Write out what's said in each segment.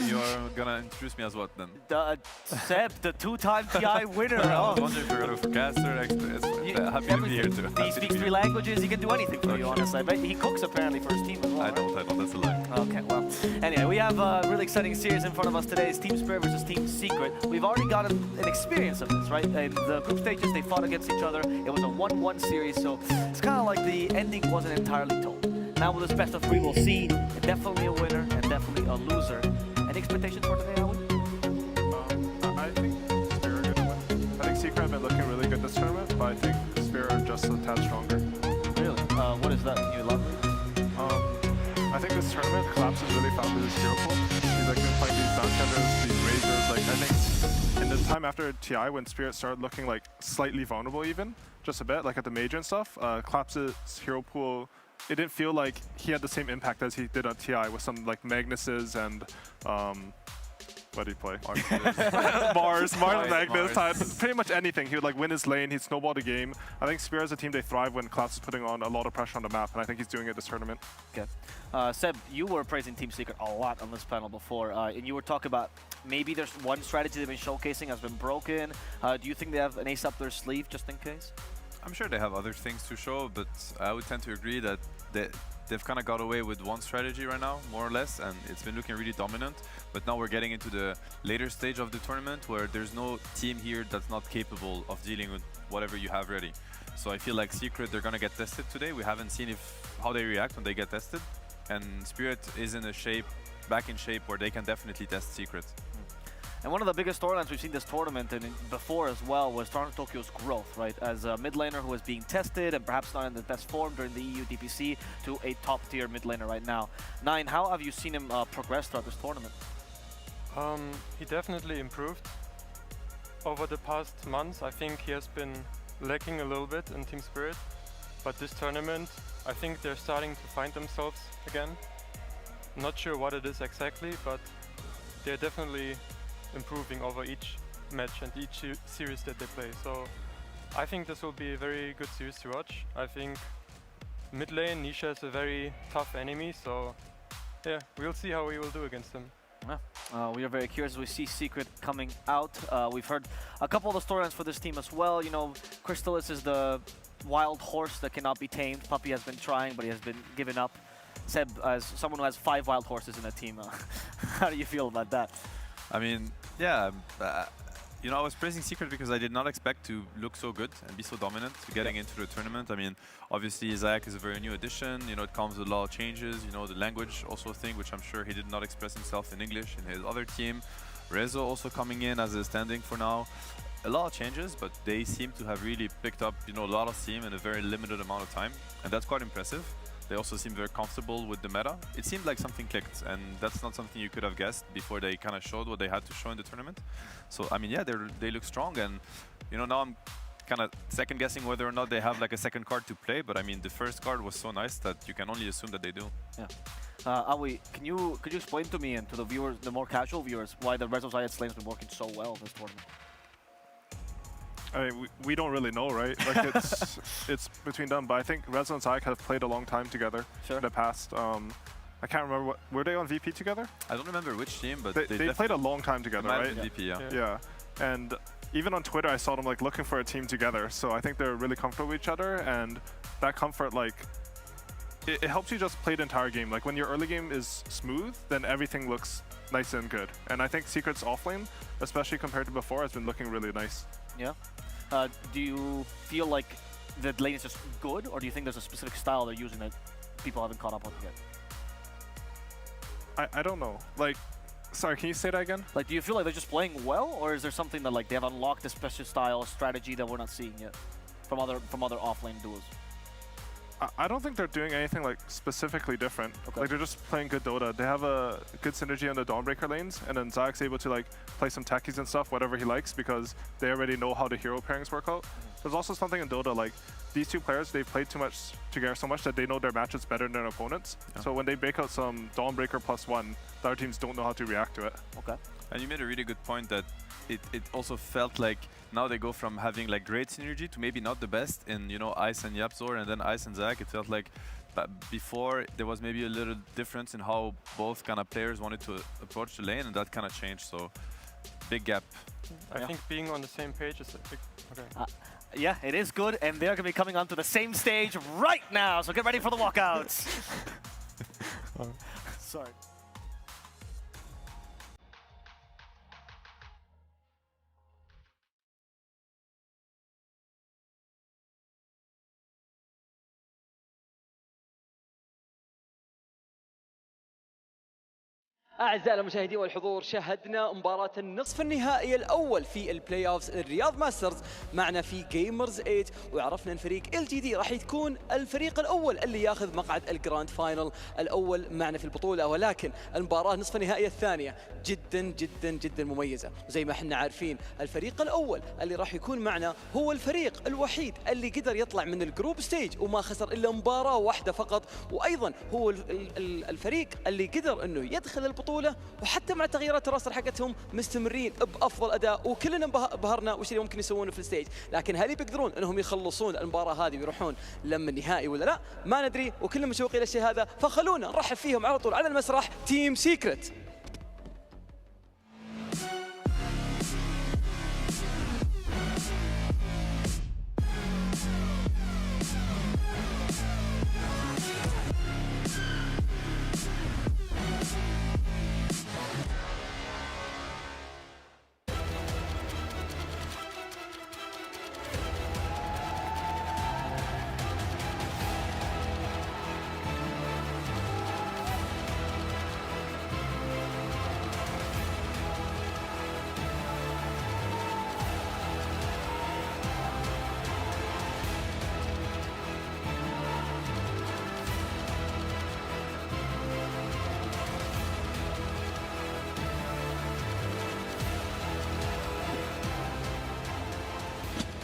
You're gonna introduce me as what then? Seb, the two-time TI winner. I was wondering if you're gonna forecaster, happy to be here too. He speaks 3 languages, he can do anything for you, honestly. But he cooks apparently for his team as well. I don't, that's a lie. Okay, well, anyway, we have a really exciting series in front of us today. It's Team Spirit versus Team Secret. We've already got an experience of this, right? In the group stages, they fought against each other. It was a 1-1 series, so it's kind of like the ending wasn't entirely told. Now with this best of 3, we'll see definitely a winner and definitely a loser. Any expectations for today, Awi? I think Spirit are going to win. I think Secret have been looking really good this tournament, but I think Spirit are just a tad stronger. Really? What is that? Can you elaborate? I think this tournament, Collapse has really found his hero pool. He's like been playing these Downsenders, these Razors. Like I think in the time after TI, when Spirit started looking like slightly vulnerable even, just a bit, like at the major and stuff, Collapse's hero pool, it didn't feel like he had the same impact as he did on TI with some like Magnuses and what did he play? Mars, Magnus, pretty much anything. He would like win his lane, he'd snowball the game. I think Spirit as a team, they thrive when Collapse is putting on a lot of pressure on the map, and I think he's doing it this tournament. Okay. Seb, you were praising Team Secret a lot on this panel before, and you were talking about maybe there's one strategy they've been showcasing has been broken. Do you think they have an ace up their sleeve just in case? I'm sure they have other things to show, but I would tend to agree that they've kind of got away with one strategy right now, more or less, and it's been looking really dominant. But now we're getting into the later stage of the tournament where there's no team here that's not capable of dealing with whatever you have ready. So I feel like Secret, they're going to get tested today. We haven't seen how they react when they get tested. And Spirit is in a shape, back in shape, where they can definitely test Secret. And one of the biggest storylines we've seen this tournament and before as well was Toronto Tokyo's growth, right? As a mid laner who is being tested and perhaps not in the best form during the EU DPC to a top tier mid laner right now. Nine, how have you seen him progress throughout this tournament? He definitely improved over the past months. I think he has been lacking a little bit in Team Spirit, but this tournament, I think they're starting to find themselves again. Not sure what it is exactly, but they're definitely improving over each match and each series that they play. So I think this will be a very good series to watch. I think mid lane, Nisha is a very tough enemy, so yeah, we'll see how we will do against him. Yeah. We are very curious as we see Secret coming out. We've heard a couple of the storylines for this team as well. You know, Crystallis is the wild horse that cannot be tamed. Puppey has been trying, but he has been given up. Seb, as someone who has 5 wild horses in a team, how do you feel about that? I mean, yeah, you know, I was praising Secret because I did not expect to look so good and be so dominant getting into the tournament. I mean, obviously, Zayak is a very new addition. You know, it comes with a lot of changes. You know, the language also a thing, which I'm sure he did not express himself in English in his other team. Rezo also coming in as a standing for now. A lot of changes, but they seem to have really picked up, you know, a lot of steam in a very limited amount of time. And that's quite impressive. They also seem very comfortable with the meta. It seemed like something clicked, and that's not something you could have guessed before they kind of showed what they had to show in the tournament. So, I mean, yeah, they look strong, and, you know, now I'm kind of second-guessing whether or not they have, like, a second card to play, but, I mean, the first card was so nice that you can only assume that they do. Yeah. Awi, could you explain to me and to the viewers, the more casual viewers, why the Rezo Zayat lane has been working so well this tournament? I mean, we don't really know, right? Like it's between them, but I think Rezo and Zayak have played a long time together in the past. I can't remember were they on VP together? I don't remember which team, but they played a long time together, right? VP, yeah. And even on Twitter, I saw them like looking for a team together. So I think they're really comfortable with each other, and that comfort, like, it helps you just play the entire game. Like when your early game is smooth, then everything looks nice and good. And I think Secret's offlane, especially compared to before, has been looking really nice. Yeah. Do you feel like the lane is just good, or do you think there's a specific style they're using that people haven't caught up on yet? I don't know. Like, sorry, can you say that again? Like, do you feel like they're just playing well, or is there something that like they have unlocked a special style, strategy that we're not seeing yet from other offlane duos? I don't think they're doing anything like specifically different. Okay. Like they're just playing good Dota. They have a good synergy on the Dawnbreaker lanes, and then Zayak's able to like play some techies and stuff, whatever he likes, because they already know how the hero pairings work out. There's also something in Dota, like these two players, they've played too much together so much that they know their matches better than their opponents. Yeah. So when they break out some Dawnbreaker +1, the other teams don't know how to react to it. Okay. And you made a really good point that it also felt like now they go from having like great synergy to maybe not the best in, you know, Ice and Yapzor and then Ice and Zayak. It felt like before there was maybe a little difference in how both kind of players wanted to approach the lane, and that kind of changed. So big gap. I think being on the same page is a big. Okay. Yeah, it is good, and they're going to be coming onto the same stage right now, so get ready for the walkouts. Sorry. أعزائي المشاهدين والحضور، شاهدنا مباراة النصف النهائي الأول في البلاي أوفز الرياض ماسترز. معنا في جيمرز 8، وعرفنا أن فريق LGD راح يكون الفريق الأول اللي ياخذ مقعد الجراند فاينل الأول معنا في البطولة. ولكن المباراة نصف النهائي الثانية جدا جدا جدا مميزة، وزي ما احنا عارفين الفريق الأول اللي راح يكون معنا هو الفريق الوحيد اللي قدر يطلع من الجروب ستيج وما خسر إلا مباراة واحدة فقط، وأيضا هو الفريق اللي قدر أنه يدخل البطولة، وحتى مع تغييرات الروستر حقتهم مستمرين بافضل اداء، وكلنا بهرنا وش اللي ممكن يسوونه في الستيج. لكن هل يقدرون انهم يخلصون المباراه هذه ويروحون لما النهائي ولا لا؟ ما ندري، وكلنا مشوقين للشيء هذا، فخلونا نرحب فيهم على طول على المسرح تيم سيكرت.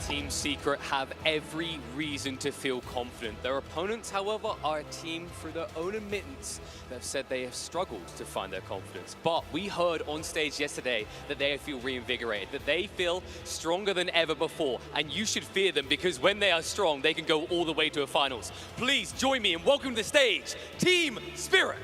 Team Secret have every reason to feel confident. Their opponents, however, are a team through their own admittance that have said they have struggled to find their confidence. But we heard on stage yesterday that they feel reinvigorated, that they feel stronger than ever before. And you should fear them, because when they are strong, they can go all the way to a finals. Please join me in welcoming to the stage, Team Spirit.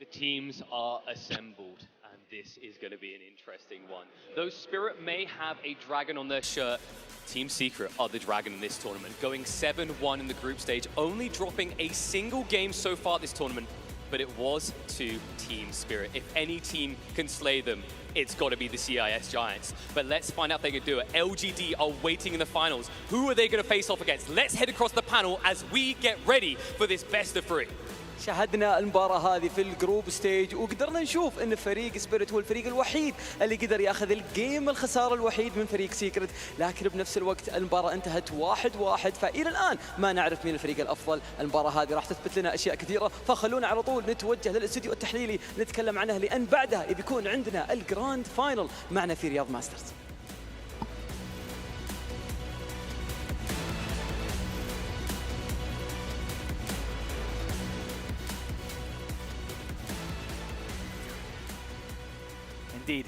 The teams are assembled, and this is going to be an interesting one. Though Spirit may have a dragon on their shirt, Team Secret are the dragon in this tournament, going 7-1 in the group stage, only dropping a single game so far this tournament, but it was to Team Spirit. If any team can slay them, it's got to be the CIS Giants. But let's find out if they can do it. LGD are waiting in the finals. Who are they going to face off against? Let's head across the panel as we get ready for this best of 3. شاهدنا المباراة هذه في الجروب ستيج، وقدرنا نشوف ان فريق سبيريت هو الفريق الوحيد اللي قدر ياخذ الجيم الخسارة الوحيد من فريق سيكرت، لكن بنفس الوقت المباراة انتهت 1-1، فإلى الآن ما نعرف مين الفريق الأفضل. المباراة هذه راح تثبت لنا أشياء كثيرة، فخلونا على طول نتوجه للاستوديو التحليلي نتكلم عنها، لأن بعدها بيكون عندنا الجراند فاينل معنا في رياض ماسترز. Indeed,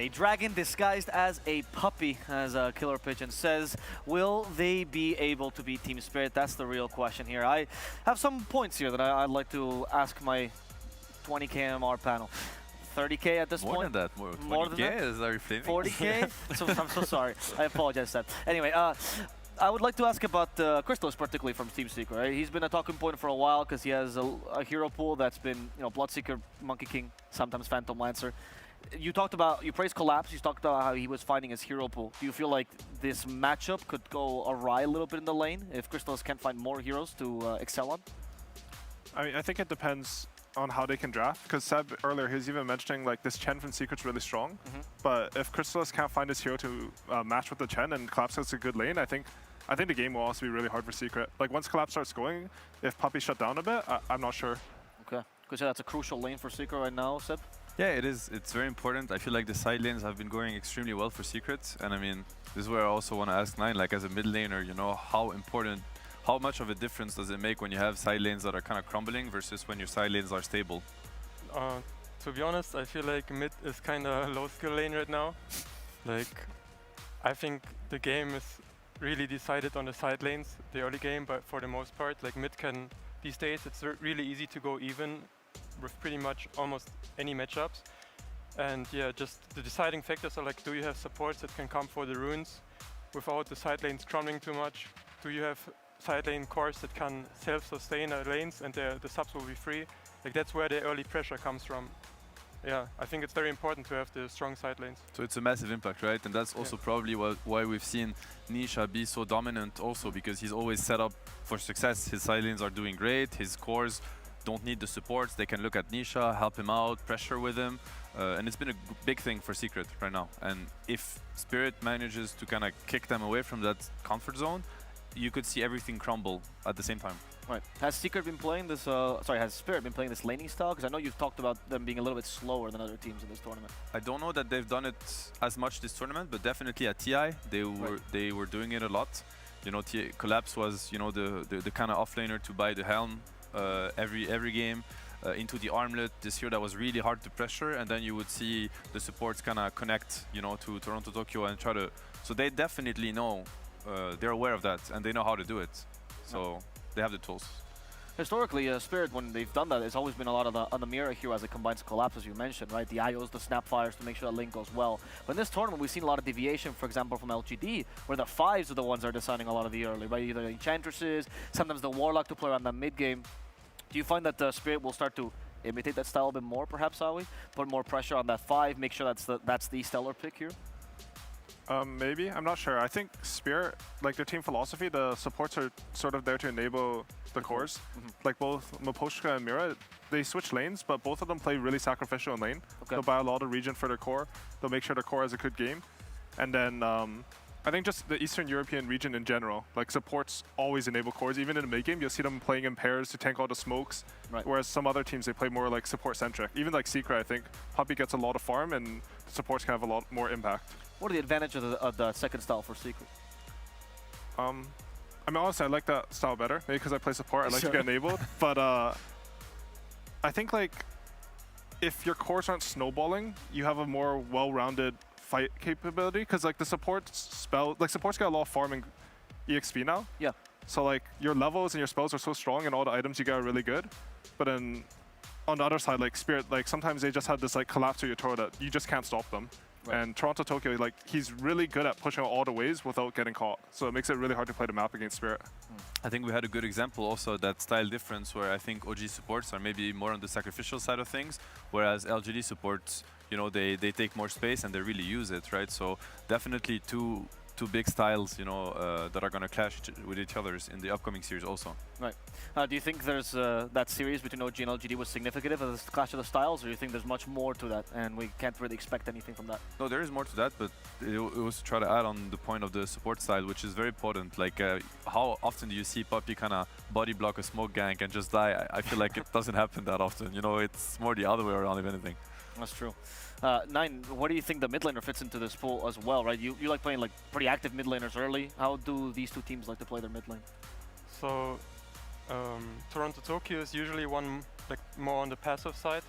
a dragon disguised as a puppy, as Killer Pigeon says. Will they be able to beat Team Spirit? That's the real question here. I have some points here that I'd like to ask my 20k MMR panel. 30k at this point? More than that. More than that? Is that reflecting? 40k? So, I'm so sorry. I apologize for that. Anyway, I would like to ask about Crystallis, particularly from Team Secret. Right? He's been a talking point for a while because he has a hero pool that's been, Bloodseeker, Monkey King, sometimes Phantom Lancer. you praised Collapse, you talked about how he was finding his hero pool. Do you feel like this matchup could go awry a little bit in the lane if Crystallis can't find more heroes to excel on? I mean, I think it depends on how they can draft, because Seb earlier, he was even mentioning like this Chen from Secret's really strong, but if Crystallis can't find his hero to match with the Chen and Collapse has a good lane, I think the game will also be really hard for Secret. Like once Collapse starts going, if Puppey shut down a bit, I'm not sure. Okay, because that's a crucial lane for Secret right now, Seb? Yeah, it is. It's very important. I feel like the side lanes have been going extremely well for Secret, and I mean, this is where I also want to ask Nine, like as a mid laner, you know, how much of a difference does it make when you have side lanes that are kind of crumbling versus when your side lanes are stable? To be honest, I feel like mid is kind of a low skill lane right now. Like, I think the game is really decided on the side lanes, the early game, but for the most part, like mid can, these days, it's really easy to go even with pretty much almost any matchups. And yeah, just the deciding factors are like, do you have supports that can come for the runes without the side lanes crumbling too much? Do you have side lane cores that can self-sustain the lanes and the subs will be free? Like that's where the early pressure comes from. Yeah, I think it's very important to have the strong side lanes. So it's a massive impact, right? And that's also probably why we've seen Nisha be so dominant also, because he's always set up for success. His side lanes are doing great, his cores don't need the supports, they can look at Nisha, help him out, pressure with him. And it's been a big thing for Secret right now. And if Spirit manages to kind of kick them away from that comfort zone, you could see everything crumble at the same time. Right. Has Secret been playing this, has Spirit been playing this laning style? Because I know you've talked about them being a little bit slower than other teams in this tournament. I don't know that they've done it as much this tournament, but definitely at TI, they were doing it a lot. You know, Collapse was, you know, the kind of offlaner to buy the helm every game. Into the armlet this year that was really hard to pressure, and then you would see the supports kind of connect, you know, to Toronto Tokyo and try to. So they definitely know, they're aware of that, and they know how to do it. So they have the tools. Historically, Spirit, when they've done that, it's always been a lot on the mirror hero as it combines Collapse, as you mentioned, right? The IOs, the Snapfires to make sure that link goes well. But in this tournament, we've seen a lot of deviation, for example, from LGD, where the 5s are the ones that are deciding a lot of the early, right? Either Enchantresses, sometimes the Warlock to play around the mid game. Do you find that Spirit will start to imitate that style a bit more, perhaps, Aoi? Put more pressure on that 5, make sure that's the stellar pick here? Maybe, I'm not sure. I think Spirit, like their team philosophy, the supports are sort of there to enable the cores. Like both Miposhka and Mira, they switch lanes, but both of them play really sacrificial in lane. Okay. They'll buy a lot of regen for their core. They'll make sure their core has a good game. And then I think just the Eastern European region in general, like supports always enable cores. Even in the mid game, you'll see them playing in pairs to tank all the smokes. Right. Whereas some other teams, they play more like support centric. Even like Secret, I think Puppey gets a lot of farm and the supports can have a lot more impact. What are the advantages of the second style for Secret? I mean, honestly, I like that style better. Maybe because I play support, I like to get enabled. But I think like if your cores aren't snowballing, you have a more well-rounded fight capability, because like the supports supports got a lot of farm in EXP now. Yeah. So like your levels and your spells are so strong and all the items you get are really good. But then on the other side, like Spirit, like sometimes they just have this like collapse of your turret that you just can't stop them. Right. And Toronto Tokyo, like he's really good at pushing all the ways without getting caught. So it makes it really hard to play the map against Spirit. I think we had a good example also, that style difference, where I think OG supports are maybe more on the sacrificial side of things, whereas LGD supports, you know, they take more space and they really use it, right? So definitely two big styles, you know, that are going to clash with each other in the upcoming series also. Right. Do you think there's that series between OG and LGD was significant as a clash of the styles, or do you think there's much more to that and we can't really expect anything from that? No, there is more to that, but it was to try to add on the point of the support style, which is very important. Like, how often do you see Puppey kind of body block a smoke gank and just die? I feel like it doesn't happen that often. You know, it's more the other way around, if anything. That's true. Nine, what do you think the mid laner fits into this pool as well, right? You like playing like pretty active mid laners early. How do these two teams like to play their mid lane? So Toronto Tokyo is usually one like more on the passive side,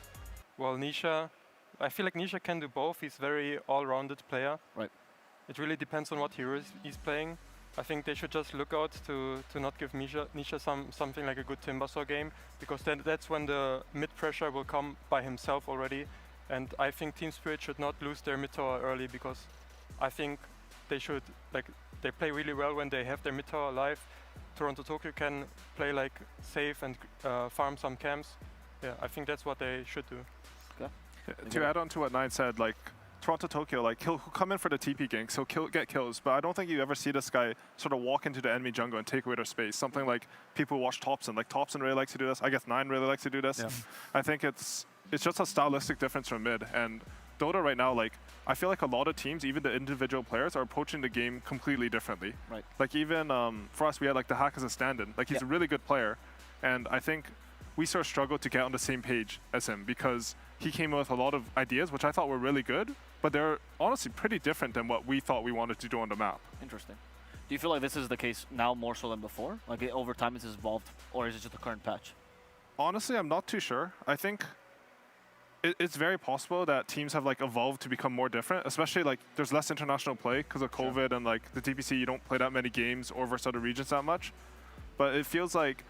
while Nisha, I feel like Nisha can do both. He's very all-rounded player. Right. It really depends on what hero he's playing. I think they should just look out to not give Nisha something like a good Timbersaw game, because then that's when the mid pressure will come by himself already. And I think Team Spirit should not lose their mid tower early, because I think they should, like, they play really well when they have their mid tower alive. Toronto Tokyo can play like safe and farm some camps. Yeah, I think that's what they should do. Okay. To add on to what Nine said, like Toronto Tokyo, like he'll come in for the TP ganks, he'll get kills, but I don't think you ever see this guy sort of walk into the enemy jungle and take away their space. Something like people watch Thompson. Like Thompson really likes to do this. I guess Nine really likes to do this. Yeah. I think it's just a stylistic difference from mid. And Dota right now, like I feel like a lot of teams, even the individual players, are approaching the game completely differently. Right. Like even for us, we had like the Hack as a stand-in. Like he's a really good player, and I think we sort of struggled to get on the same page as him because he came in with a lot of ideas, which I thought were really good, but they're honestly pretty different than what we thought we wanted to do on the map. Interesting. Do you feel like this is the case now more so than before? Like over time this has evolved, or is it just the current patch? Honestly, I'm not too sure. I think it's very possible that teams have like evolved to become more different, especially like there's less international play because of COVID and like the TPC, you don't play that many games or versus other regions that much. But it feels like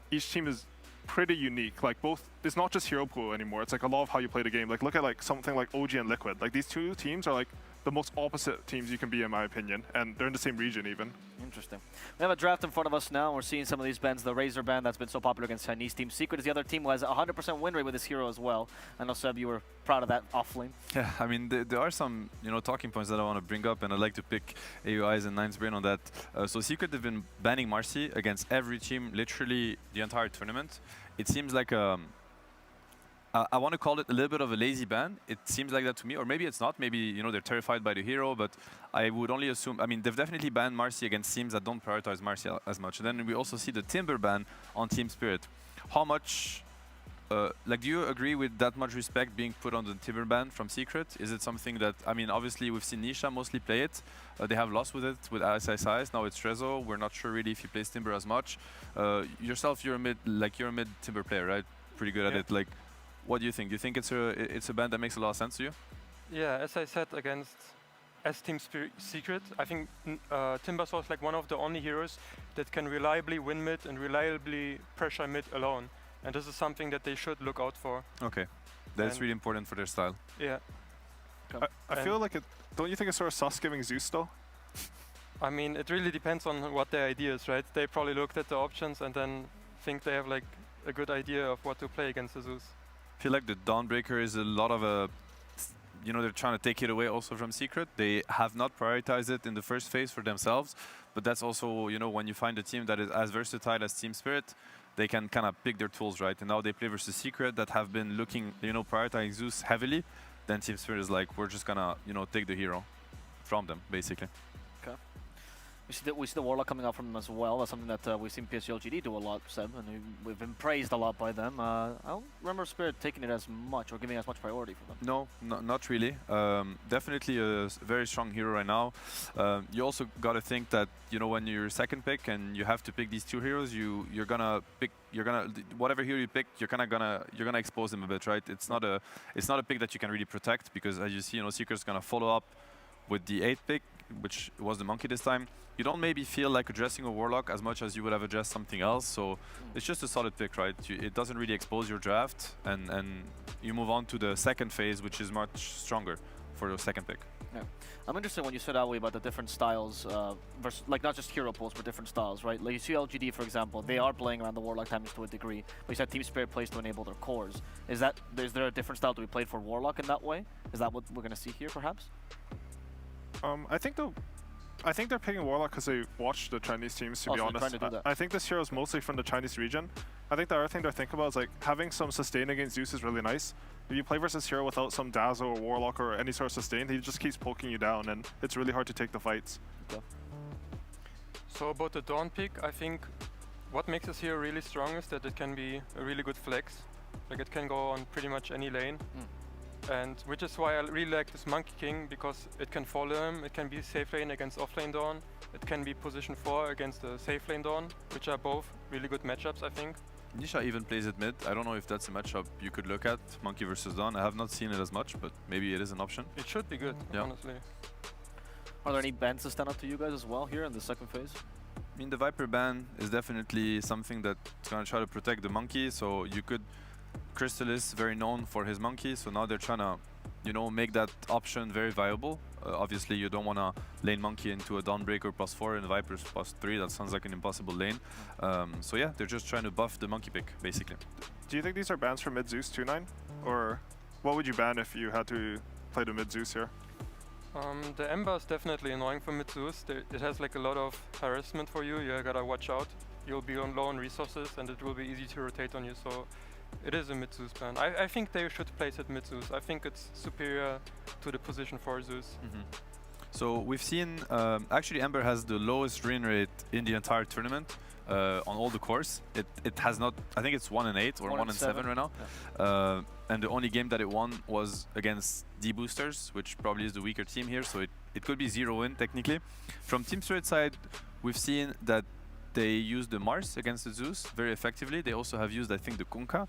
each team is pretty unique. Like both, it's not just hero pool anymore. It's like a lot of how you play the game. Like look at like something like OG and Liquid. Like these two teams are like the most opposite teams you can be in my opinion, and they're in the same region even. Interesting. We have a draft in front of us now. We're seeing some of these bans. The Razor ban that's been so popular against Chinese team. Secret is the other team who has a 100% win rate with this hero as well. I know Seb, you were proud of that off lane. Yeah, I mean, there are some, talking points that I want to bring up, and I'd like to pick AUI's and Nine's brain on that. So Secret have been banning Marcy against every team, literally the entire tournament. It seems like I want to call it a little bit of a lazy ban. It seems like that to me, or maybe it's not. Maybe they're terrified by the hero, but I would only assume. I mean, they've definitely banned Marcy against teams that don't prioritize Marcy as much. And then we also see the Timber ban on Team Spirit. How much? Do you agree with that much respect being put on the Timber ban from Secret? Is it something that, I mean, obviously we've seen Nisha mostly play it. They have lost with it with SSIs. Now it's Trezzo. We're not sure really if he plays Timber as much. Yourself, you're a mid Timber player, right? Pretty good at it. Like, what do you think? Do you think it's a ban that makes a lot of sense to you? Yeah, as I said, against Team Secret, I think Timbersaw is like one of the only heroes that can reliably win mid and reliably pressure mid alone. And this is something that they should look out for. Okay, that's really important for their style. Yeah. I feel like don't you think it's sort of sus giving Zeus though? I mean, it really depends on what their idea is, right? They probably looked at the options and then think they have like a good idea of what to play against the Zeus. I feel like the Dawnbreaker is a lot of a, they're trying to take it away also from Secret. They have not prioritized it in the first phase for themselves, but that's also, when you find a team that is as versatile as Team Spirit, they can kind of pick their tools, right? And now they play versus Secret that have been looking, prioritizing Zeus heavily. Then Team Spirit is like, we're just gonna, take the hero from them, basically. Okay. We see the Warlock coming out from them as well. That's something that we've seen PSG.LGD do a lot, Seb, and we've been praised a lot by them. I don't remember Spirit taking it as much or giving as much priority for them. No, not really. Definitely a very strong hero right now. You also got to think that when you're second pick and you have to pick these two heroes, you're gonna whatever hero you pick, you're gonna expose them a bit, right? It's not a pick that you can really protect because as you see, Secret's gonna follow up with the 8th pick, which was the Monkey this time. You don't maybe feel like addressing a Warlock as much as you would have addressed something else, so it's just a solid pick, right? It doesn't really expose your draft, and you move on to the second phase, which is much stronger for the second pick. Yeah. I'm interested when you said, Aoi, about the different styles, versus, like not just hero pools, but different styles, right? Like you see LGD, for example, they are playing around the Warlock timings to a degree, but you said Team Spirit plays to enable their cores. Is there a different style to be played for Warlock in that way? Is that what we're going to see here, perhaps? I think they're picking Warlock because they watch the Chinese teams, to be honest. I think this hero is mostly from the Chinese region. I think the other thing they're thinking about is like having some sustain against Zeus is really nice. If you play versus hero without some Dazzle or Warlock or any sort of sustain, he just keeps poking you down and it's really hard to take the fights. Okay. So about the Dawn pick, I think what makes this hero really strong is that it can be a really good flex. Like it can go on pretty much any lane. And which is why I really like this Monkey King, because it can follow him, it can be safe lane against offlane Dawn, it can be position 4 against the safe lane Dawn, which are both really good matchups, I think. Nisha even plays it mid. I don't know if that's a matchup you could look at, Monkey versus Dawn. I have not seen it as much, but maybe it is an option. It should be good, honestly. Are there any bans that stand out to you guys as well here in the second phase? I mean, the Viper ban is definitely something that's going to try to protect the Monkey, so you could... Crystal is very known for his Monkey, so now they're trying to, make that option very viable. Obviously, you don't want to lane Monkey into a Dawnbreaker +4 and Vipers +3. That sounds like an impossible lane. So yeah, they're just trying to buff the Monkey pick, basically. Do you think these are bans for mid Zeus 2-9? Or what would you ban if you had to play the mid Zeus here? The Ember is definitely annoying for mid Zeus. It has like a lot of harassment for you. You gotta watch out. You'll be on low on resources, and it will be easy to rotate on you. So it is a mid Zeus ban. I think they should place it mid Zeus. I think it's superior to the position for Zeus. So we've seen, actually Ember has the lowest win rate in the entire tournament on all the cores. It has not, I think it's 1-8 or 1-7 right now. Yeah. And the only game that it won was against Deboosters, which probably is the weaker team here. So it could be 0-win technically. From Team Spirit side, we've seen that they used the Mars against the Zeus very effectively. They also have used, I think, the Kunkka,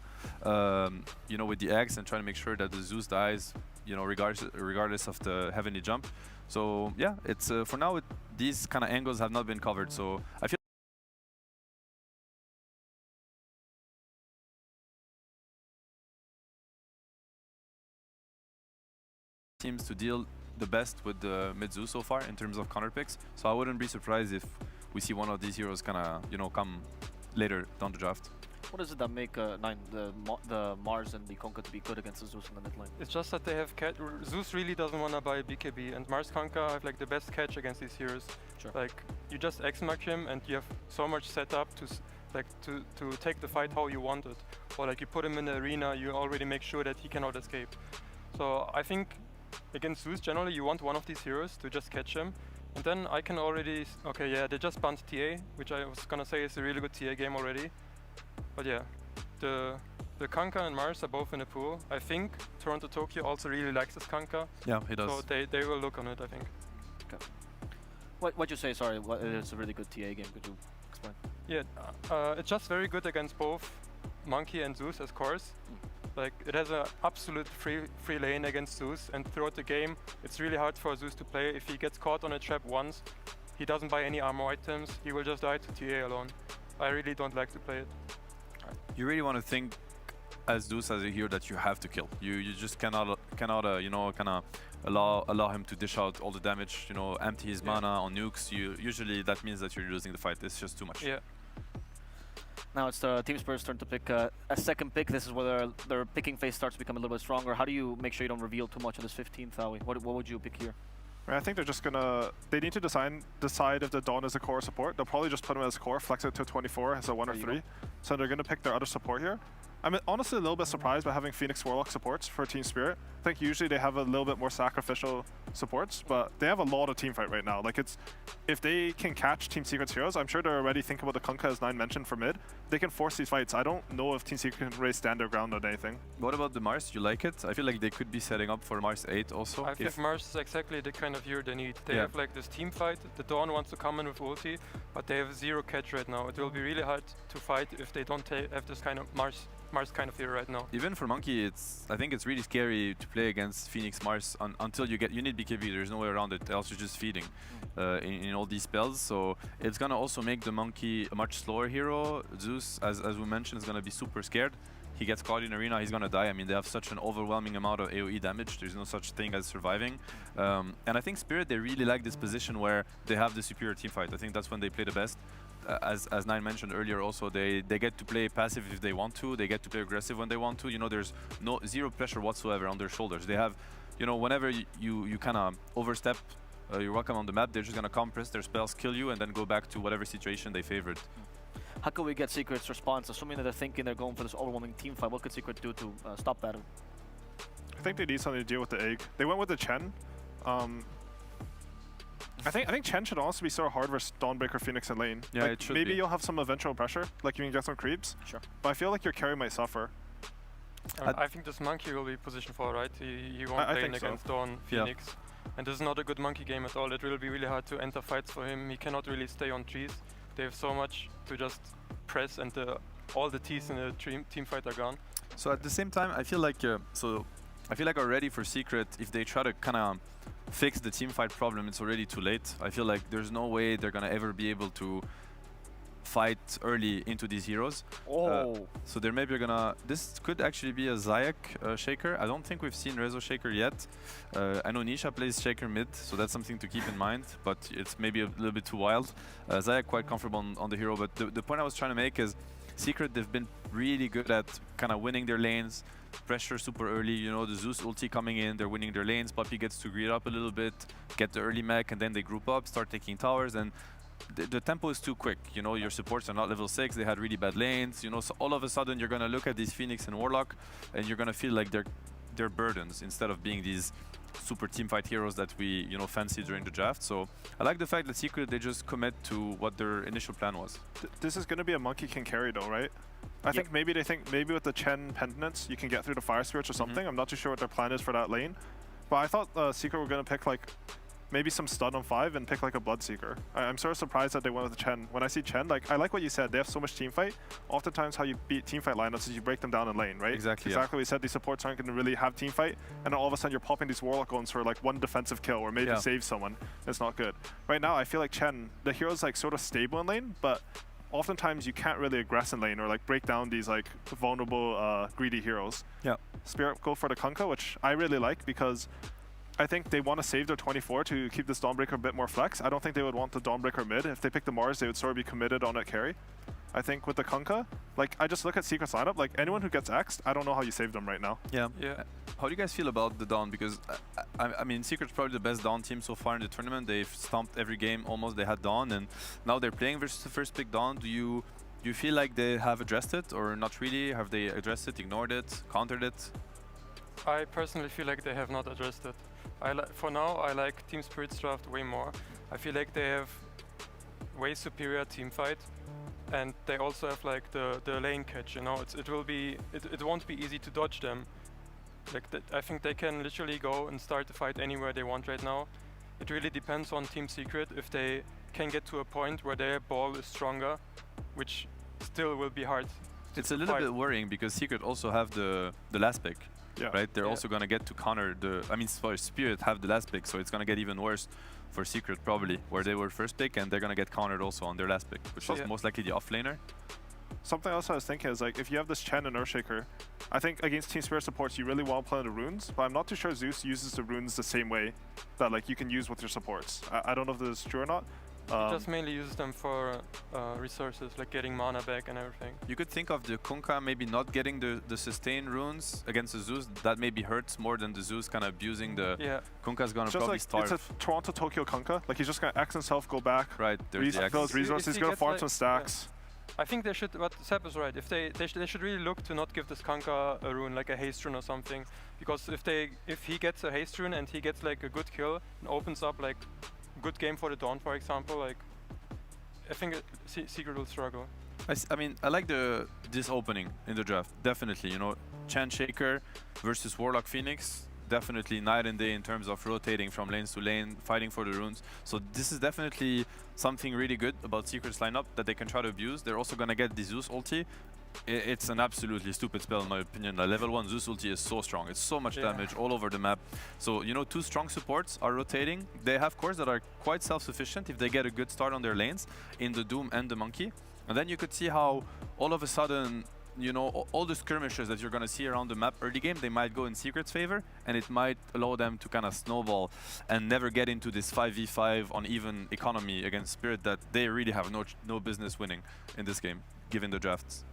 you know, with the eggs and trying to make sure that the Zeus dies, you know, regardless of the heavenly jump. So yeah, it's for now these kind of angles have not been covered. So I feel teams to deal the best with the mid Zeus so far in terms of counter picks. So I wouldn't be surprised if we see one of these heroes kind of, you know, come later down the draft. What is it that make the Mars and the Kunkka to be good against the Zeus in the mid lane? It's just that they have Zeus really doesn't want to buy BKB, and Mars Kunkka have like the best catch against these heroes. Sure. Like you just X-Mac him, and you have so much setup to to take the fight how you want it. Or like you put him in the arena, you already make sure that he cannot escape. So I think against Zeus generally you want one of these heroes to just catch him. And then I can already, okay, yeah, they just banned TA, which I was gonna say is a really good TA game already. But yeah, the Kunkka and Mars are both in the pool. I think Toronto Tokyo also really likes this Kunkka. Yeah, he does. So they will look on it, I think. Okay. What'd you say? Sorry, it's a really good TA game. Could you explain? Yeah, it's just very good against both Monkey and Zeus as cores. Like it has an absolute free lane against Zeus, and throughout the game, it's really hard for Zeus to play. If he gets caught on a trap once, he doesn't buy any armor items. He will just die to TA alone. I really don't like to play it. You really want to think as Zeus as a hero that you have to kill. You just cannot you know, kind of allow him to dish out all the damage. You know, empty his mana on nukes. Usually that means that you're losing the fight. It's just too much. Yeah. Now it's the Team Spirit's turn to pick a second pick. This is where their picking phase starts to become a little bit stronger. How do you make sure you don't reveal too much on this 15th, Howie? What would you pick here? I think they're just gonna, they need to decide if the Dawn is a core support. They'll probably just put him as core, flex it to 24 as a 1 or 3. So they're gonna pick their other support here. I'm honestly a little bit surprised by having Phoenix Warlock supports for Team Spirit. I think usually they have a little bit more sacrificial supports, but they have a lot of team fight right now. Like if they can catch Team Secret's heroes, I'm sure they're already thinking about the Kunkka as 9 mentioned for mid. They can force these fights. I don't know if Team Secret can really stand their ground on anything. What about the Mars? You like it? I feel like they could be setting up for Mars 8 also. I think Mars is exactly the kind of hero they need. They have like this team fight. The Dawn wants to come in with ulti, but they have 0 catch right now. It will be really hard to fight if they don't have this kind of Mars kind of hero right now. Even for Monkey, I think it's really scary to play against Phoenix Mars until you need BKB. There's no way around it, else you're just feeding in all these spells. So it's gonna also make the Monkey a much slower hero. Zeus, as we mentioned, is gonna be super scared. He gets caught in arena, he's gonna die. I mean, they have such an overwhelming amount of AoE damage. There's no such thing as surviving. And I think Spirit, they really like this position where they have the superior team fight. I think that's when they play the best. As Nine mentioned earlier also, they get to play passive if they want to, they get to play aggressive when they want to. You know, there's zero pressure whatsoever on their shoulders. They have, you know, whenever you kind of overstep your welcome on the map, they're just going to compress their spells, kill you, and then go back to whatever situation they favored. How can we get Secret's response? Assuming that they're thinking they're going for this overwhelming team fight, what could Secret do to stop that? I think they need something to deal with the egg. They went with the Chen. I think Chen should also be so hard versus Dawnbreaker, Phoenix, and lane. Yeah, like, it should maybe be. you'll have some eventual pressure, like you can get some creeps. Sure. But I feel like your carry might suffer. I think this Monkey will be position 4, right? He won't lane against Dawn, Phoenix. Yeah. And this is not a good Monkey game at all. It will be really hard to enter fights for him. He cannot really stay on trees. They have so much to just press, and all the T's in the team fight are gone. So at the same time, I feel like already for Secret, if they try to kind of fix the team fight problem, it's already too late. I feel like there's no way they're gonna ever be able to fight early into these heroes. So they're maybe gonna, this could actually be a Zayak Shaker. I don't think we've seen Rezo Shaker yet. I know Nisha plays Shaker mid, so that's something to keep in mind, but it's maybe a little bit too wild. Zayak quite comfortable on the hero, but the point I was trying to make is Secret, they've been really good at kind of winning their lanes, pressure super early, you know, the Zeus ulti coming in, they're winning their lanes, Puppy gets to greed up a little bit, get the early mech, and then they group up, start taking towers, and the tempo is too quick, you know, your supports are not level 6, they had really bad lanes, you know, so all of a sudden you're gonna look at these Phoenix and Warlock, and you're gonna feel like they're burdens instead of being these super teamfight heroes that we, you know, fancy during the draft. So I like the fact that Secret, they just commit to what their initial plan was. This is going to be a Monkey King carry though, right? I think maybe they think maybe with the Chen Penitence you can get through the Fire Spirits or something. I'm not too sure what their plan is for that lane. But I thought Secret were going to pick like maybe some stun on 5 and pick like a Bloodseeker. I'm sort of surprised that they went with the Chen. When I see Chen, like I like what you said, they have so much teamfight. Oftentimes how you beat teamfight lineups is you break them down in lane, right? Exactly. Exactly what you said, these supports aren't going to really have teamfight, and then all of a sudden you're popping these Warlock owns for like one defensive kill or maybe save someone. It's not good. Right now I feel like Chen, the hero's like sort of stable in lane, but oftentimes you can't really aggress in lane or like break down these like vulnerable greedy heroes. Yeah. Spirit go for the Kunkka, which I really like because I think they want to save their 24 to keep this Dawnbreaker a bit more flex. I don't think they would want the Dawnbreaker mid. If they pick the Mars, they would sort of be committed on that carry. I think with the Kunkka, like I just look at Secret's lineup, like anyone who gets X'd, I don't know how you save them right now. Yeah. Yeah. How do you guys feel about the Dawn? Because I mean, Secret's probably the best Dawn team so far in the tournament. They've stomped every game almost. They had Dawn, and now they're playing versus the first pick Dawn. Do you feel like they have addressed it, or not really? Have they addressed it, ignored it, countered it? I personally feel like they have not addressed it. For now, I like Team Spirit's draft way more. I feel like they have way superior team fight, and they also have like the lane catch. You know, it won't be easy to dodge them. Like I think they can literally go and start the fight anywhere they want right now. It really depends on Team Secret if they can get to a point where their ball is stronger, which still will be hard. It's a little bit worrying because Secret also have the last pick. Yeah. Right? They're also going to get to counter the... I mean, for Spirit have the last pick, so it's going to get even worse for Secret probably, where they were first pick and they're going to get countered also on their last pick, which is most likely the offlaner. Something else I was thinking is like if you have this Chen and Earthshaker, I think against Team Spirit supports you really want to play the runes, but I'm not too sure Zeus uses the runes the same way that like you can use with your supports. I don't know if this is true or not. It just mainly uses them for resources, like getting mana back and everything. You could think of the Kunkka maybe not getting the sustain runes against the Zeus. That maybe hurts more than the Zeus kind of abusing the... Yeah. Kunkka's going to probably like, starve. It's a Toronto-Tokyo Kunkka. Like he's just going to X himself, go back, right, there's the those resources, he's going to farm some stacks. I think they should, what Seb is right, if they should really look to not give this Kunkka a rune, like a haste rune or something. Because if he gets a haste rune and he gets like a good kill and opens up like good game for the Dawn, for example, like I think Secret will struggle. I mean, I like this opening in the draft, definitely. You know, Chan Shaker versus Warlock Phoenix, definitely night and day in terms of rotating from lanes to lane, fighting for the runes. So this is definitely something really good about Secret's lineup that they can try to abuse. They're also going to get the Zeus ulti. It's an absolutely stupid spell in my opinion. The level 1 Zeus ulti is so strong. It's so much damage all over the map. So, you know, 2 strong supports are rotating. They have cores that are quite self-sufficient if they get a good start on their lanes in the Doom and the Monkey. And then you could see how all of a sudden, you know, all the skirmishes that you're going to see around the map early game, they might go in Secret's favor, and it might allow them to kind of snowball and never get into this 5v5 on even economy against Spirit that they really have no business winning in this game, given the drafts.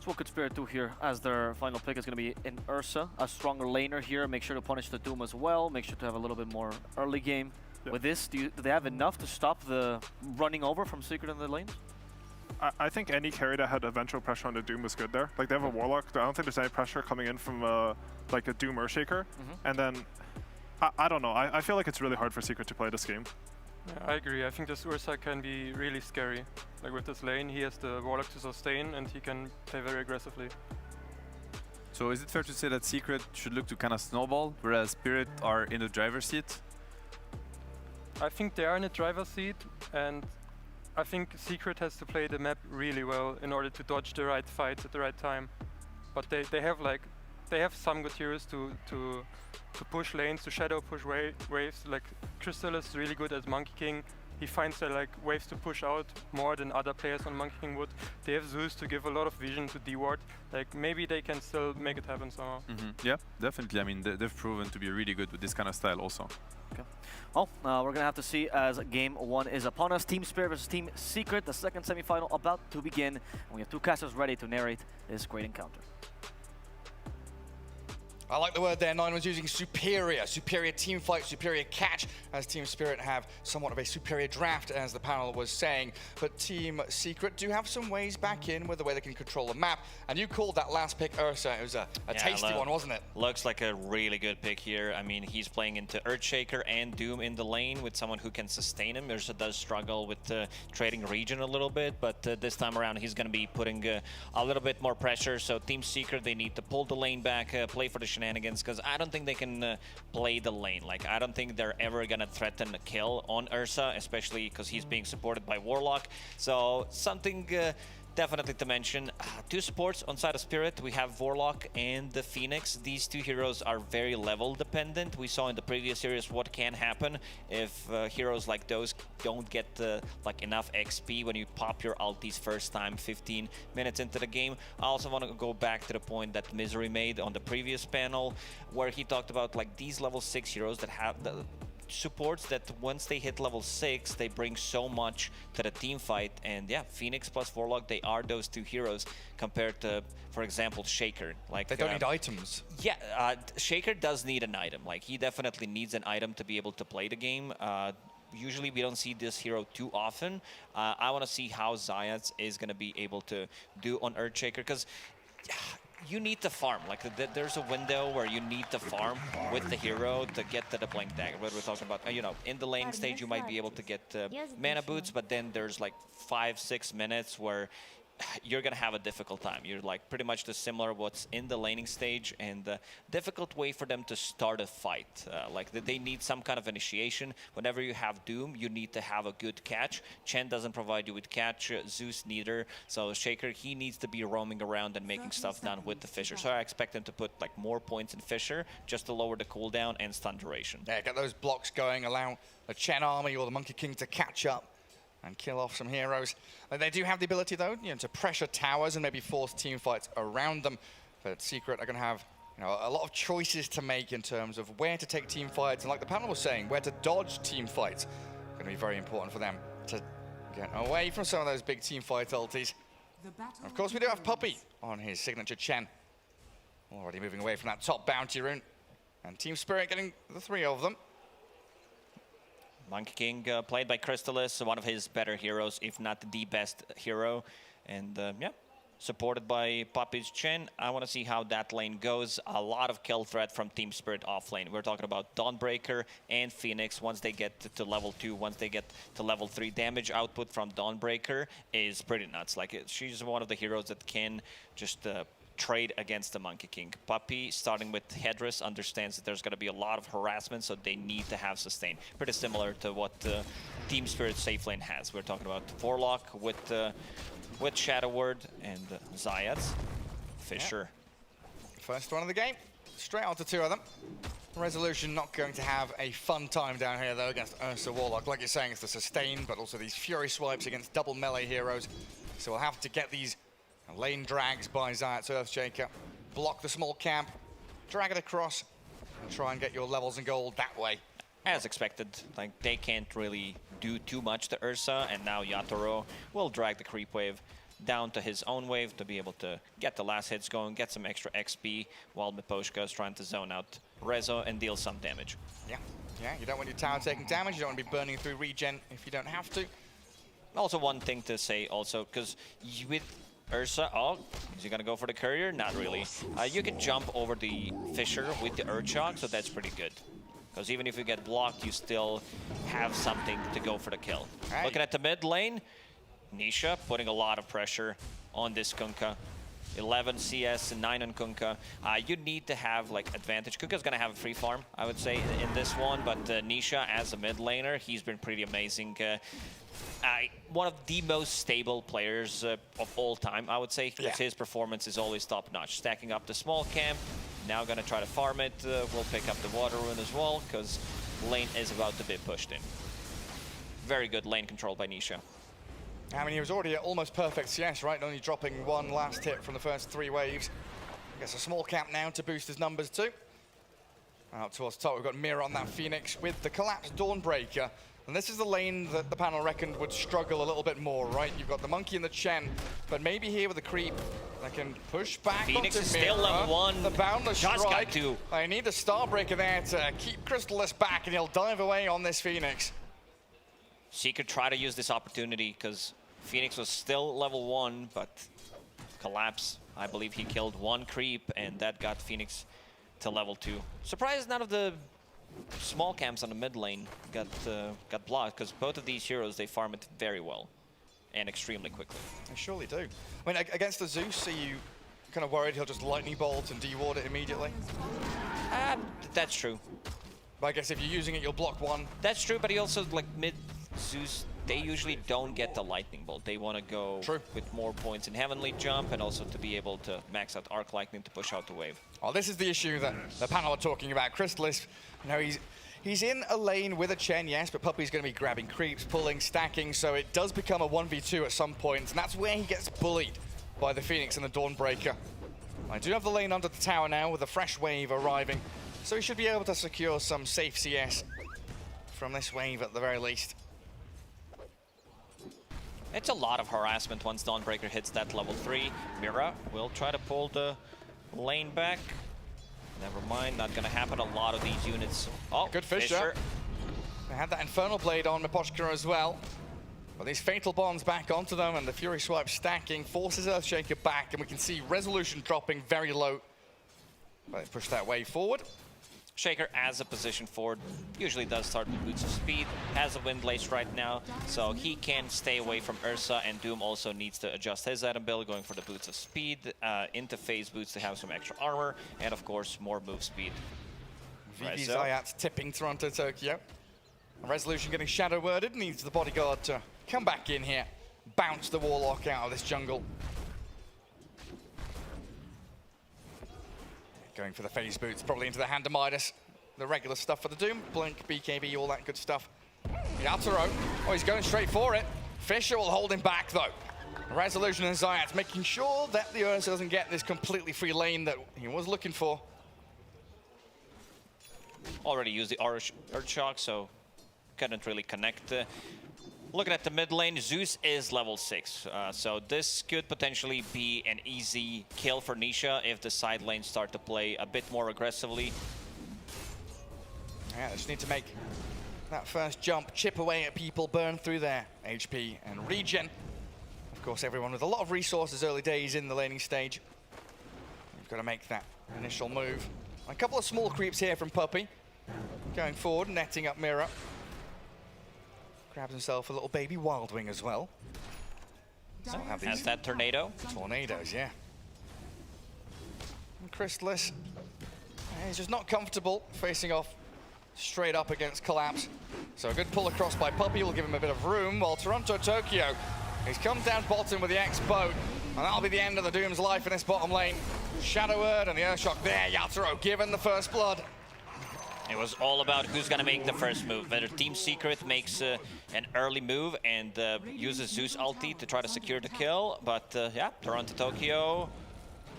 What could Spirit do here as their final pick is going to be in Ursa, a stronger laner here, make sure to punish the Doom as well, make sure to have a little bit more early game. With this, do they have enough to stop the running over from Secret in the lanes? I think any carry that had eventual pressure on the Doom was good there. Like they have a Warlock, I don't think there's any pressure coming in from like a Doom Earthshaker. And then, I don't know, I feel like it's really hard for Secret to play this game. Yeah, I agree. I think this Ursa can be really scary. Like with this lane, he has the Warlock to sustain and he can play very aggressively. So is it fair to say that Secret should look to kind of snowball, whereas Spirit are in the driver's seat? I think they are in the driver's seat, and I think Secret has to play the map really well in order to dodge the right fights at the right time. But they have some good heroes to push lanes, to shadow push waves. Like Crystal is really good as Monkey King, he finds like waves to push out more than other players on Monkey King would. They have Zeus to give a lot of vision to D-Ward. Like maybe they can still make it happen somehow. Yeah, definitely. I mean, they've proven to be really good with this kind of style also. Okay. Well, we're gonna have to see as game 1 is upon us. Team Spirit versus Team Secret, the second semifinal about to begin. And we have 2 casters ready to narrate this great encounter. I like the word there. Nine was using superior team fight, superior catch, as Team Spirit have somewhat of a superior draft, as the panel was saying. But Team Secret do have some ways back in with the way they can control the map. And you called that last pick Ursa. It was a tasty one, wasn't it? Looks like a really good pick here. I mean, he's playing into Earthshaker and Doom in the lane with someone who can sustain him. Ursa does struggle with trading region a little bit, but this time around he's going to be putting a little bit more pressure. So Team Secret, they need to pull the lane back, play for the shenanigans, because I don't think they can play the lane. Like, I don't think they're ever gonna threaten a kill on Ursa, especially because he's being supported by Warlock. So something definitely to mention. 2 supports on side of Spirit. We have Warlock and the Phoenix. These 2 heroes are very level dependent. We saw in the previous series what can happen if heroes like those don't get like enough XP when you pop your ultis first time 15 minutes into the game. I also want to go back to the point that Misery made on the previous panel, where he talked about like these level 6 heroes that have the supports that once they hit level 6, they bring so much to the team fight. And yeah, Phoenix plus Warlock, they are those 2 heroes compared to, for example, Shaker. Like they don't need items. Yeah, Shaker does need an item. Like, he definitely needs an item to be able to play the game. Usually we don't see this hero too often. I want to see how Zayats is going to be able to do on Earthshaker, because you need to farm. Like, there's a window where you need to farm with the hero to get to the blink dagger. What we're talking about, you know, in the lane stage you might be able to get mana boots, but then there's like 5-6 minutes where you're gonna have a difficult time. You're like pretty much the similar what's in the laning stage, and difficult way for them to start a fight. Like, they need some kind of initiation. Whenever you have Doom, you need to have a good catch. Chen doesn't provide you with catch, Zeus neither. So Shaker, he needs to be roaming around and making stuff done with the Fissure. So I expect him to put like more points in Fissure just to lower the cooldown and stun duration. Yeah, get those blocks going, allow the Chen army or the Monkey King to catch up and kill off some heroes. They do have the ability, though, you know, to pressure towers and maybe force team fights around them. But Secret are going to have, you know, a lot of choices to make in terms of where to take team fights, and like the panel was saying, where to dodge team fights. Going to be very important for them to get away from some of those big team fight ultis. Of course, we do have Puppey on his signature Chen. Already moving away from that top bounty rune. And Team Spirit getting the 3 of them. Monkey King, played by Crystallis, one of his better heroes, if not the best hero. And yeah, supported by Puppey's Chen. I want to see how that lane goes. A lot of kill threat from Team Spirit off lane. We're talking about Dawnbreaker and Phoenix. Once they get to level 2, once they get to level 3, damage output from Dawnbreaker is pretty nuts. Like, she's one of the heroes that can just trade against the Monkey King. Puppey, starting with Headrest, understands that there's going to be a lot of harassment, so they need to have sustain. Pretty similar to what Team Spirit safe lane has. We're talking about Warlock with Shadow Word and Zayats. Fissure. Yeah. First one of the game. Straight on to 2 of them. Resolution not going to have a fun time down here, though, against Ursa Warlock. Like you're saying, it's the sustain, but also these Fury swipes against double melee heroes. So we'll have to get these lane drags by Zayats Earthshaker, block the small camp, drag it across, and try and get your levels and gold that way. As expected, like, they can't really do too much to Ursa, and now Yatoro will drag the creep wave down to his own wave to be able to get the last hits going, get some extra XP, while Miposhka is trying to zone out Rezo and deal some damage. Yeah, you don't want your tower taking damage, you don't want to be burning through regen if you don't have to. Also, one thing to say also, because with Ursa, oh, is he gonna go for the courier? Not really. You can jump over the Fissure with the Earthshock, so that's pretty good. Because even if you get blocked, you still have something to go for the kill. Right. Looking at the mid lane, Nisha putting a lot of pressure on this Kunkka. 11 CS and 9 on Kunkka. You need to have like advantage. Kunkka's gonna have a free farm, I would say, in this one, but Nisha as a mid laner, he's been pretty amazing. One of the most stable players of all time, I would say, because his performance is always top-notch. Stacking up the small camp, now gonna try to farm it. We'll pick up the water rune as well, because lane is about to be pushed in. very good lane control by Nisha. I mean, he was already at almost perfect CS, right? Only dropping one last hit from the first 3 waves. Gets a small camp now to boost his numbers too. Out towards top, we've got Mira on that Phoenix with the collapsed Dawnbreaker. And this is the lane that the panel reckoned would struggle a little bit more, right? You've got the Monkey and the Chen, but maybe here with the creep, they can push back. Phoenix onto is Mira. still level 1. The Boundless Just Strike. got 2. I need the Starbreaker there to keep Crystallis back, and he'll dive away on this Phoenix. Secret try to use this opportunity because Phoenix was still level 1, but collapse. I believe he killed 1 creep, and that got Phoenix to level 2. Surprised none of the small camps on the mid lane got blocked, because both of these heroes, they farm it very well and extremely quickly. They surely do. I mean, against the Zeus, are you kind of worried he'll just lightning bolt and deward it immediately? That's true. But I guess if you're using it, you'll block 1. That's true, but he also, like, mid Zeus, they usually don't get the lightning bolt. They want to go with more points in Heavenly Jump, and also to be able to max out Arc Lightning to push out the wave. Oh, this is the issue that the panel are talking about. Crystallis, you know, he's in a lane with a Chen, yes, but Puppey's going to be grabbing creeps, pulling, stacking, so it does become a 1v2 at some point, and that's where he gets bullied by the Phoenix and the Dawnbreaker. I do have the lane under the tower now with a fresh wave arriving, so he should be able to secure some safe CS from this wave at the very least. It's a lot of harassment once Dawnbreaker hits that level 3. Mira will try to pull the lane back. Never mind, not gonna happen. A lot of these units. Oh, good Fisher. They had that Infernal Blade on Miposhka as well. But these Fatal Bonds back onto them, and the Fury Swipe stacking forces Earthshaker back, and we can see Resolution dropping very low. But they push that wave forward. Shaker as a position forward usually does start with Boots of Speed, has a Wind Lace right now, so he can stay away from Ursa, and Doom also needs to adjust his item build, going for the Boots of Speed, into phase boots to have some extra armor, and of course more move speed. VV Zayat tipping Toronto Tokyo. Resolution getting shadow worded, needs the bodyguard to come back in here, bounce the Warlock out of this jungle. Going for the phase boots, probably into the hand of Midas. The regular stuff for the Doom, Blink, BKB, all that good stuff. Yatoro, oh, he's going straight for it. Fisher will hold him back though. Resolution and Zayat making sure that the Ursa doesn't get this completely free lane that he was looking for. Already used the Earth Shock, so couldn't really connect. Looking at the mid lane, Zeus is level 6, so this could potentially be an easy kill for Nisha if the side lanes start to play a bit more aggressively. Yeah, they just need to make that first jump, chip away at people, burn through their HP and regen. Of course, everyone with a lot of resources early days in the laning stage. You've got to make that initial move. A couple of small creeps here from Puppey. Going forward, netting up Mira. Grabs himself a little baby Wildwing as well. So have these has that tornado. Tornadoes, yeah. And Crystallis, he's just not comfortable facing off straight up against Collapse. So a good pull across by Puppey will give him a bit of room, while Toronto Tokyo, he's come down bottom with the X-Boat, and that'll be the end of the Doom's life in this bottom lane. Shadow Word and the Earthshock there, Yatoro given the first blood. It was all about who's going to make the first move. Whether Team Secret makes an early move and uses Zeus ulti to try to secure the kill. But yeah, Toronto Tokyo,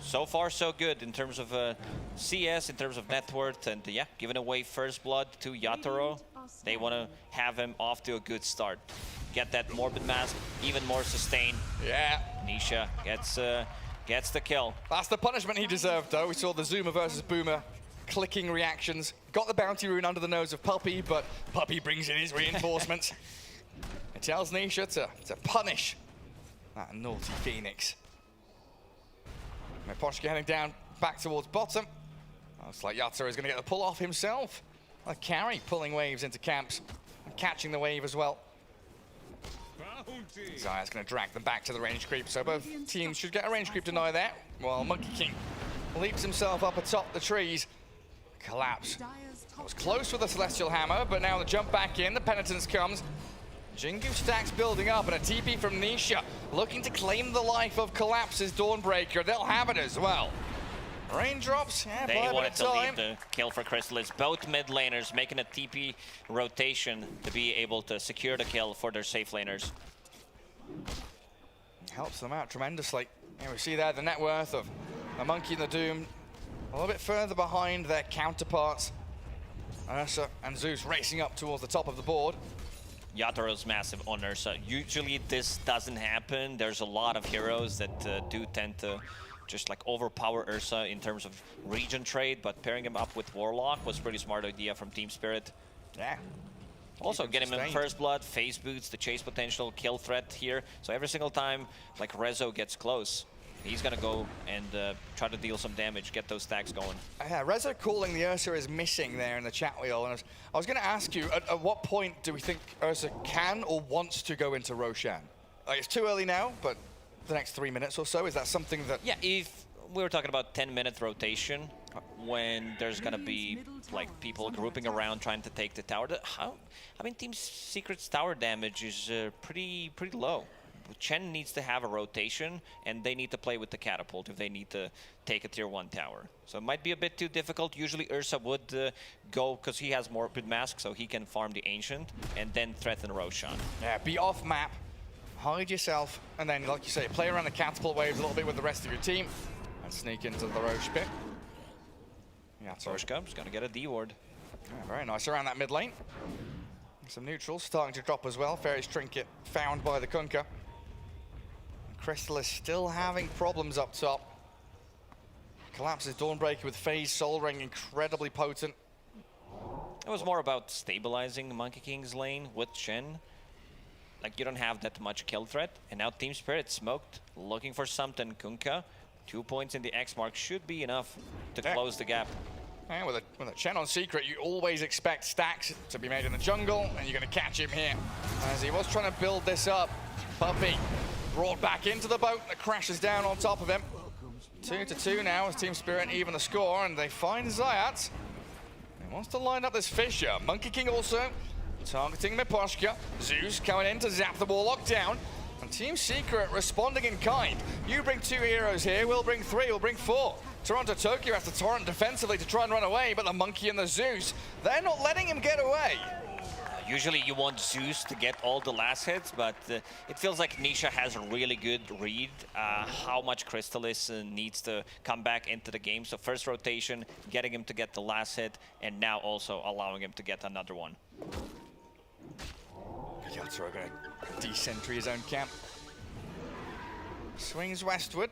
so far so good in terms of CS, in terms of net worth. And yeah, giving away first blood to Yatoro. They want to have him off to a good start. Get that Morbid Mask, even more sustain. Yeah. Nisha gets the kill. That's the punishment he deserved, though. We saw the Zoomer versus Boomer clicking reactions. Got the bounty rune under the nose of Puppey, but Puppey brings in his reinforcements. It tells Nisha to punish that naughty Phoenix. Miposhka heading down back towards bottom. Looks like Yatoro is going to get the pull off himself. A carry pulling waves into camps and catching the wave as well. Zaya's going to drag them back to the range creep, so both teams should get a range creep deny there, while Monkey King leaps himself up atop the trees. Collapse. Was close with the Celestial Hammer, but now the jump back in, the Penitence comes. Jingu stacks building up, and a TP from Nisha, looking to claim the life of Collapse's Dawnbreaker. They'll have it as well. Raindrops, yeah, They wanted to leave the kill for Crystallis. Both mid laners making a TP rotation to be able to secure the kill for their safe laners. Helps them out tremendously. And we see there the net worth of the Monkey and the Doom a little bit further behind their counterparts. Ursa and Zeus racing up towards the top of the board. Yataro's massive on Ursa. Usually this doesn't happen. There's a lot of heroes that do tend to just like overpower Ursa in terms of region trade, but pairing him up with Warlock was pretty smart idea from Team Spirit. Yeah. Also get him in first blood, phase boots, the chase potential, kill threat here. So every single time like Rezo gets close, he's gonna go and try to deal some damage, get those stacks going. Yeah, Rezo calling the Ursa is missing there in the chat wheel. And I was gonna ask you, at what point do we think Ursa can or wants to go into Roshan? Like, it's too early now, but the next 3 minutes or so, is that something that... Yeah, if we were talking about 10-minute rotation, when there's gonna be like people grouping around trying to take the tower. I mean, Team Secret's tower damage is pretty low. Chen needs to have a rotation, and they need to play with the catapult if they need to take a tier 1 tower. So it might be a bit too difficult. Usually Ursa would go, because he has Morbid Mask, so he can farm the Ancient, and then threaten Roshan. Yeah, be off map, hide yourself, and then, like you say, play around the catapult waves a little bit with the rest of your team, and sneak into the Roche pit. Yeah, Roche comes, gonna get a D-ward. Yeah, very nice around that mid lane. Some neutrals starting to drop as well. Fairy's Trinket found by the Kunkka. Crystal is still having problems up top. Collapses Dawnbreaker with Phase Soul Ring, incredibly potent. It was more about stabilizing Monkey King's lane with Chen. Like, you don't have that much kill threat. And now Team Spirit smoked, looking for something. Kunkka, 2 points in the X mark should be enough to close the gap. Yeah, with a Chen on Secret, you always expect stacks to be made in the jungle, and you're going to catch him here. As he was trying to build this up, Puppey brought back into the boat that crashes down on top of him. 2-2 now as Team Spirit even the score, and they find Zayat. He wants to line up this Fissure. Monkey King also targeting Miposhka. Zeus coming in to zap the Warlock down. And Team Secret responding in kind. You bring 2 heroes here, we'll bring 3, we'll bring 4. Toronto Tokyo has to torrent defensively to try and run away, but the Monkey and the Zeus, they're not letting him get away. Usually you want Zeus to get all the last hits, but it feels like Nisha has a really good read how much Crystallis needs to come back into the game. So first rotation, getting him to get the last hit, and now also allowing him to get another one. Yatoro going to decentry his own camp. Swings westward,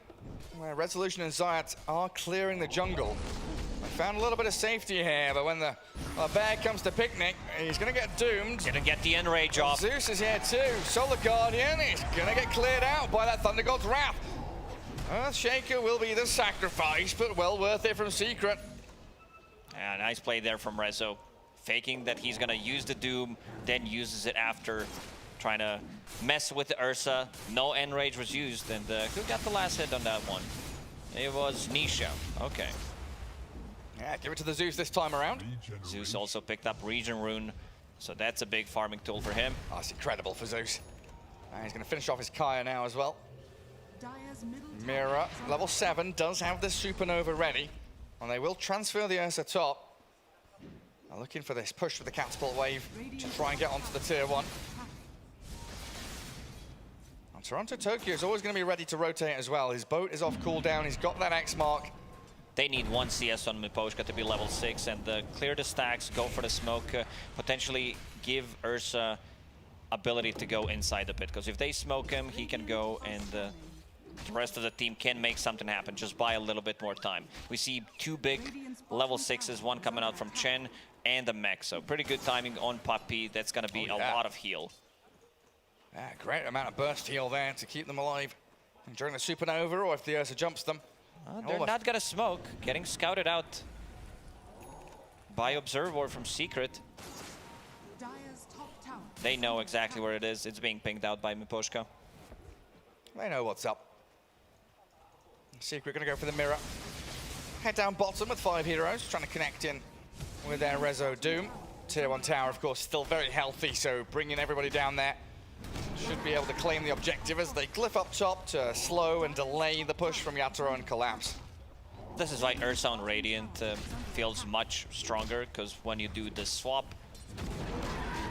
where Resolution and Zayat are clearing the jungle. They found a little bit of safety here, but when the bear comes to picnic, he's going to get doomed. Gonna get the enrage off. Zeus is here too. Solar Guardian is going to get cleared out by that Thunder God's Wrath. Earthshaker will be the sacrifice, but well worth it from Secret. Yeah, nice play there from Rezo. Faking that he's gonna use the Doom, then uses it after, trying to mess with the Ursa. No enrage was used, and who got the last hit on that one? It was Nisha. Okay. Yeah, give it to the Zeus this time around. Zeus also picked up Region Rune, so that's a big farming tool for him. Oh, it's incredible for Zeus. He's going to finish off his Kaya now as well. Mira, level 7, does have this Supernova ready, and they will transfer the Ursa top. Now looking for this push with the catapult wave to try and get onto the tier 1. And Toronto Tokyo is always going to be ready to rotate as well. His boat is off cooldown, he's got that X mark. They need 1 CS on Miposhka to be level 6 and clear the stacks, go for the smoke, potentially give Ursa ability to go inside the pit, because if they smoke him, he can go and the rest of the team can make something happen. Just buy a little bit more time. We see 2 big level 6s, one coming out from Chen and the mech, so pretty good timing on Puppey. That's going to be a lot of heal. Yeah, great amount of burst heal there to keep them alive during the Supernova, or if the Ursa jumps them. They're not gonna smoke. Getting scouted out by Observer from Secret. They know exactly where it is. It's being pinged out by Miposhka. They know what's up. Secret gonna go for the mirror. Head down bottom with 5 heroes, trying to connect in with their Rezo Doom. Tier 1 tower, of course, still very healthy, so bringing everybody down there should be able to claim the objective as they glyph up top to slow and delay the push from Yatoro and Collapse. This is why Ursa on Radiant feels much stronger, because when you do this swap,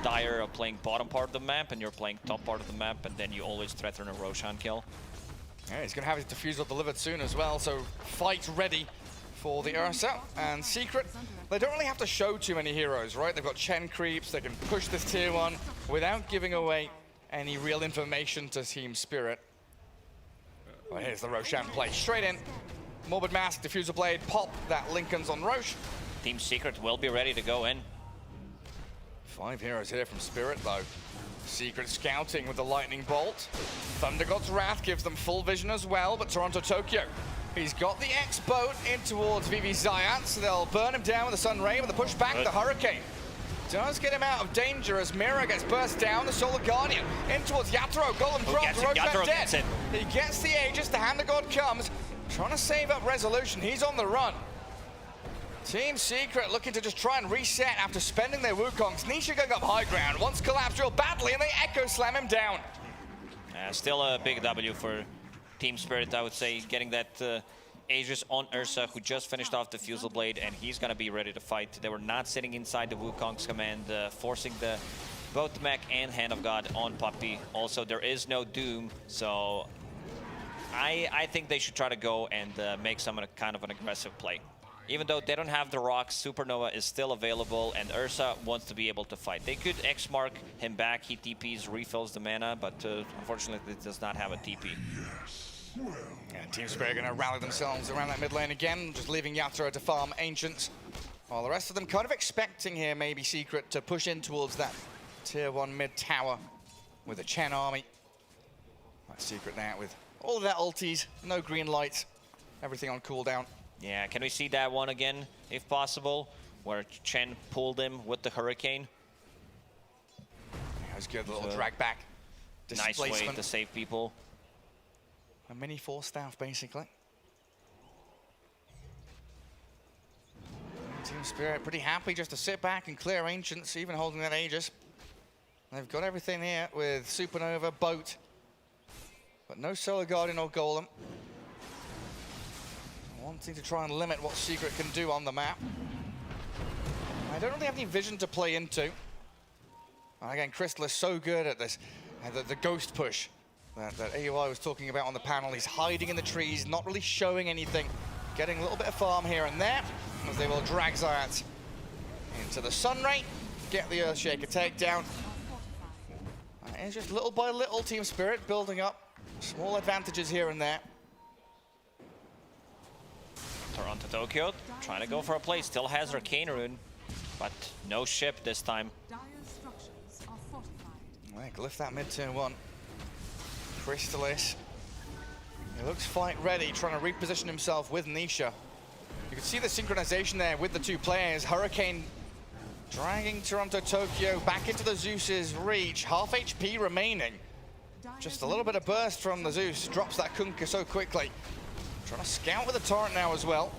Dire are playing bottom part of the map and you're playing top part of the map, and then you always threaten a Roshan kill. Yeah, he's going to have his defusal delivered soon as well, so fight ready for the Ursa. And Secret, they don't really have to show too many heroes, right? They've got Chen creeps, they can push this tier 1 without giving away any real information to Team Spirit. Well, here's the Roshan play, straight in. Morbid Mask, Diffuser Blade, pop that Lincoln's on Roche. Team Secret will be ready to go in. 5 heroes here from Spirit though. Secret scouting with the Lightning Bolt. Thunder God's Wrath gives them full vision as well, but Toronto Tokyo, he's got the X-Boat in towards VV Zayat, so they'll burn him down with the Sun Ray, with the push back, the Hurricane does get him out of danger as Mira gets burst down, the Solar Guardian in towards Yatoro, Golem dropped, Roshan dead. He gets the Aegis, the Hand of God comes, trying to save up Resolution, he's on the run. Team Secret looking to just try and reset after spending their Wukongs. Nisha going up high ground, wants collapse real badly, and they Echo Slam him down. Still a big W for Team Spirit, I would say, getting that Aegis on Ursa, who just finished off the Fusel Blade, and he's going to be ready to fight. They were not sitting inside the Wukong's command, forcing both the mech and Hand of God on Puppey. Also, there is no Doom, so I think they should try to go and make some kind of an aggressive play. Even though they don't have the rocks, Supernova is still available, and Ursa wants to be able to fight. They could X-Mark him back, he TPs, refills the mana, but unfortunately it does not have a TP. Yeah, Team Spirit are going to rally themselves around that mid lane again, just leaving Yatoro to farm Ancients. While the rest of them kind of expecting here, maybe Secret, to push in towards that tier 1 mid tower with a Chen army. That's Secret now with all of their ultis, no green lights, everything on cooldown. Yeah, can we see that one again, if possible, where Chen pulled him with the Hurricane? That was good, a little drag back. Nice way to save people. A mini force staff, basically. Team Spirit pretty happy just to sit back and clear Ancients, even holding that Aegis. They've got everything here with Supernova, Boat, but no Solar Guardian or Golem. Wanting to try and limit what Secret can do on the map. I don't really have any vision to play into. And again, Crystal is so good at this, the ghost push that AUI was talking about on the panel. He's hiding in the trees, not really showing anything, getting a little bit of farm here and there, as they will drag Zayat into the Sunray, get the Earthshaker takedown. And it's just little by little Team Spirit building up small advantages here and there. Toronto Tokyo trying to go for a play, still has Arcane Rune, but no ship this time. Right, glyph that mid turn 1. Crystalis, he looks fight ready, trying to reposition himself with Nisha. You can see the synchronization there with the 2 players. Hurricane dragging Toronto Tokyo back into the Zeus's reach, half HP remaining. Just a little bit of burst from the Zeus, drops that Kunkka so quickly. Trying to scout with a torrent now as well.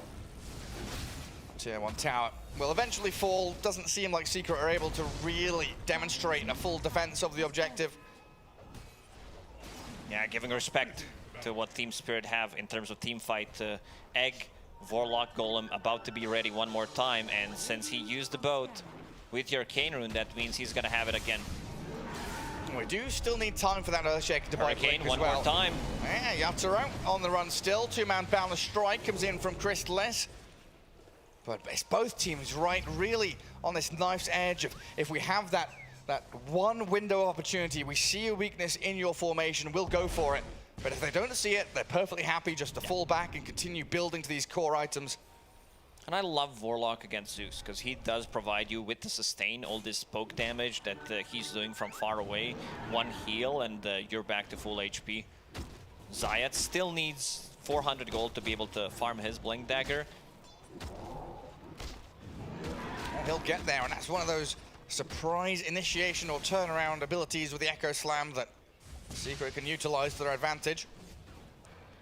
Tier 1 tower will eventually fall. Doesn't seem like Secret are able to really demonstrate a full defense of the objective. Yeah, giving respect to what Team Spirit have in terms of team fight. Egg, Warlock, Golem about to be ready one more time, and since he used the boat with your Arcane Rune, that means he's gonna have it again. We do still need time for that Earthshaker to bite Blink as well. One more time. Yeah, Yatoro on the run still. 2-man Boundless Strike comes in from Crystalis. But it's both teams right really on this knife's edge of, if we have that one window of opportunity, we see a weakness in your formation, we'll go for it. But if they don't see it, they're perfectly happy just to fall back and continue building to these core items. And I love Warlock against Zeus, because he does provide you with the sustain, all this poke damage that he's doing from far away. One heal and you're back to full HP. Zayat still needs 400 gold to be able to farm his Blink Dagger. He'll get there, and that's one of those surprise initiation or turnaround abilities with the Echo Slam that Secret can utilize to their advantage.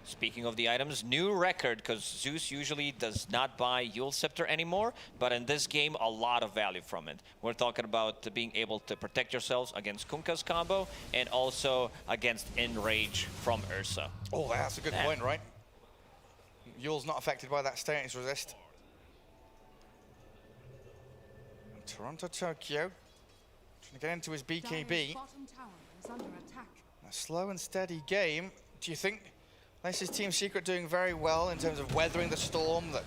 Speaking of the items, new record, because Zeus usually does not buy Yule Scepter anymore, but in this game, a lot of value from it. We're talking about being able to protect yourselves against Kunkka's combo, and also against Enrage from Ursa. Oh, that's a good point, right? Yule's not affected by that status resist. And Toronto Tokyo trying to get into his BKB. A slow and steady game. Do you think this is Team Secret doing very well in terms of weathering the storm that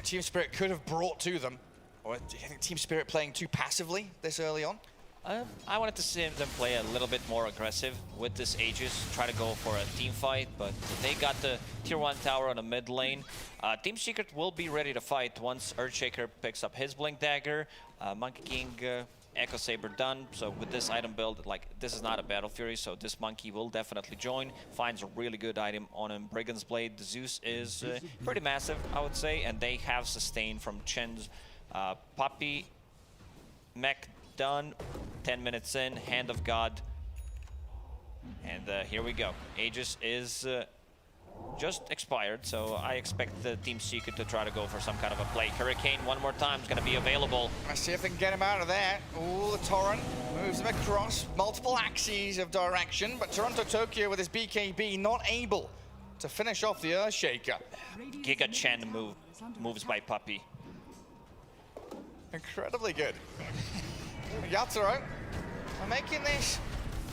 Team Spirit could have brought to them? Or do you think Team Spirit playing too passively this early on? I wanted to see them play a little bit more aggressive with this Aegis, try to go for a team fight, but they got the tier 1 tower on the mid lane. Team Secret will be ready to fight once Earthshaker picks up his Blink Dagger. Monkey King, Echo Saber done, so with this item build, like, this is not a Battle Fury, so this Monkey will definitely join. Finds a really good item on him. Brigand's Blade, the Zeus is pretty massive, I would say, and they have sustained from Chen's Puppey, Mech done, 10 minutes in, Hand of God, and here we go. Aegis is just expired, so I expect the Team Secret to try to go for some kind of a play. Hurricane one more time is going to be available. Let's see if they can get him out of there. Ooh, the Torrent moves him across multiple axes of direction, but Toronto Tokyo with his BKB not able to finish off the Earthshaker. Giga Chen moves by Puppey. Incredibly good. Yatoro are making this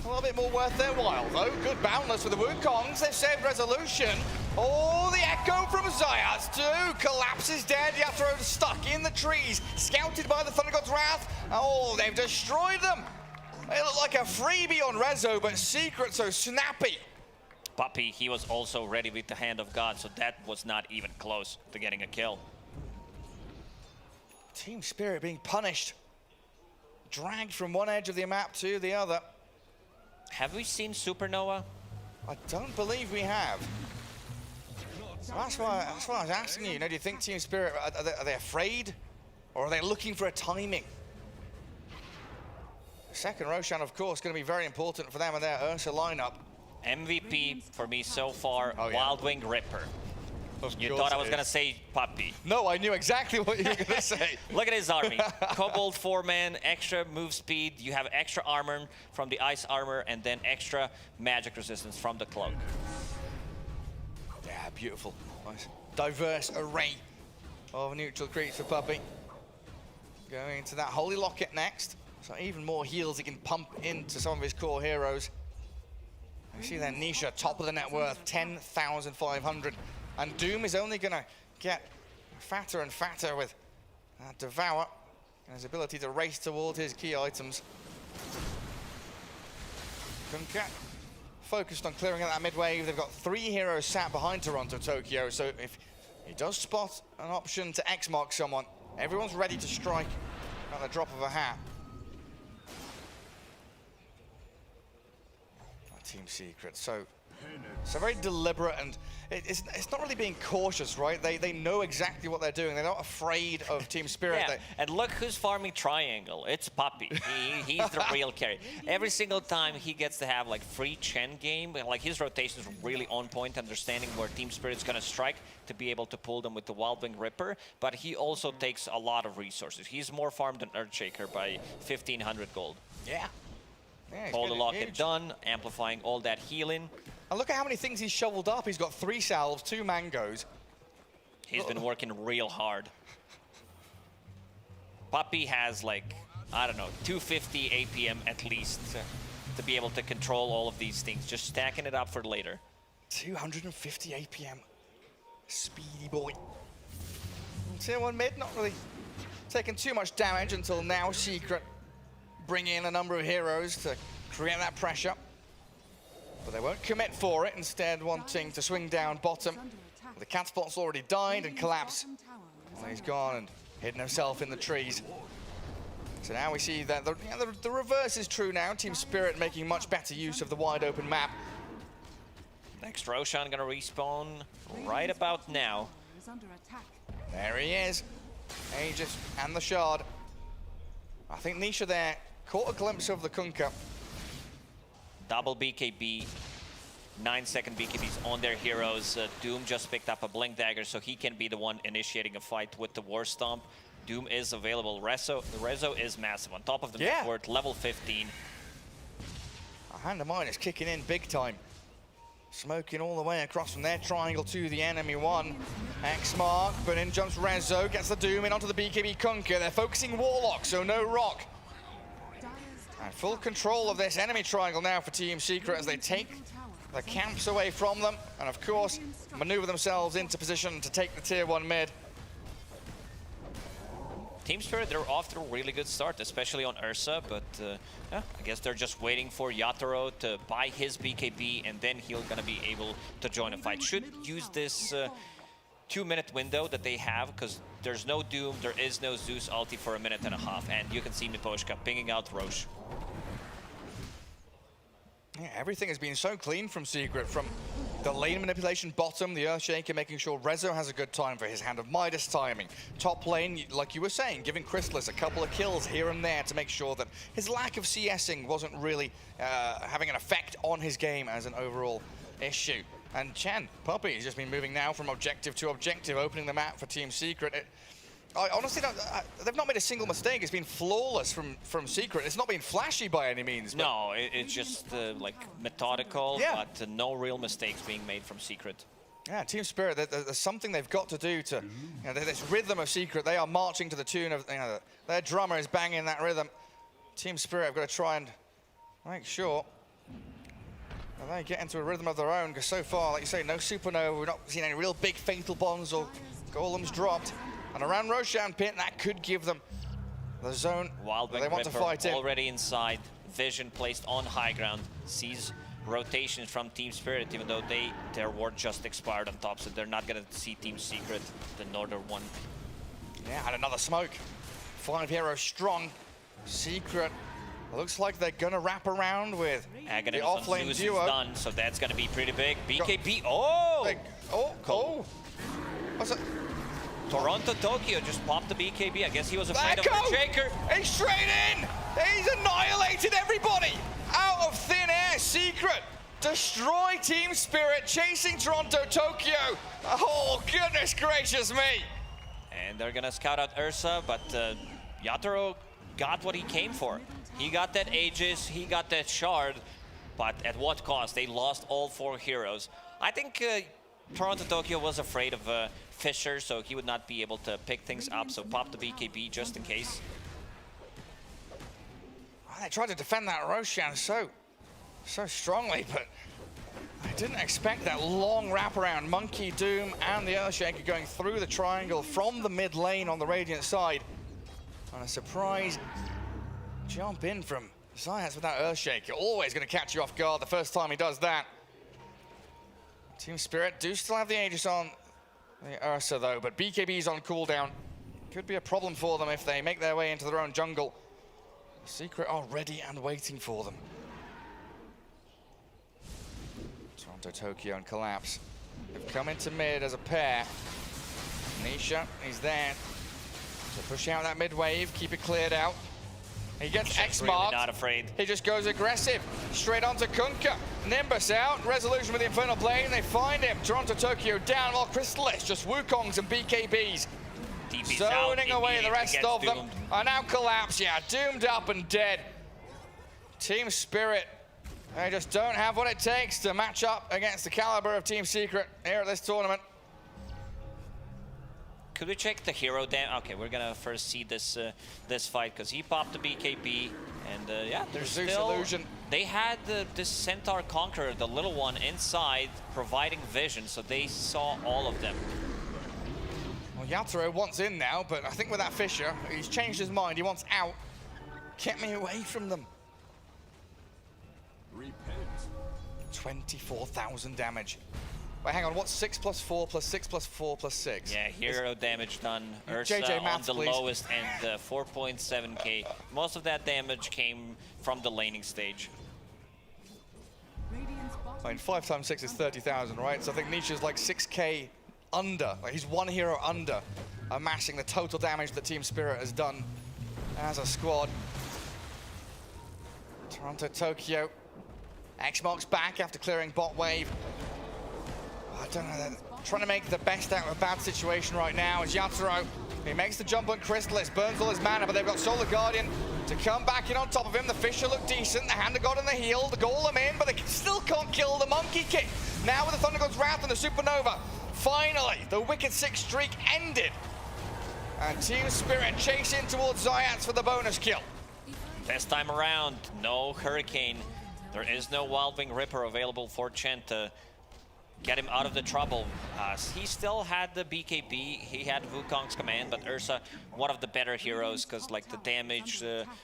a little bit more worth their while, though. Good Boundless with the Wukongs. They've saved Resolution. Oh, the Echo from Zayas too. Collapses dead. Yatoro stuck in the trees. Scouted by the Thunder God's Wrath. Oh, they've destroyed them. They look like a freebie on Rezo, but Secret so snappy. Puppey, he was also ready with the Hand of God, so that was not even close to getting a kill. Team Spirit being punished. Dragged from one edge of the map to the other. Have we seen Supernova? I don't believe we have. That's why I was asking you. You know, do you think Team Spirit, are they afraid? Or are they looking for a timing? Second Roshan, of course, going to be very important for them and their Ursa lineup. MVP for me so far, oh, yeah. Wild Wing Ripper. You thought I was going to say Puppey. No, I knew exactly what you were going to say. Look at his army. Kobold 4-man, extra move speed. You have extra armor from the ice armor, and then extra magic resistance from the cloak. Yeah, beautiful. Nice. Diverse array of neutral creeps for Puppey. Going into that Holy Locket next. So even more heals he can pump into some of his core heroes. You see there, Nisha, top of the net worth, 10,500. And Doom is only going to get fatter and fatter with Devour and his ability to race towards his key items. Kunkka focused on clearing out that mid-wave. They've got 3 heroes sat behind Toronto Tokyo, so if he does spot an option to X-mark someone, everyone's ready to strike at the drop of a hat. Team Secret, so very deliberate, and it's not really being cautious, right? They know exactly what they're doing. They're not afraid of Team Spirit. Yeah, and look who's farming Triangle. It's Puppey. He's the real carry. Every single time he gets to have like free Chen game, like his rotations are really on point, understanding where Team Spirit's gonna strike to be able to pull them with the Wild Wing Ripper, but he also takes a lot of resources. He's more farmed than Earthshaker by 1,500 gold. Yeah. Yeah, Hold the locket done, amplifying all that healing. And look at how many things he's shoveled up. He's got 3 salves, 2 mangoes. He's been working real hard. Puppey has like, I don't know, 250 APM at least to be able to control all of these things. Just stacking it up for later. 250 APM. Speedy boy. Tier 1 mid, not really taking too much damage until now. Secret bring in a number of heroes to create that pressure. But they won't commit for it, instead wanting to swing down bottom. The cat spot's already died and collapsed. And he's gone and hidden himself in the trees. So now we see that the reverse is true now. Team Spirit making much better use of the wide open map. Next Roshan gonna respawn right about now. There he is. Aegis and the Shard. I think Nisha there caught a glimpse of the Kunkka. Double BKB, 9-second BKBs on their heroes. Doom just picked up a Blink Dagger, so he can be the one initiating a fight with the War Stomp. Doom is available. Rezo is massive. On top of the network, level 15. A hand of mine is kicking in big time. Smoking all the way across from their triangle to the enemy one. X mark, but in jumps Rezo, gets the Doom in onto the BKB Kunkka. They're focusing Warlock, so no Rock. And full control of this enemy triangle now for Team Secret as they take the camps away from them. And of course, maneuver themselves into position to take the tier 1 mid. Team Spirit, they're off to a really good start, especially on Ursa, but yeah, I guess they're just waiting for Yatoro to buy his BKB, and then he'll gonna be able to join a fight. Should use this 2-minute window that they have, because there's no Doom, there is no Zeus ulti for 1.5 minutes, and you can see Miposhka pinging out Roche. Yeah, everything has been so clean from Secret, from the lane manipulation bottom, the Earthshaker making sure Rezo has a good time for his Hand of Midas timing. Top lane, like you were saying, giving Crystallis a couple of kills here and there to make sure that his lack of CSing wasn't really having an effect on his game as an overall issue. And Chen, Puppey, has just been moving now from objective to objective, opening the map for Team Secret. I honestly don't, they've not made a single mistake. It's been flawless from Secret. It's not been flashy by any means. No, it's just like methodical, yeah, but no real mistakes being made from Secret. Yeah, Team Spirit, there's something they've got to do to, you know, this rhythm of Secret. They are marching to the tune of, you know, their drummer is banging that rhythm. Team Spirit have got to try and make sure that they get into a rhythm of their own, because so far, like you say, no Supernova. We've not seen any real big fatal bonds or golems dropped. And around Roshan Pit, that could give them the zone they want to fight in. Already inside, Vision placed on high ground, sees rotations from Team Spirit, even though their ward just expired on top, so they're not gonna see Team Secret, the northern one. Yeah, and another smoke. 5 heroes strong. Secret, looks like they're gonna wrap around with the off-lane duo. Is done, so that's gonna be pretty big. BKB, oh! What's it? Toronto Tokyo just popped the BKB. I guess he was afraid of the Shaker. He's straight in! He's annihilated everybody! Out of thin air, Secret! Destroy Team Spirit, chasing Toronto Tokyo! Oh, goodness gracious me! And they're gonna scout out Ursa, but Yatoro got what he came for. He got that Aegis, he got that Shard, but at what cost? They lost all 4 heroes. I think Toronto Tokyo was afraid of Fisher, so he would not be able to pick things up, so pop the BKB just in case. Oh, they tried to defend that Roshan so strongly, but I didn't expect that long wraparound. Monkey, Doom, and the Earthshaker going through the triangle from the mid lane on the Radiant side. And a surprise jump in from Science with that Earthshaker. Always going to catch you off guard the first time he does that. Team Spirit do still have the Aegis on the Ursa though, but BKB's on cooldown. Could be a problem for them if they make their way into their own jungle. Secret are ready and waiting for them. Toronto, Tokyo, and Collapse. They've come into mid as a pair. Nisha, he's there to push out that mid wave, keep it cleared out. He gets X-marked. Really not afraid. He just goes aggressive. Straight onto Kunkka. Nimbus out. Resolution with the Infernal Blade. They find him. Toronto Tokyo down while Crystallis just Wukongs and BKBs. Zoning away the rest of them. And now Collapse. Yeah, doomed up and dead. Team Spirit, they just don't have what it takes to match up against the caliber of Team Secret here at this tournament. Could we check the hero damage? Okay, we're gonna first see this this fight because he popped the BKB, and yeah, there's Zeus still. illusion. They had this Centaur Conqueror, the little one, inside, providing vision, so they saw all of them. Well, Yatoro wants in now, but I think with that Fisher, he's changed his mind. He wants out. Get me away from them. 24,000 damage. Wait, hang on, what's 6 plus 4 plus 6 plus 4 plus 6? Yeah, hero damage done. Ursa JJ Maths, on the please. lowest end, 4.7k. Most of that damage came from the laning stage. I mean, 5 times 6 is 30,000, right? So I think Nisha's like 6k under. Like he's 1 hero under, amassing the total damage that Team Spirit has done as a squad. Toronto, Tokyo. X-Mark's back after clearing bot wave. I don't know, they're trying to make the best out of a bad situation right now as Yatoro. He makes the jump on Crystallis, burns all his mana, but they've got Solar Guardian to come back in on top of him. The Fisher look decent, the Hand of God in the heal, the Golem in, but they still can't kill the Monkey King. Now with the Thunder God's Wrath and the Supernova, finally, the Wicked 6 streak ended. And Team Spirit chasing towards Zayats for the bonus kill. This time around, no Hurricane. There is no Wild Wing Ripper available for Chen to get him out of the trouble. He still had the BKB, he had Wukong's command, but Ursa, one of the better heroes, because like the damage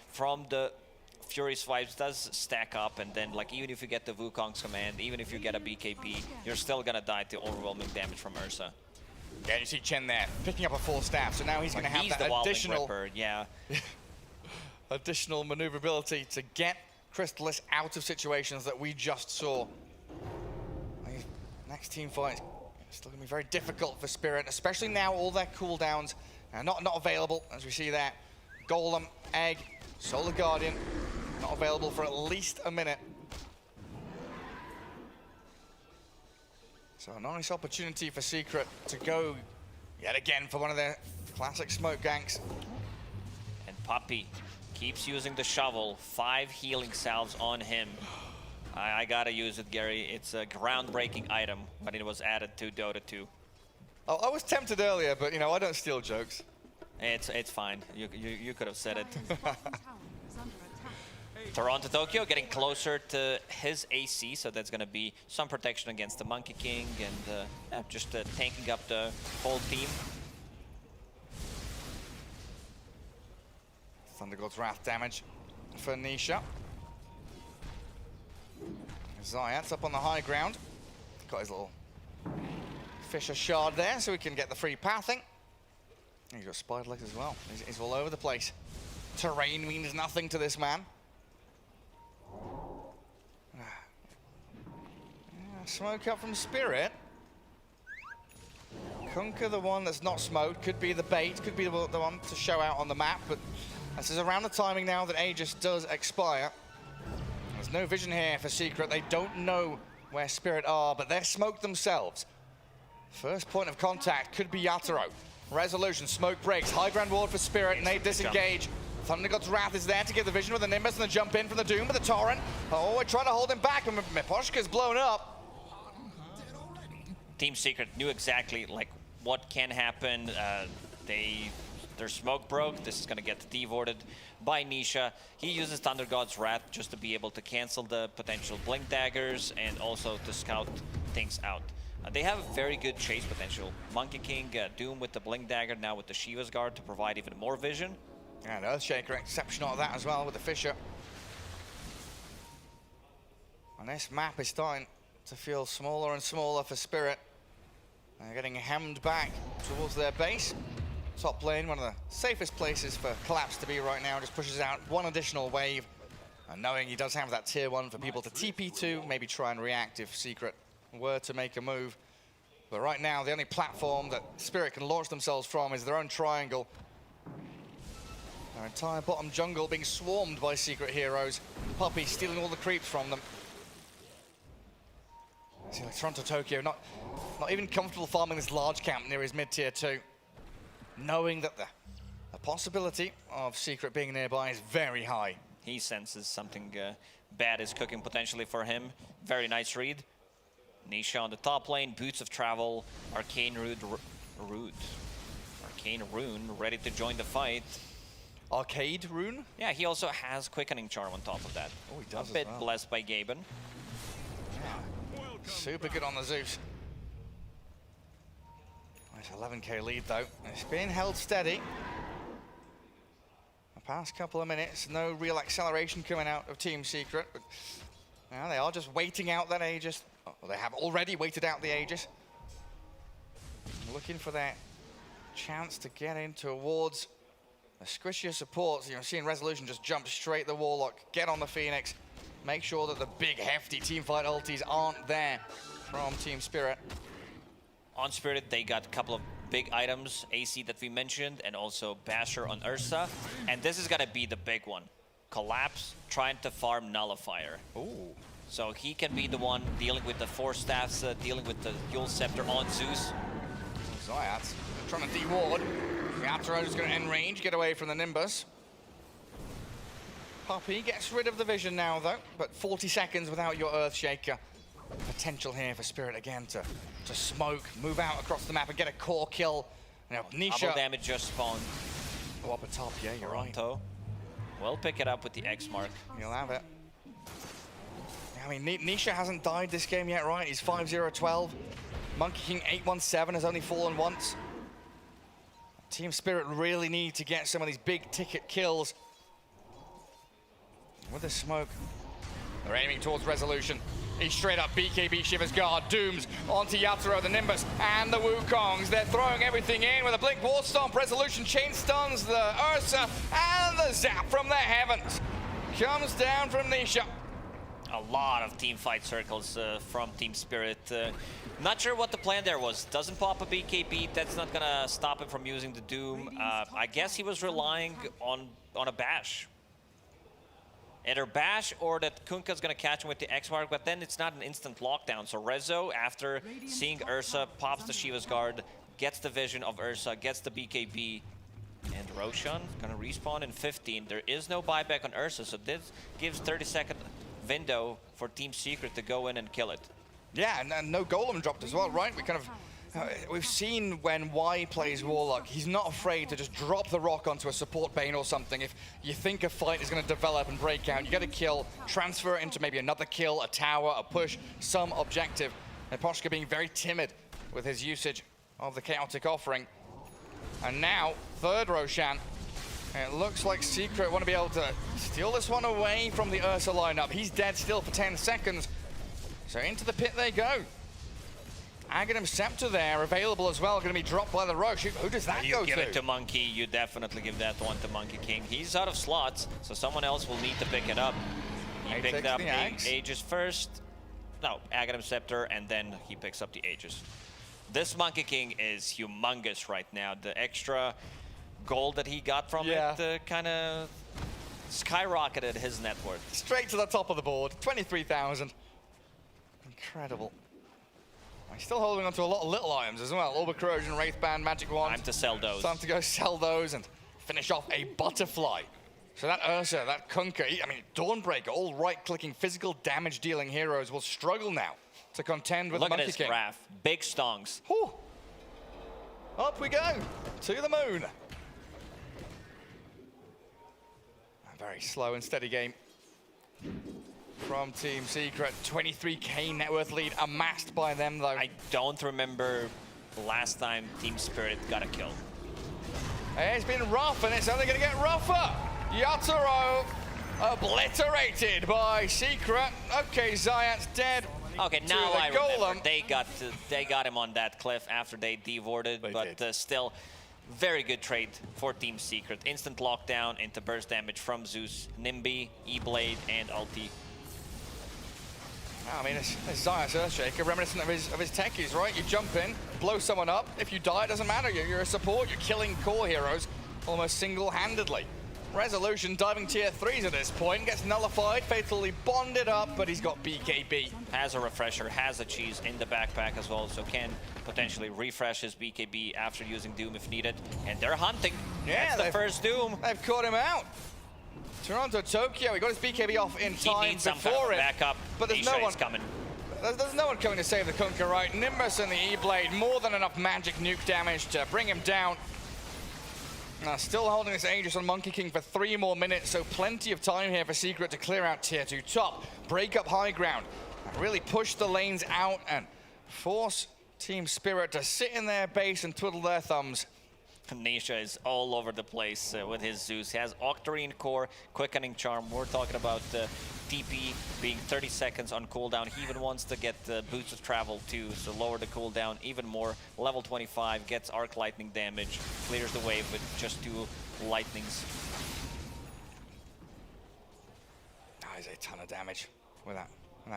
from the Fury swipes does stack up, and then like even if you get the Wukong's command, even if you get a BKB, you're still gonna die to overwhelming damage from Ursa. Yeah, you see Chen there, picking up a full staff, so now he's going to have that additional, yeah. additional maneuverability to get Crystallis out of situations that we just saw. Next team fight is still going to be very difficult for Spirit, especially now all their cooldowns are not available, as we see there. Golem, Egg, Solar Guardian, not available for at least a minute. So a nice opportunity for Secret to go yet again for one of their classic smoke ganks. And Puppey keeps using the shovel, 5 healing salves on him. I gotta use it, Gary. It's a groundbreaking item, but it was added to Dota 2. Oh, I was tempted earlier, but you know, I don't steal jokes. It's fine. You could have said it. Toronto Tokyo getting closer to his AC, so that's going to be some protection against the Monkey King and yeah, just tanking up the whole team. Thunder God's Wrath damage for Nisha. Zayats up on the high ground. Got his little Fisher shard there, so we can get the free pathing. He's got spider legs as well. He's all over the place. Terrain means nothing to this man. Smoke up from Spirit. Conquer the one that's not smoked. Could be the bait, could be the one to show out on the map, but this is around the timing now that Aegis does expire. There's no vision here for Secret. They don't know where Spirit are, but they're smoked themselves. First point of contact could be Yatoro. Resolution, smoke breaks, high ground ward for Spirit, and they disengage. Thunder God's Wrath is there to give the vision with the Nimbus and the jump in from the Doom with the Torrent. Oh, we're trying to hold him back, and Miposhka's blown up. Team Secret knew exactly like what can happen. Their smoke broke. This is going to get devorted by Nisha. He uses Thunder God's Wrath just to be able to cancel the potential blink daggers and also to scout things out. They have a very good chase potential. Monkey King, Doom with the blink dagger, now with the Shiva's Guard to provide even more vision. And Earthshaker exceptional at that as well with the Fisher. And this map is starting to feel smaller and smaller for Spirit. They're getting hemmed back towards their base. Top lane, one of the safest places for Collapse to be right now, just pushes out one additional wave. And knowing he does have that tier 1 for people to TP to, maybe try and react if Secret were to make a move. But right now, the only platform that Spirit can launch themselves from is their own triangle. Their entire bottom jungle being swarmed by Secret heroes. Puppey stealing all the creeps from them. See, like Toronto Tokyo, not even comfortable farming this large camp near his mid-tier 2. Knowing that the possibility of Secret being nearby is very high. He senses something bad is cooking potentially for him. Very nice read. Nisha on the top lane, Boots of Travel, Arcane Rune ready to join the fight. Arcade Rune? Yeah, he also has Quickening Charm on top of that. Oh, he does a bit well. blessed by Gaben. Super good on the Zeus. Nice 11k lead though. It's been held steady. The past couple of minutes, no real acceleration coming out of Team Secret, but now they are just waiting out that Aegis. Oh, they have already waited out the Aegis. Looking for that chance to get in towards the squishier supports. You know, seeing Resolution just jump straight the Warlock, get on the Phoenix, make sure that the big hefty teamfight ultis aren't there from Team Spirit. On Spirit, they got a couple of big items, AC that we mentioned, and also Basher on Ursa. And this is gonna be the big one. Collapse, trying to farm Nullifier. Ooh. So he can be the one dealing with the 4 staffs, dealing with the Yule Scepter on Zeus. Zayats trying to de-ward. Yatoro is going to end range, get away from the Nimbus. Puppey gets rid of the vision now though, but 40 seconds without your Earthshaker. potential here for Spirit again to smoke, move out across the map and get a core kill. Now, Nisha. Double damage just spawned. Oh, up at top, yeah, you're right. Will pick it up with the X mark. He'll have it. I mean, Nisha hasn't died this game yet, right? He's 5-0-12. Monkey King 8-1-7 has only fallen once. Team Spirit really need to get some of these big ticket kills. With the smoke, they're aiming towards Resolution. He's straight up BKB Shiver's Guard, Dooms onto Yatoro, the Nimbus, and the Wukongs. They're throwing everything in with a Blink Wall Stomp. Resolution chain stuns the Ursa, and the zap from the heavens comes down from Nisha. A lot of team fight circles from Team Spirit. Not sure what the plan there was. Doesn't pop a BKB. That's not gonna stop him from using the Doom. I guess he was relying on a bash. Either bash or that Kunkka's gonna catch him with the X mark, but then it's not an instant lockdown. So Rezo, after seeing Ursa, pops the Shiva's Guard, gets the vision of Ursa, gets the BKB, and Roshan gonna respawn in 15. There is no buyback on Ursa, so this gives 30-second window for Team Secret to go in and kill it. Yeah, and no golem dropped as well, right? We kind of we've seen when Y plays Warlock, he's not afraid to just drop the rock onto a support Bane or something. If you think a fight is going to develop and break out, you get a kill, transfer it into maybe another kill, a tower, a push, some objective. And Poshka being very timid with his usage of the chaotic offering. And now, third Roshan. It looks like Secret want to be able to steal this one away from the Ursa lineup. He's dead still for 10 seconds. So into the pit they go. Aghanim Scepter there, available as well, going to be dropped by the Roche. Who does that go to? You give it to Monkey, you definitely give that one to Monkey King. He's out of slots, so someone else will need to pick it up. He picked up the Aegis first. No, Aghanim Scepter, and then he picks up the Aegis. This Monkey King is humongous right now. The extra gold that he got from it kind of skyrocketed his net worth. Straight to the top of the board, 23,000. Incredible. He's still holding on to a lot of little items as well. Orb Corrosion, Wraithband, Magic Wand. Time to sell those. Time to go sell those and finish off a Butterfly. So that Ursa, that Kunkka, I mean, Dawnbreaker, all right-clicking, physical damage-dealing heroes will struggle now to contend with the Monkey King. Look at his graph. Big stongs. Whew. Up we go, to the moon. A very slow and steady game from Team Secret. 23k net worth lead amassed by them, though. I don't remember the last time Team Spirit got a kill. It's been rough, and it's only going to get rougher. Yatoro obliterated by Secret. Okay, Zayat's dead. Okay, now I remember. They got him on that cliff after they devorted, but still, very good trade for Team Secret. Instant lockdown into burst damage from Zeus, Nimby, E-Blade, and ulti. I mean, it's Zayat's Earthshaker, reminiscent of his techies, right? You jump in, blow someone up. If you die, it doesn't matter. You're a support. You're killing core heroes almost single-handedly. Resolution diving tier 3s at this point, gets nullified, fatally bonded up, but he's got BKB. Has a refresher, has a cheese in the backpack as well, so can potentially refresh his BKB after using Doom if needed. And they're hunting. Yeah, that's the first Doom. They've caught him out. Toronto, Tokyo, he got his BKB off in time before it. Backup. But there's no one coming. There's no one coming to save the Kunkka, right? Nimbus and the E-Blade, more than enough magic nuke damage to bring him down. Still holding this Aegis on Monkey King for 3 more minutes, so plenty of time here for Secret to clear out tier 2 top, break up high ground, and really push the lanes out and force Team Spirit to sit in their base and twiddle their thumbs. Nisha is all over the place with his Zeus. He has Octarine Core, Quickening Charm. We're talking about TP being 30 seconds on cooldown. He even wants to get boosted travel too, so lower the cooldown even more. Level 25, gets Arc Lightning damage, clears the wave with just 2 lightnings. That is a ton of damage with that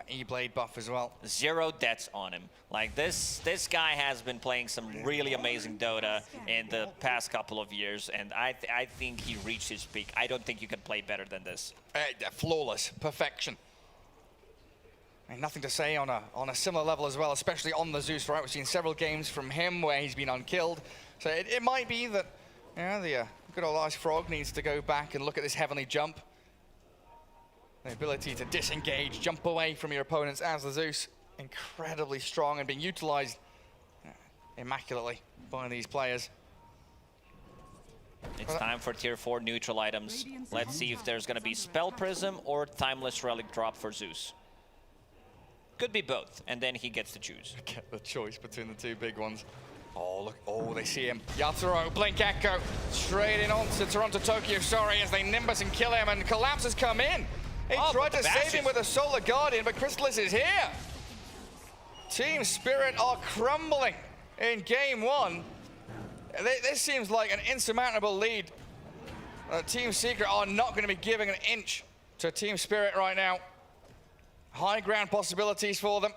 E-Blade buff as well. 0 deaths on him. Like this guy has been playing some really amazing Dota in the past couple of years, and I think he reached his peak. I don't think you can play better than this. Flawless perfection. And nothing to say on a similar level as well, especially on the Zeus, right? We've seen several games from him where he's been unkilled. So it might be that the good old Ice Frog needs to go back and look at this heavenly jump. The ability to disengage, jump away from your opponents as the Zeus. incredibly strong and being utilized immaculately by these players. It's time for tier 4 neutral items. Let's see if there's going to be Spell Prism or Timeless Relic drop for Zeus. Could be both, and then he gets to choose. Get the choice between the two big ones. Oh, look. Oh, they see him. Yatoro, Blink Echo, straight in onto Toronto Tokyo, sorry, as they Nimbus and kill him, and Collapse has come in. He tried to save him with a Solar Guardian, but Crystallis is here. Team Spirit are crumbling in game 1. This seems like an insurmountable lead. Team Secret are not going to be giving an inch to Team Spirit right now. High ground possibilities for them.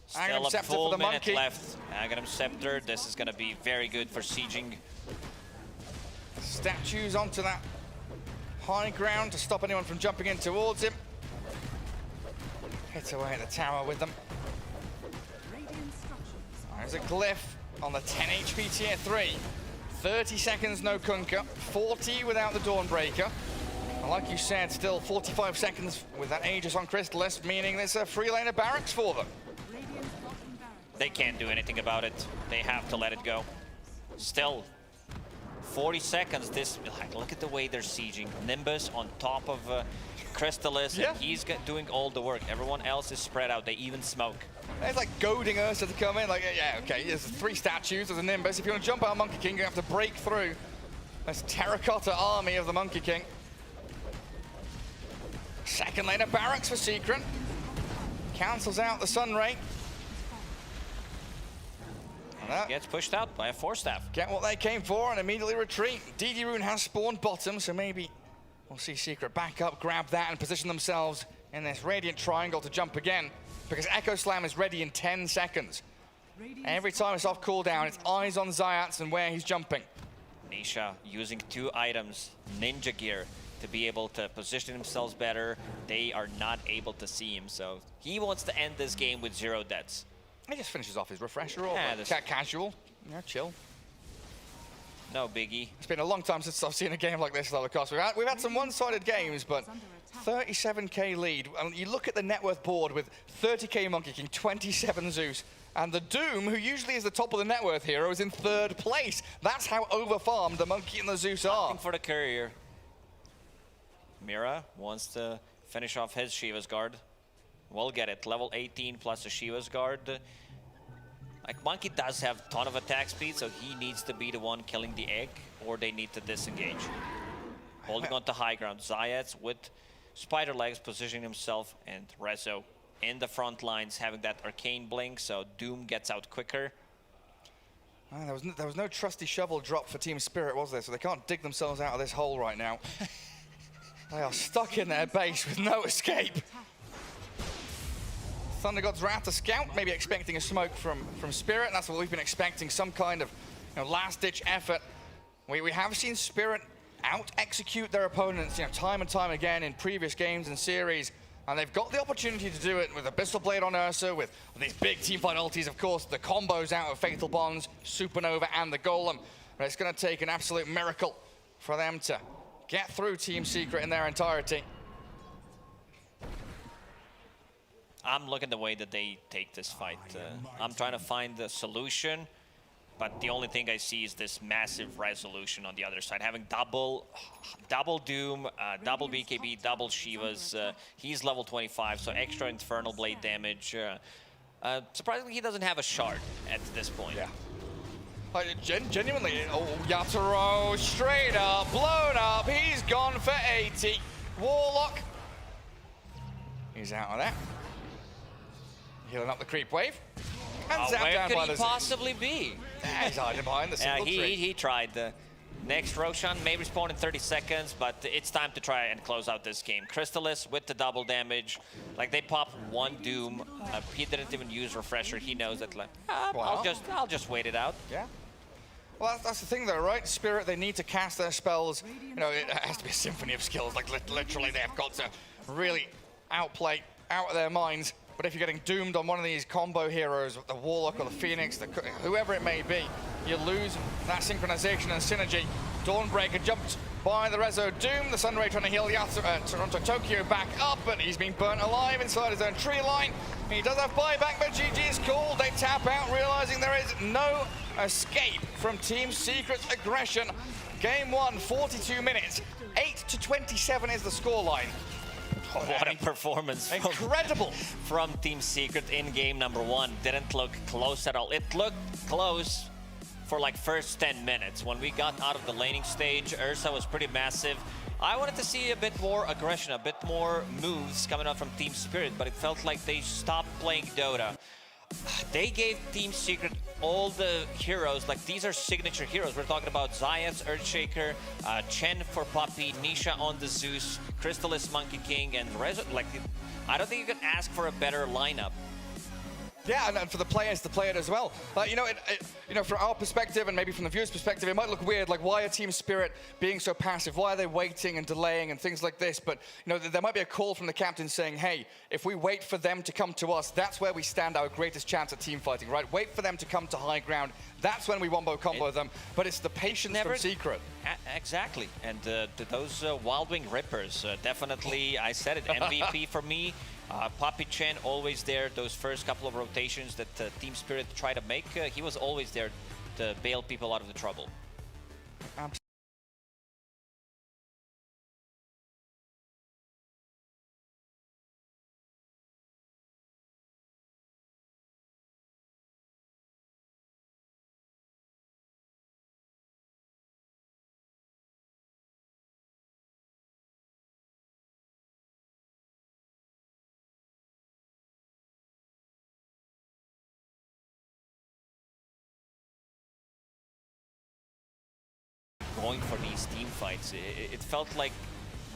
Still a full minute left. Aghanim Scepter, this is going to be very good for sieging. Statues onto that high ground to stop anyone from jumping in towards him. Hit away at the tower with them. There's a glyph on the 10 HP tier 3. 30 seconds no Kunkka, 40 without the Dawnbreaker. And like you said, still 45 seconds with that Aegis on Crystallis, meaning there's a free lane of barracks for them. They can't do anything about it. They have to let it go. Still, 40 seconds. Look at the way they're sieging. Nimbus on top of Crystallis, and he's doing all the work. Everyone else is spread out. They even smoke. It's like goading Ursa to come in. Like, yeah, okay, there's 3 statues, there's a Nimbus. If you want to jump out Monkey King, you have to break through this terracotta army of the Monkey King. Second lane of barracks for Secret. Cancels out the Sun Ray. Gets pushed out by a 4-staff. Get what they came for and immediately retreat. DD Rune has spawned bottom, so maybe we'll see Secret back up, grab that, and position themselves in this Radiant Triangle to jump again, because Echo Slam is ready in 10 seconds. Every time it's off cooldown, it's eyes on Zayats and where he's jumping. Nisha using 2 items, Ninja Gear, to be able to position themselves better. They are not able to see him, so he wants to end this game with 0 deaths. He just finishes off his refresher or casual. Yeah, chill. No biggie. It's been a long time since I've seen a game like this, Cost. We've had some one-sided games, but 37k lead. I mean, you look at the net worth board with 30k Monkey King, 27 Zeus, and the Doom, who usually is the top of the net worth hero, is in 3rd place. That's how overfarmed the Monkey and the Zeus are. Looking for the courier. Mira wants to finish off his Shiva's Guard. We'll get it. Level 18 plus a Shiva's Guard. Like, Monkey does have a ton of attack speed, so he needs to be the one killing the egg, or they need to disengage. Holding on to high ground. Zayats with Spider Legs positioning himself, and Rezo in the front lines having that arcane blink, so Doom gets out quicker. There was no trusty shovel drop for Team Spirit, was there? So they can't dig themselves out of this hole right now. They are stuck in their base with no escape. Thunder God's Wrath to scout, maybe expecting a smoke from Spirit. That's what we've been expecting, some kind of last-ditch effort. We have seen Spirit out-execute their opponents time and time again in previous games and series, and they've got the opportunity to do it with Abyssal Blade on Ursa, with these big teamfight ultis, of course, the combos out of Fatal Bonds, Supernova, and the Golem. But it's going to take an absolute miracle for them to get through Team Secret in their entirety. I'm looking the way that they take this fight. I'm trying to find the solution, but the only thing I see is this massive resolution on the other side. Having double Doom, double BKB, double Shivas. He's level 25, so extra Infernal Blade damage. Surprisingly, he doesn't have a shard at this point. Yeah. Genuinely, Yatoro straight up, blown up. He's gone for 80. Warlock. He's out of that. Healing up the creep wave. And where could he possibly be? He's hiding behind the single tree. He tried. Next Roshan may respawn in 30 seconds, but it's time to try and close out this game. Crystallis with the double damage. Like, they pop 1 Doom. He didn't even use Refresher. He knows that, like, I'll just wait it out. Yeah. Well, that's the thing, though, right? Spirit, they need to cast their spells. It has to be a symphony of skills. Like, literally, they've got to really outplay, out of their minds. But if you're getting doomed on one of these combo heroes, the Warlock or the Phoenix, whoever it may be, you lose that synchronization and synergy. Dawnbreaker jumped by the Rezo Doom. The Sunray trying to heal Toronto Tokyo back up, but he's been burnt alive inside his own tree line. He does have buyback, but GG is called. They tap out, realizing there is no escape from Team Secret's aggression. Game 1, 42 minutes. 8-27 is the scoreline. Oh, what a performance. Incredible. From Team Secret in game number 1. Didn't look close at all. It looked close for like first 10 minutes. When we got out of the laning stage, Ursa was pretty massive. I wanted to see a bit more aggression, a bit more moves coming out from Team Spirit, but it felt like they stopped playing Dota. They gave Team Secret all the heroes, like these are signature heroes. We're talking about Zayas, Earthshaker, Chen for Puppey, Nisha on the Zeus, Crystalis, Monkey King, and Rezo. Like, I don't think you could ask for a better lineup. Yeah, and for the players to play it as well. You know, from our perspective and maybe from the viewers' perspective, it might look weird. Like, why are Team Spirit being so passive? Why are they waiting and delaying and things like this? But you know, there might be a call from the captain saying, "Hey, if we wait for them to come to us, that's where we stand our greatest chance at team fighting, right? Wait for them to come to high ground. That's when we wombo combo them." But it's the patience from Secret. Exactly, and those Wild Wing Rippers, definitely. I said it, MVP for me. Puppey Chen always there. Those first couple of rotations that Team Spirit tried to make, he was always there to bail people out of the trouble. Going for these team fights, it felt like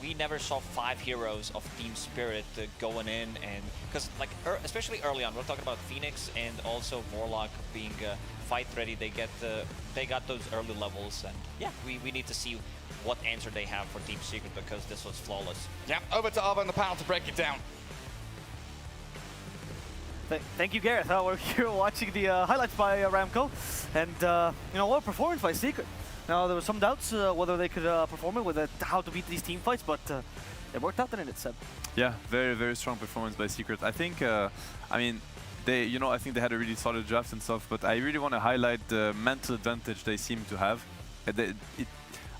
we never saw 5 heroes of Team Spirit going in, and because like especially early on, we're talking about Phoenix and also Warlock being fight ready. They got those early levels, and yeah, we need to see what answer they have for Team Secret, because this was flawless. Yeah, over to Arba on the panel to break it down. Thank you, Gareth. We're here watching the highlights by Ramco, and you know, what a performance by Secret. Now, there were some doubts whether they could perform it with how to beat these team fights, but it worked out, didn't it, Seb? Yeah, very, very strong performance by Secret. I think, I mean, I think they had a really solid draft and stuff, but I really want to highlight the mental advantage they seem to have.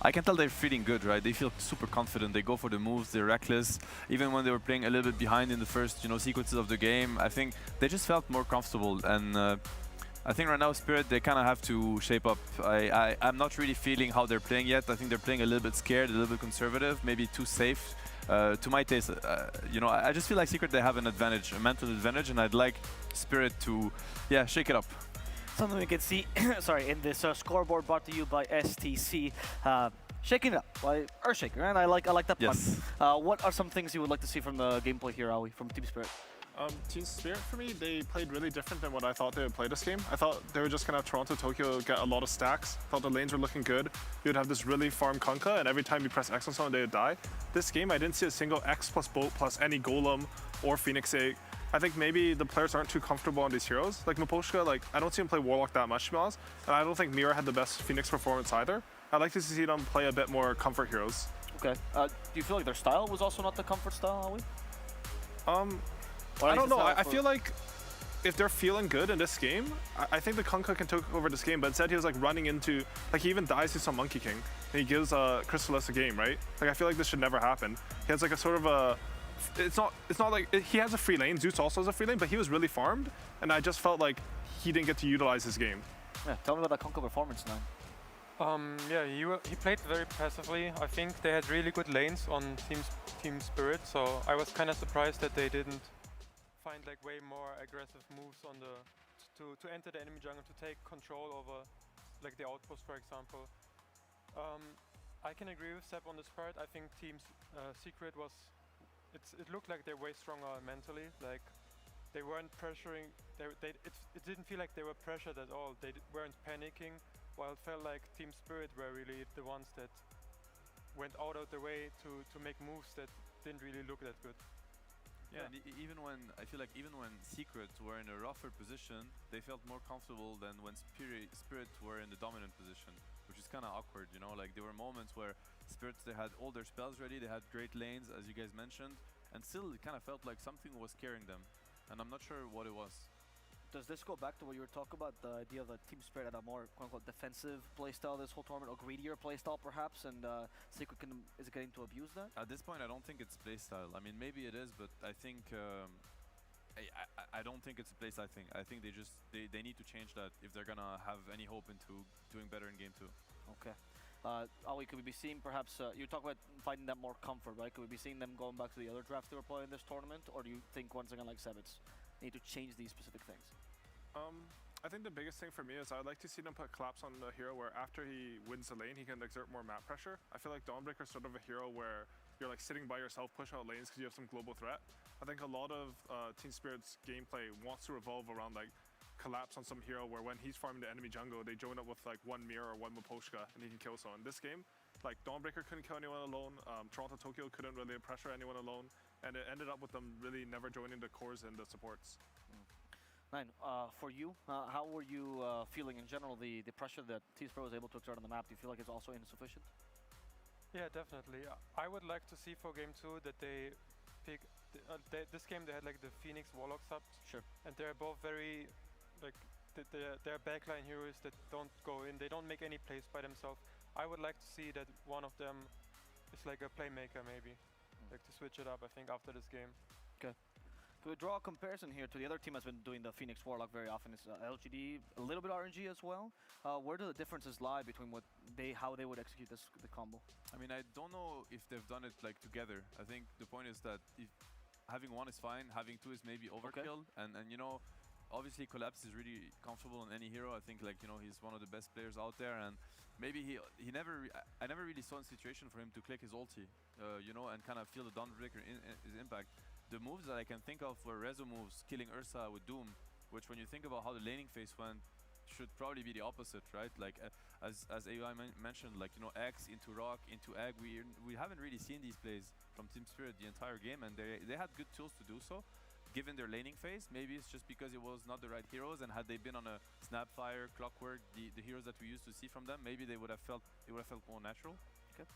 I can tell they're feeling good, right? They feel super confident. They go for the moves. They're reckless. Even when they were playing a little bit behind in the first, sequences of the game, I think they just felt more comfortable. And I think right now, Spirit, they kind of have to shape up. I'm not really feeling how they're playing yet. I think they're playing a little bit scared, a little bit conservative, maybe too safe. To my taste, I just feel like Secret, they have an advantage, a mental advantage, and I'd like Spirit to, yeah, shake it up. Something we can see, sorry, in this scoreboard brought to you by STC. Shaking it up by Earthshaker, and I like that yes. pun. What are some things you would like to see from the gameplay here, Awi, from Team Spirit? Team Spirit, for me, they played really different than what I thought they would play this game. I thought they were just going to have Toronto, Tokyo get a lot of stacks. I thought the lanes were looking good. You would have this really farm Kunkka, and every time you press X on someone, they would die. This game, I didn't see a single X plus Boat plus any Golem or Phoenix Egg. I think maybe the players aren't too comfortable on these heroes. Like Miposhka, like I don't see him play Warlock that much, to be honest. And I don't think Mira had the best Phoenix performance either. I'd like to see them play a bit more comfort heroes. Okay. Do you feel like their style was also not the comfort style, Awi? I don't know. I feel like if they're feeling good in this game, I think the Kunkka can take over this game, but instead he was like running into, like he even dies to some Monkey King, and he gives Crystalis a game, right? Like I feel like this should never happen. He has like a sort of a, it's not like, he has a free lane, Zeus also has a free lane, but he was really farmed, and I just felt like he didn't get to utilize his game. Yeah, tell me about that Kunkka performance now. Yeah, he played very passively. I think they had really good lanes on Team Spirit, so I was kind of surprised that they didn't find like way more aggressive moves on the to enter the enemy jungle, to take control over like the outpost, for example. I can agree with Seb on this part. I think Team Secret was, it looked like they're way stronger mentally. Like they weren't pressuring. It didn't feel like they were pressured at all. They weren't panicking. While it felt like Team Spirit were really the ones that went out of their way to make moves that didn't really look that good. Yeah, and even when I feel like even when Secret were in a rougher position, they felt more comfortable than when Spirit were in the dominant position, which is kind of awkward, you know. Like there were moments where Spirit, they had all their spells ready, they had great lanes, as you guys mentioned, and still it kind of felt like something was carrying them, and I'm not sure what it was. Does this go back to what you were talking about, the idea of the Team Spirit had a more quote-unquote defensive playstyle this whole tournament, or greedier playstyle perhaps, and Secret is it getting to abuse that? At this point, I don't think it's playstyle. I mean, maybe it is, but I think I don't think it's a playstyle thing. I think they need to change that if they're gonna have any hope into doing better in game 2. Okay. Ali, could we be seeing perhaps, you talk about finding that more comfort, right? Could we be seeing them going back to the other draft they were playing in this tournament, or do you think once again, like Sebits, need to change these specific things? I think the biggest thing for me is I'd like to see them put Collapse on the hero where after he wins the lane, he can exert more map pressure. I feel like Dawnbreaker is sort of a hero where you're like sitting by yourself, push out lanes because you have some global threat. I think a lot of Team Spirit's gameplay wants to revolve around like Collapse on some hero where when he's farming the enemy jungle, they join up with like one Mirror or one Maposhka and he can kill someone. This game, like Dawnbreaker couldn't kill anyone alone, Toronto Tokyo couldn't really pressure anyone alone, and it ended up with them really never joining the cores and the supports. Nine, for you, how were you feeling in general, the pressure that Team Spirit was able to exert on the map? Do you feel like it's also insufficient? Yeah, definitely. I would like to see for game 2 that they pick, this game they had like the Phoenix Warlock sub. Sure. And they're both very, like, they're backline heroes that don't go in, they don't make any plays by themselves. I would like to see that one of them is like a playmaker maybe, like to switch it up I think after this game. Okay. Could we draw a comparison here to the other team that's been doing the Phoenix Warlock very often? It's LGD, a little bit RNG as well. Where do the differences lie between how they would execute the combo? I mean, I don't know if they've done it like together. I think the point is that if having one is fine, having two is maybe overkill. Okay. And you know, obviously Collapse is really comfortable on any hero. I think like, you know, he's one of the best players out there, and maybe I never really saw a situation for him to click his ulti, you know, and kind of feel the Dawnbreaker his impact. The moves that I can think of were Rezo moves, killing Ursa with Doom, which when you think about how the laning phase went, should probably be the opposite, right? Like as AI mentioned, like, you know, X into Rock, into Egg, we haven't really seen these plays from Team Spirit the entire game, and they had good tools to do so. Given their laning phase, maybe it's just because it was not the right heroes, and had they been on a Snapfire, Clockwork, the heroes that we used to see from them, maybe they would have felt more natural. Okay.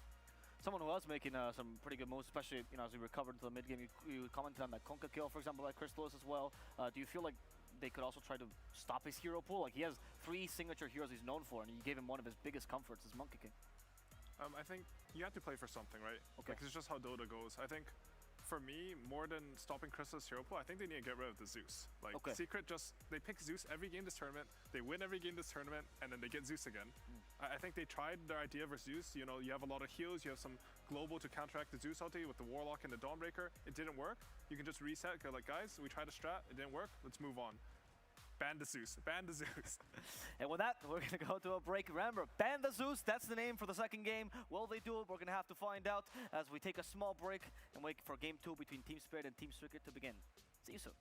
Someone who was making some pretty good moves, especially, you know, as we recovered into the mid game, you commented on that Konka kill, for example, by Crystallis as well. Do you feel like they could also try to stop his hero pool? Like, he has 3 signature heroes he's known for, and you gave him one of his biggest comforts, his Monkey King. I think you have to play for something, right? Okay. Like, it's just how Dota goes. I think for me, more than stopping Crystal's hero pool, I think they need to get rid of the Zeus. Like, okay. Secret they pick Zeus every game this tournament, they win every game this tournament, and then they get Zeus again. I think they tried their idea for Zeus. You know, you have a lot of heals, you have some global to counteract the Zeus ulti with the Warlock and the Dawnbreaker. It didn't work. You can just reset, go like, guys, we tried a strat, it didn't work, let's move on. Ban the Zeus, ban the Zeus. And with that, we're gonna go to a break. Remember, ban the Zeus, that's the name for the second game. Will they do it? We're gonna have to find out as we take a small break and wait for game 2 between Team Spirit and Team Secret to begin. See you soon.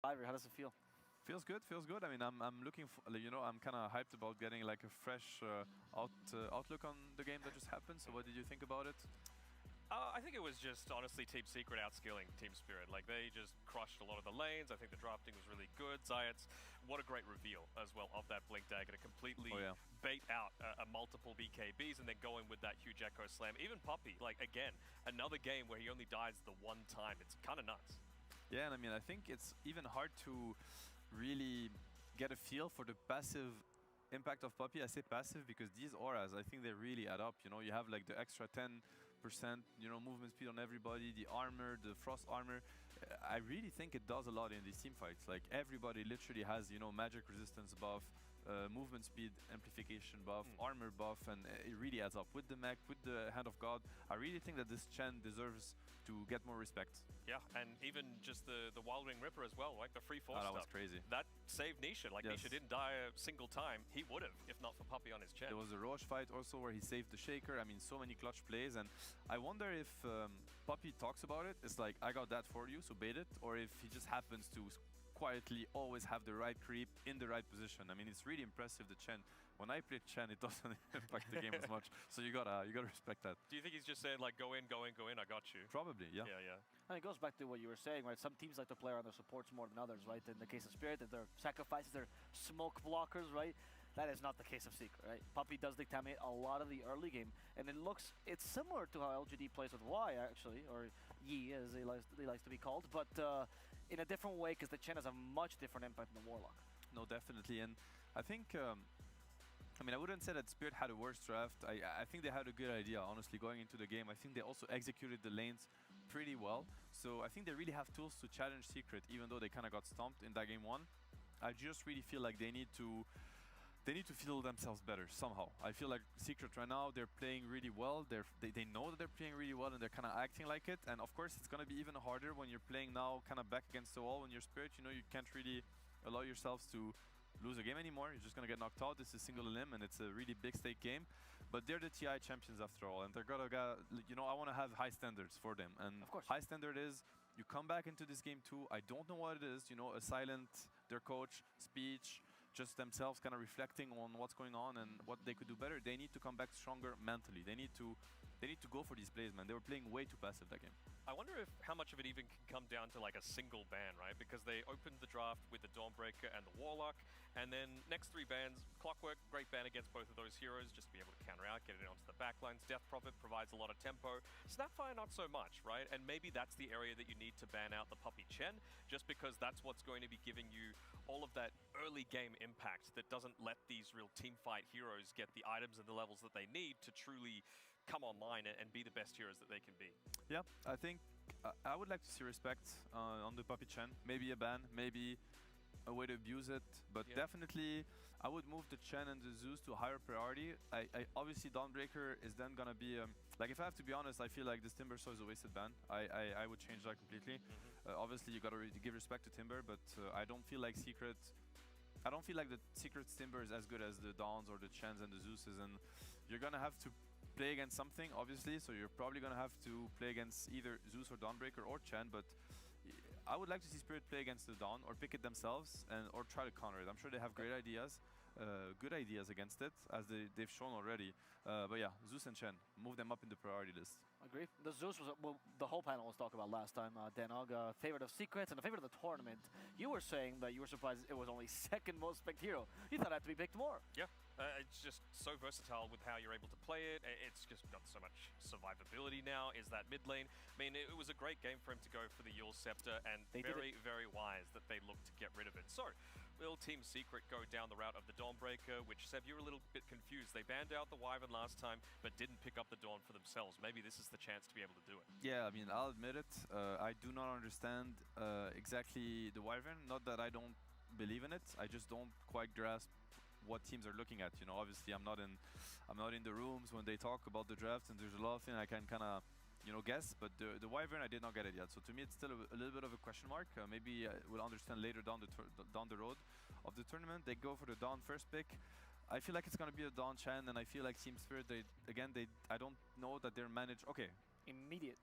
How does it feel? Feels good, feels good. I mean, I'm looking for, you know, I'm kind of hyped about getting like a fresh outlook on the game that just happened. So what did you think about it? I think it was just honestly Team Secret outskilling Team Spirit. Like they just crushed a lot of the lanes. I think the drafting was really good. Zayat's, what a great reveal as well of that Blink Dagger to completely bait out a multiple BKBs and then go in with that huge Echo Slam. Even Puppey, like again, another game where he only dies the one time. It's kind of nuts. Yeah, and I mean, I think it's even hard to really get a feel for the passive impact of Puppey. I say passive because these auras, I think they really add up. You know, you have like the extra 10%, you know, movement speed on everybody, the armor, the frost armor. I really think it does a lot in these team fights. Like everybody literally has, you know, magic resistance buff, movement speed amplification buff, armor buff, and it really adds up with the mech, with the Hand of God. I really think that this Chen deserves to get more respect. Yeah, and even just the Wild Wing Ripper as well, like the free force that stuff. was crazy. That saved Nisha. Like Nisha didn't die a single time. He would have, if not for Puppey on his Chen. There was a Roche fight also where he saved the Shaker. I mean, so many clutch plays, and I wonder if Puppey talks about it. It's like, I got that for you, so bait it, or if he just happens to quietly always have the right creep in the right position. I mean, it's really impressive, the Chen. When I play Chen, it doesn't impact the game as much, so you gotta respect that. Do you think he's just saying like, go in, I got you? Probably, yeah. Yeah. And it goes back to what you were saying, right? Some teams like to play around their supports more than others, right? In the case of Spirit, if they're sacrifices, they're smoke blockers, right? That is not the case of Secret, right? Puppey does decontaminate a lot of the early game, and it's similar to how LGD plays with Y, actually, or Yi, as he likes to be called, but in a different way, because the Chen has a much different impact than the Warlock. No, definitely, and I think, I mean, I wouldn't say that Spirit had a worse draft. I think they had a good idea, honestly, going into the game. I think they also executed the lanes pretty well, so I think they really have tools to challenge Secret, even though they kind of got stomped in that game 1. I just really feel like they need to feel themselves better somehow. I feel like Secret right now, they're playing really well. They know that they're playing really well and they're kind of acting like it. And of course, it's going to be even harder when you're playing now kind of back against the wall. When you're Spirit, you know, you can't really allow yourselves to lose a game anymore. You're just going to get knocked out. This is single elim and it's a really big stake game. But they're the TI champions after all. And they're going to, you know, I want to have high standards for them. And of course, high standard is you come back into this game too. I don't know what it is, you know, a silent, their coach, speech, just themselves kind of reflecting on what's going on and what they could do better. They need to come back stronger mentally. They need to go for these plays, man. They were playing way too passive that game. I wonder how much of it even can come down to like a single ban, right? Because they opened the draft with the Dawnbreaker and the Warlock, and then next 3 bans, Clockwork, great ban against both of those heroes, just to be able to counter out, get it onto the backlines. Death Prophet provides a lot of tempo. Snapfire, not so much, right? And maybe that's the area that you need to ban out the Puppey Chen, just because that's what's going to be giving you all of that early game impact that doesn't let these real team fight heroes get the items and the levels that they need to truly come online and be the best heroes that they can be. Yeah, I think I would like to see respect on the Puppey Chen. Maybe a ban, maybe a way to abuse it, but definitely I would move the Chen and the Zeus to a higher priority. I obviously Dawnbreaker is then gonna be like, if I have to be honest, I feel like this Timber Saw is a wasted ban. I would change that completely. Obviously you gotta give respect to Timber, but I don't feel like the Secret's Timber is as good as the Dawns or the Chens and the Zeuses, and you're gonna have to play against something, obviously, so you're probably gonna have to play against either Zeus or Dawnbreaker or Chen, but I would like to see Spirit play against the Dawn or pick it themselves or try to counter it. I'm sure they have great ideas, good ideas against it, as they've shown already. But yeah, Zeus and Chen, move them up in the priority list. Agree. The Zeus was, well, the whole panel was talking about last time. Denog, favorite of Secrets and a favorite of the tournament. You were saying that you were surprised it was only 2nd most picked hero. You thought it had to be picked more. Yeah. It's just so versatile with how you're able to play it. It's just got so much survivability now, is that mid lane. I mean, it was a great game for him to go for the Yule Scepter, and very wise that they looked to get rid of it. So, will Team Secret go down the route of the Dawnbreaker, which, Seb, you were a little bit confused. They banned out the Wyvern last time, but didn't pick up the Dawn for themselves. Maybe this is the chance to be able to do it. Yeah, I mean, I'll admit it. I do not understand exactly the Wyvern. Not that I don't believe in it. I just don't quite grasp what teams are looking at. You know, obviously I'm not in the rooms when they talk about the draft, and there's a lot of things I can kind of, you know, guess, but the Wyvern, I did not get it yet. So to me, it's still a little bit of a question mark. Maybe we'll understand later down the road of the tournament. They go for the Dawn first pick. I feel like it's going to be a Dawn Chen, and I feel like Team Spirit, I don't know that they're managed. Okay. Immediate.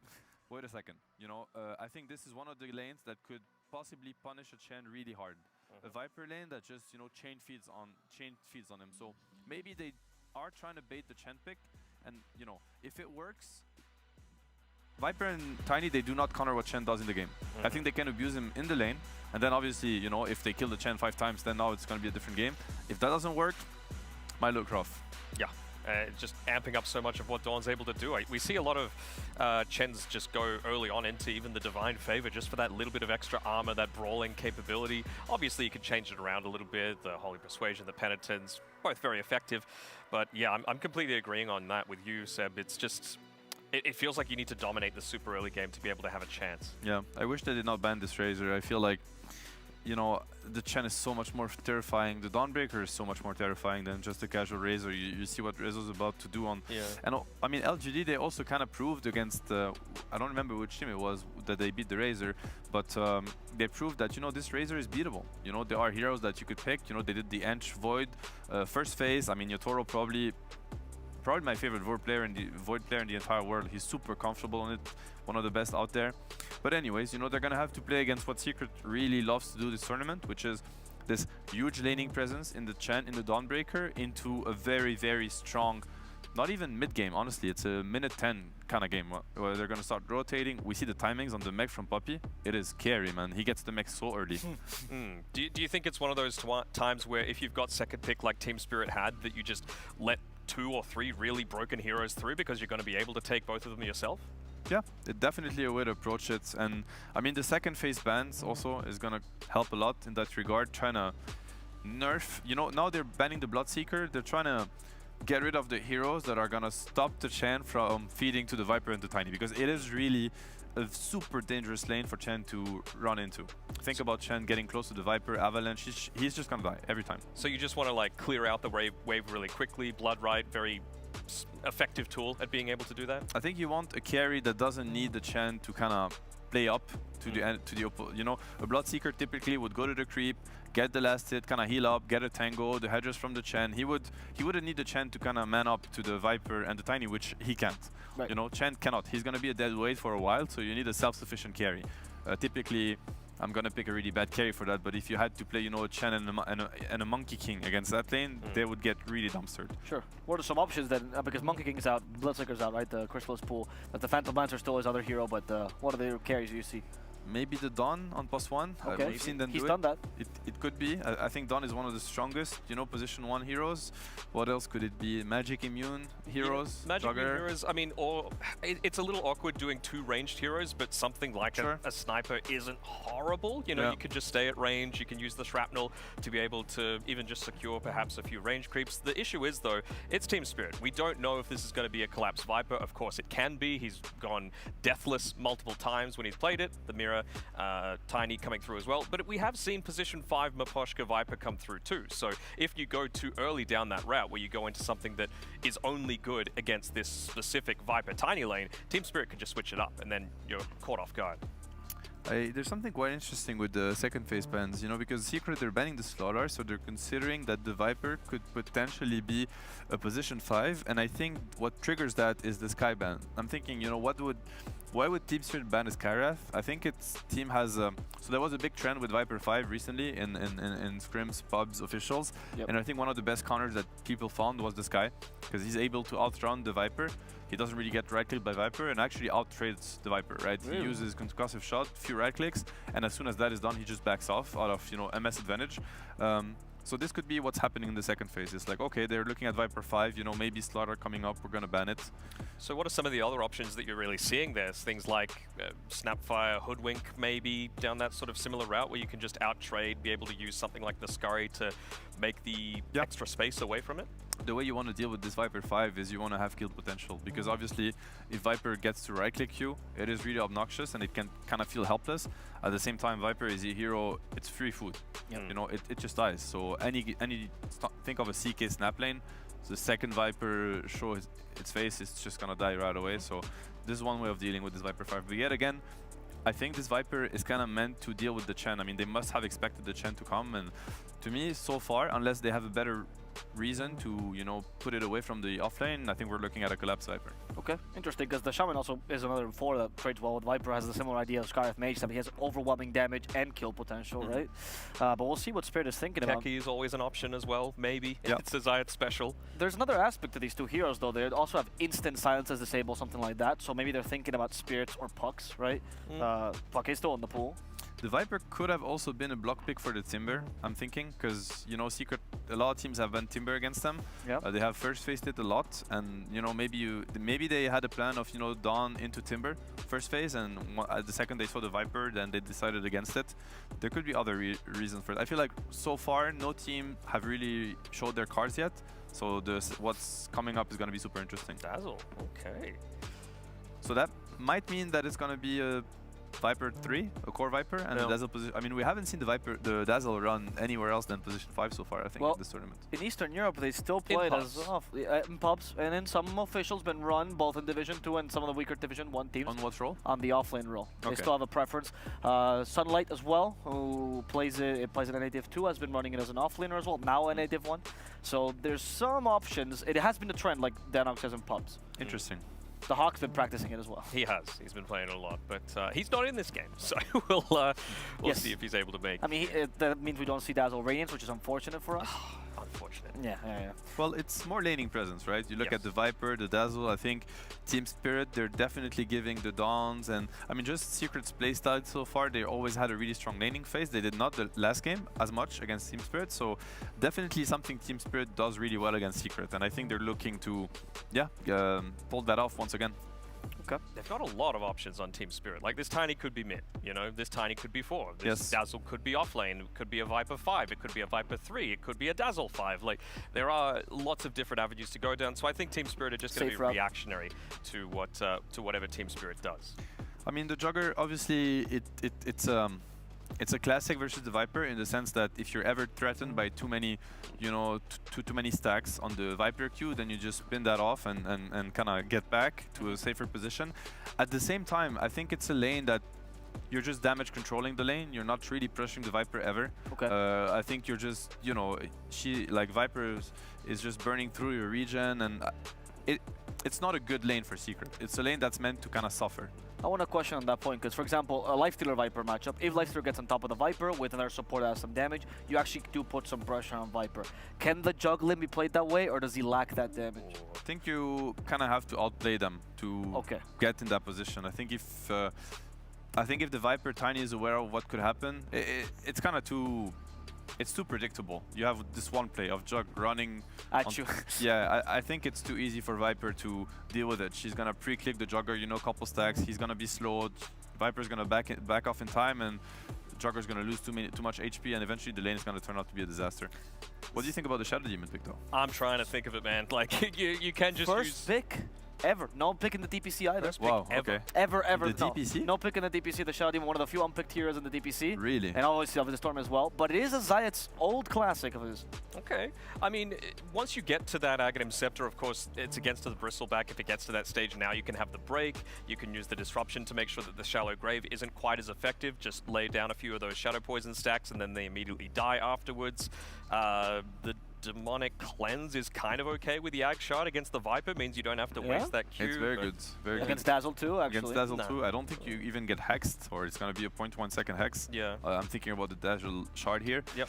Wait a second. You know, I think this is one of the lanes that could possibly punish a Chen really hard. A Viper lane that just, you know, chain feeds on him. So maybe they are trying to bait the Chen pick, and you know, if it works, Viper and Tiny, they do not counter what Chen does in the game. I think they can abuse him in the lane, and then obviously, you know, if they kill the Chen 5 times, then now it's going to be a different game. If that doesn't work, might look rough. Yeah. Just amping up so much of what Dawn's able to do. We see a lot of Chens just go early on into even the Divine Favor just for that little bit of extra armor, that brawling capability. Obviously, you can change it around a little bit. The Holy Persuasion, the Penitence, both very effective. But yeah, I'm completely agreeing on that with you, Seb. It's just, it feels like you need to dominate the super early game to be able to have a chance. Yeah, I wish they did not ban this Razor. I feel like, you know, the Chen is so much more terrifying. The Dawnbreaker is so much more terrifying than just a casual Razor. You see what Razor's about to do on... Yeah. And I mean, LGD, they also kind of proved against... I don't remember which team it was that they beat the Razor, but they proved that, you know, this Razor is beatable. You know, there are heroes that you could pick. You know, they did the Ench Void first phase. I mean, Yotoro probably my favorite Void player in the entire world. He's super comfortable on it, one of the best out there. But anyways, you know, they're gonna have to play against what Secret really loves to do this tournament, which is this huge laning presence in the Chen, in the Dawnbreaker, into a very, very strong, not even mid game, honestly, it's a minute 10 kind of game where they're gonna start rotating. We see the timings on the mech from Puppy. It is scary, man. He gets the mech so early. Do you think it's one of those times where if you've got second pick like Team Spirit had, that you just let 2 or 3 really broken heroes through because you're going to be able to take both of them yourself? Yeah, it's definitely a way to approach it. And I mean, the second phase bans also is going to help a lot in that regard, trying to nerf. You know, now they're banning the Bloodseeker. They're trying to get rid of the heroes that are going to stop the Chen from feeding to the Viper and the Tiny, because it is really a super dangerous lane for Chen to run into. Think about Chen getting close to the Viper, Avalanche, he's just gonna die every time. So you just want to like clear out the wave really quickly. Blood Right, very effective tool at being able to do that. I think you want a carry that doesn't need the Chen to kind of play up to the end, you know, a Bloodseeker typically would go to the creep, get the last hit, kind of heal up, get a tango, the hedges from the Chen. He wouldn't need the Chen to kind of man up to the Viper and the Tiny, which he can't. Right. You know, Chen cannot. He's going to be a dead weight for a while, so you need a self-sufficient carry. Typically, I'm going to pick a really bad carry for that, but if you had to play, you know, a Chen and a Monkey King against that lane, they would get really dumpstered. Sure. What are some options then? Because Monkey King's out, Bloodseeker's out, right? The Chrysalis pool. But the Phantom Lancer still his other hero, but what are the carries you see? Maybe the Dawn on +1. Okay. We've seen them He's do done that. It could be. I think Dawn is one of the strongest, you know, position 1 heroes. What else could it be? Magic immune heroes? Yeah, Magic immune heroes, I mean, or it's a little awkward doing 2 ranged heroes, but something like a sniper isn't horrible. You know, you could just stay at range, you can use the shrapnel to be able to even just secure perhaps a few range creeps. The issue is, though, it's Team Spirit. We don't know if this is going to be a collapsed Viper. Of course, it can be. He's gone deathless multiple times when he's played it. The Mirror, Tiny coming through as well. But we have seen position 5 Maposhka Viper come through too. So if you go too early down that route where you go into something that is only good against this specific Viper Tiny lane, Team Spirit could just switch it up and then you're caught off guard. There's something quite interesting with the second phase bans, you know, because Secret, they're banning the Slaughter, so they're considering that the Viper could potentially be a position 5, and I think what triggers that is the Sky ban. I'm thinking, you know, why would Team Spirit ban a Skyrath? I think its team has so there was a big trend with Viper 5 recently in scrims, pubs, officials, and I think one of the best counters that people found was the Sky, because he's able to outrun the Viper. He doesn't really get right-clicked by Viper and actually out-trades the Viper, right? Really? He uses concussive shot, few right-clicks, and as soon as that is done, he just backs off out of, you know, MS advantage. So this could be what's happening in the second phase. It's like, okay, they're looking at Viper 5, you know, maybe Slaughter coming up, we're going to ban it. So what are some of the other options that you're really seeing there? Things like Snapfire, Hoodwink, maybe down that sort of similar route where you can just out-trade, be able to use something like the Scurry to make the extra space away from it? The way you want to deal with this Viper 5 is you want to have kill potential, because obviously if Viper gets to right-click you, it is really obnoxious and it can kind of feel helpless. At the same time, Viper is a hero, it's free food. You know, it just dies. So think of a CK snap lane, the second Viper show its face, it's just gonna die right away. So this is one way of dealing with this Viper 5. But yet again, I think this Viper is kind of meant to deal with the Chen. I mean, they must have expected the Chen to come, and to me, so far, unless they have a better reason to, you know, put it away from the offlane, I think we're looking at a collapse Viper. Okay, interesting, because the Shaman also is another 4 that trades well with Viper, has a similar idea of Scarif Mage, that he has overwhelming damage and kill potential, right? But we'll see what Spirit is thinking about. Keki is always an option as well, maybe. Yep. It's a Zayat special. There's another aspect to these two heroes, though. They also have instant silences disabled, something like that, so maybe they're thinking about Spirits or Pucks, right? Puck is still in the pool. The Viper could have also been a block pick for the Timber, I'm thinking, because, you know, Secret, a lot of teams have banned Timber against them. Yep. They have first faced it a lot, and, you know, maybe they had a plan of, you know, Dawn into Timber first phase, and at the second they saw the Viper, then they decided against it. There could be other reasons for it. I feel like so far no team have really showed their cards yet, so what's coming up is going to be super interesting. Dazzle, okay. So that might mean that it's going to be a Viper 3, a core Viper, and the Dazzle position. I mean, we haven't seen the Dazzle run anywhere else than position 5 so far, I think, in this tournament. In Eastern Europe, they still play it as in pubs, and then some officials been run both in Division 2 and some of the weaker Division 1 teams. On what role? On the offlane role. Okay. They still have a preference. Sunlight as well, who plays it plays in a native 2, has been running it as an offlaner as well, now a native 1. So there's some options. It has been a trend, like Danox says, in pubs. Interesting. The Hawk's been practicing it as well. He has. He's been playing it a lot, but he's not in this game, so we'll see if he's able to make. I mean, that means we don't see Dazzle Radiance, which is unfortunate for us. Unfortunate. Yeah. Well, it's more laning presence, right? You look at the Viper, the Dazzle. I think Team Spirit, they're definitely giving the Dawns, and I mean, just Secret's playstyle so far, they always had a really strong laning phase. They did not the last game as much against Team Spirit, so definitely something Team Spirit does really well against Secret, and I think they're looking to, pull that off once again. Okay. They've got a lot of options on Team Spirit. Like, this Tiny could be mid, you know, this Tiny could be 4. This Dazzle could be offlane, it could be a Viper 5, it could be a Viper 3, it could be a Dazzle 5. Like, there are lots of different avenues to go down, so I think Team Spirit are just going to be reactionary to whatever Team Spirit does. I mean, the Jugger, obviously, it's a classic versus the Viper in the sense that if you're ever threatened by too many, you know, too many stacks on the Viper queue, then you just spin that off and kind of get back to a safer position. At the same time, I think it's a lane that you're just damage controlling the lane. You're not really pressuring the Viper ever. Okay. I think you're just, you know, Viper is just burning through your region, and it's not a good lane for Secret. It's a lane that's meant to kind of suffer. I want to question on that point, because, for example, a Lifestealer Viper matchup, if Lifestealer gets on top of the Viper with another support that has some damage, you actually do put some pressure on Viper. Can the Juggling be played that way, or does he lack that damage? I think you kind of have to outplay them to get in that position. I think if the Viper Tiny is aware of what could happen, it's kind of too... It's too predictable. You have this one play of Jug running at you. Yeah, I think it's too easy for Viper to deal with it. She's gonna pre-click the Jugger, you know, couple stacks. He's gonna be slowed. Viper's gonna back off in time, and Jugger's gonna lose too much HP, and eventually the lane is gonna turn out to be a disaster. What do you think about the Shadow Demon pick, though? I'm trying to think of it, man. Like, you can just First pick ever. No pick in the DPC either. Wow, ever. Ever. The DPC? No pick in the DPC. The Shadow Demon, one of the few unpicked heroes in the DPC. Really? And obviously of this tournament as well. But it is a Zayat's old classic of his. Okay. I mean, once you get to that Aghanim Scepter, of course, it's against the Bristleback. If it gets to that stage now, you can have the break. You can use the disruption to make sure that the Shallow Grave isn't quite as effective. Just lay down a few of those Shadow Poison stacks, and then they immediately die afterwards. The Demonic Cleanse is kind of okay with the Ag Shard against the Viper, means you don't have to waste that Q. It's very good. Very against good. Dazzle too, actually. Against Dazzle too, I don't think you even get hexed, or it's going to be a 0.1 second hex. Yeah. I'm thinking about the Dazzle Shard here. Yep.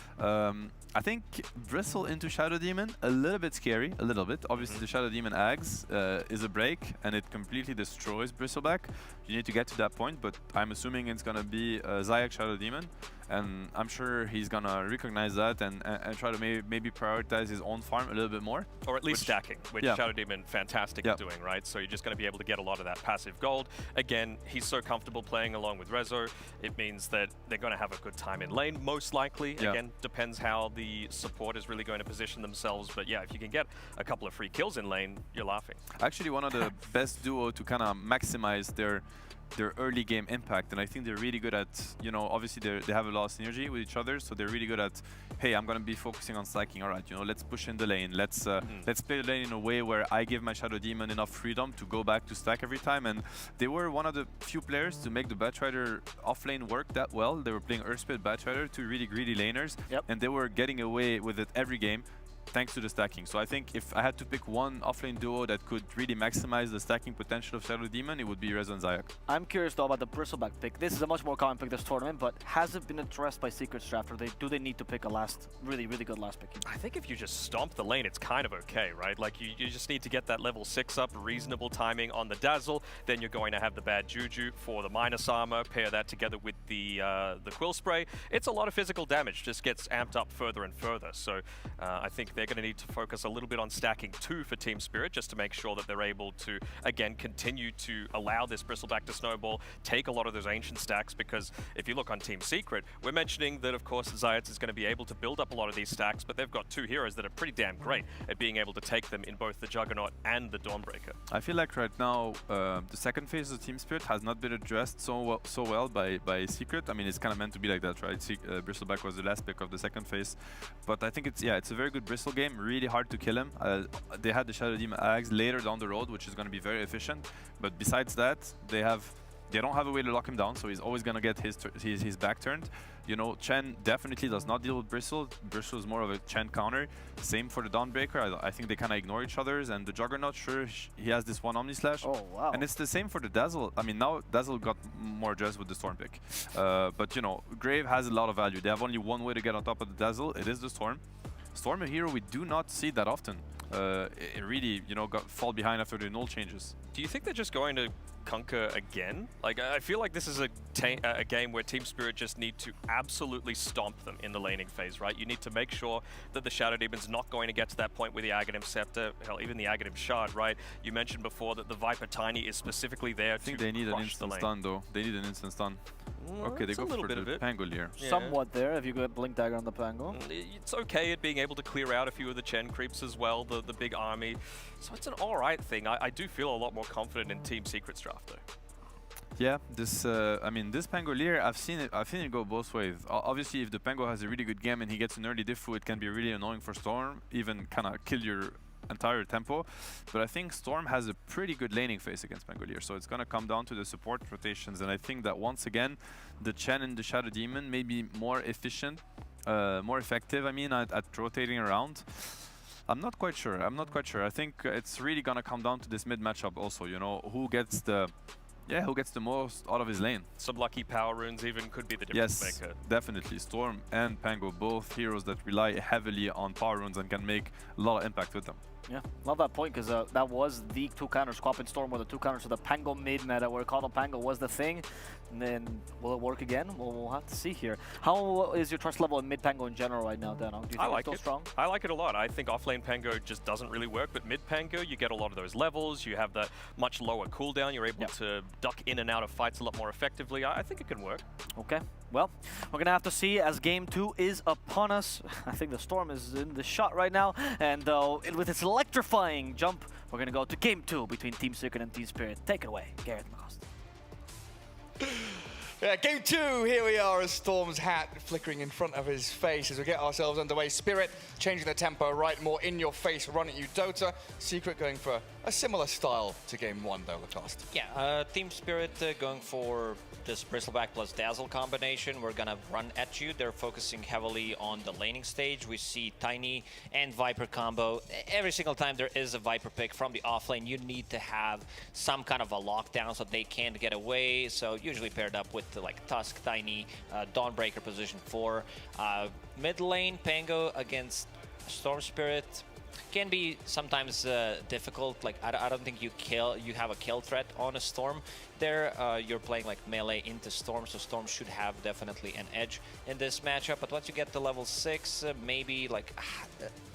I think Bristle into Shadow Demon, a little bit scary, a little bit. Obviously, the Shadow Demon Ags is a break, and it completely destroys Bristleback. You need to get to that point, but I'm assuming it's going to be a Zayak Shadow Demon, and I'm sure he's going to recognize that and try to maybe prioritize his own farm a little bit more. Or at least stacking, which Shadow Demon fantastic at doing, right? So you're just going to be able to get a lot of that passive gold. Again, he's so comfortable playing along with Rezo, it means that they're going to have a good time in lane, most likely. Again, depends how the support is really going to position themselves, but yeah, if you can get a couple of free kills in lane, you're laughing. Actually, one of the best duo to kind of maximize their early game impact, and I think they're really good at, you know, obviously they have a lot of synergy with each other, so they're really good at, hey, I'm gonna be focusing on stacking. All right, you know, let's push in the lane. Let's play the lane in a way where I give my Shadow Demon enough freedom to go back to stack every time. And they were one of the few players to make the Batrider off lane work that well. They were playing Earthspit Batrider, two really greedy laners, and they were getting away with it every game. thanks to the stacking. So I think if I had to pick one offlane duo that could really maximize the stacking potential of Shadow Demon, it would be Reza and Zayak. I'm curious though about the Bristleback pick. This is a much more common pick this tournament, but has it been addressed by Secret's draft, or do they need to pick a last, really good last pick? I think if you just stomp the lane, it's kind of okay, right? Like, you just need to get that level 6 up, reasonable timing on the Dazzle, then you're going to have the bad Juju for the minus armor, pair that together with the Quill Spray. It's a lot of physical damage, just gets amped up further and further. So I think they're going to need to focus a little bit on stacking too for Team Spirit, just to make sure that they're able to, again, continue to allow this Bristleback to snowball, take a lot of those ancient stacks, because if you look on Team Secret, we're mentioning that, of course, Zayats is going to be able to build up a lot of these stacks, but they've got two heroes that are pretty damn great at being able to take them in both the Juggernaut and the Dawnbreaker. I feel like right now, the second phase of Team Spirit has not been addressed so well by Secret. I mean, it's kind of meant to be like that, right? Bristleback was the last pick of the second phase, but I think it's a very good Bristle game. Really hard to kill him. They had the Shadow Demon Axe later down the road, which is going to be very efficient. But besides that, they don't have a way to lock him down, so he's always going to get his back turned. You know, Chen definitely does not deal with Bristle. Bristle is more of a Chen counter. Same for the Dawnbreaker. I think they kind of ignore each other's, and the Juggernaut, sure, he has this one Omni Slash. Oh, wow. And it's the same for the Dazzle. I mean, now Dazzle got more addressed with the Storm pick. But, you know, Grave has a lot of value. They have only one way to get on top of the Dazzle. It is the Storm. Storm, a hero we do not see that often. It really, you know, got fall behind after the null changes. Do you think they're just going to conquer again? Like, I feel like this is a game where Team Spirit just need to absolutely stomp them in the laning phase, right? You need to make sure that the Shadow Demon's not going to get to that point with the Aghanim Scepter, hell, even the Aghanim Shard, right? You mentioned before that the Viper Tiny is specifically there to I think they need an crush instant the lane. stun, though. They need an instant stun. Okay, they It's a go little for bit of the it. Pangolier. Yeah. Somewhat there, if you get Blink Dagger on the Pango. It's okay at being able to clear out a few of the Chen creeps as well, the big army. So it's an alright thing. I do feel a lot more confident in Team Secret's draft, though. Yeah, this I mean, this Pangolier, I've seen it go both ways. Obviously, if the Pango has a really good game and he gets an early diffu, it can be really annoying for Storm, even kind of kill your entire tempo. But I think Storm has a pretty good laning phase against Pangolier, so it's going to come down to the support rotations. And I think that once again, the Chen and the Shadow Demon may be more efficient, more effective, I mean, at rotating around. I'm not quite sure. I think it's really going to come down to this mid matchup also, you know, who gets the most out of his lane. Some lucky power runes even could be the difference maker. Definitely. Storm and Pango, both heroes that rely heavily on power runes and can make a lot of impact with them. Yeah, love that point, because that was the two counters. Quap and Storm were the two counters to the Pango mid meta, where Call of Pango was the thing. And then, will it work again? Well, we'll have to see here. How is your trust level in mid Pango in general right now, Dano? Do you think I like it's still it. strong? I like it a lot. I think offlane Pango just doesn't really work, but mid Pango, you get a lot of those levels. You have that much lower cooldown. You're able to duck in and out of fights a lot more effectively. I think it can work. Okay. Well, we're going to have to see as Game 2 is upon us. I think the Storm is in the shot right now. And with its electrifying jump, we're going to go to Game 2 between Team Secret and Team Spirit. Take it away, Gareth McCost. Yeah, Game 2, here we are as Storm's hat flickering in front of his face as we get ourselves underway. Spirit changing the tempo right, more in your face, run at you. Dota, Secret going for a similar style to Game 1 though, Lacoste. Yeah, Team Spirit going for this Bristleback plus Dazzle combination. We're gonna run at you. They're focusing heavily on the laning stage. We see Tiny and Viper combo. Every single time there is a Viper pick from the offlane, you need to have some kind of a lockdown so they can't get away. So usually paired up with like Tusk, Tiny, Dawnbreaker position 4. Mid lane, Pango against Storm Spirit can be sometimes difficult. Like I don't think you have a kill threat on a Storm. There, you're playing like melee into Storm, so Storm should have definitely an edge in this matchup. But once you get to level 6, maybe like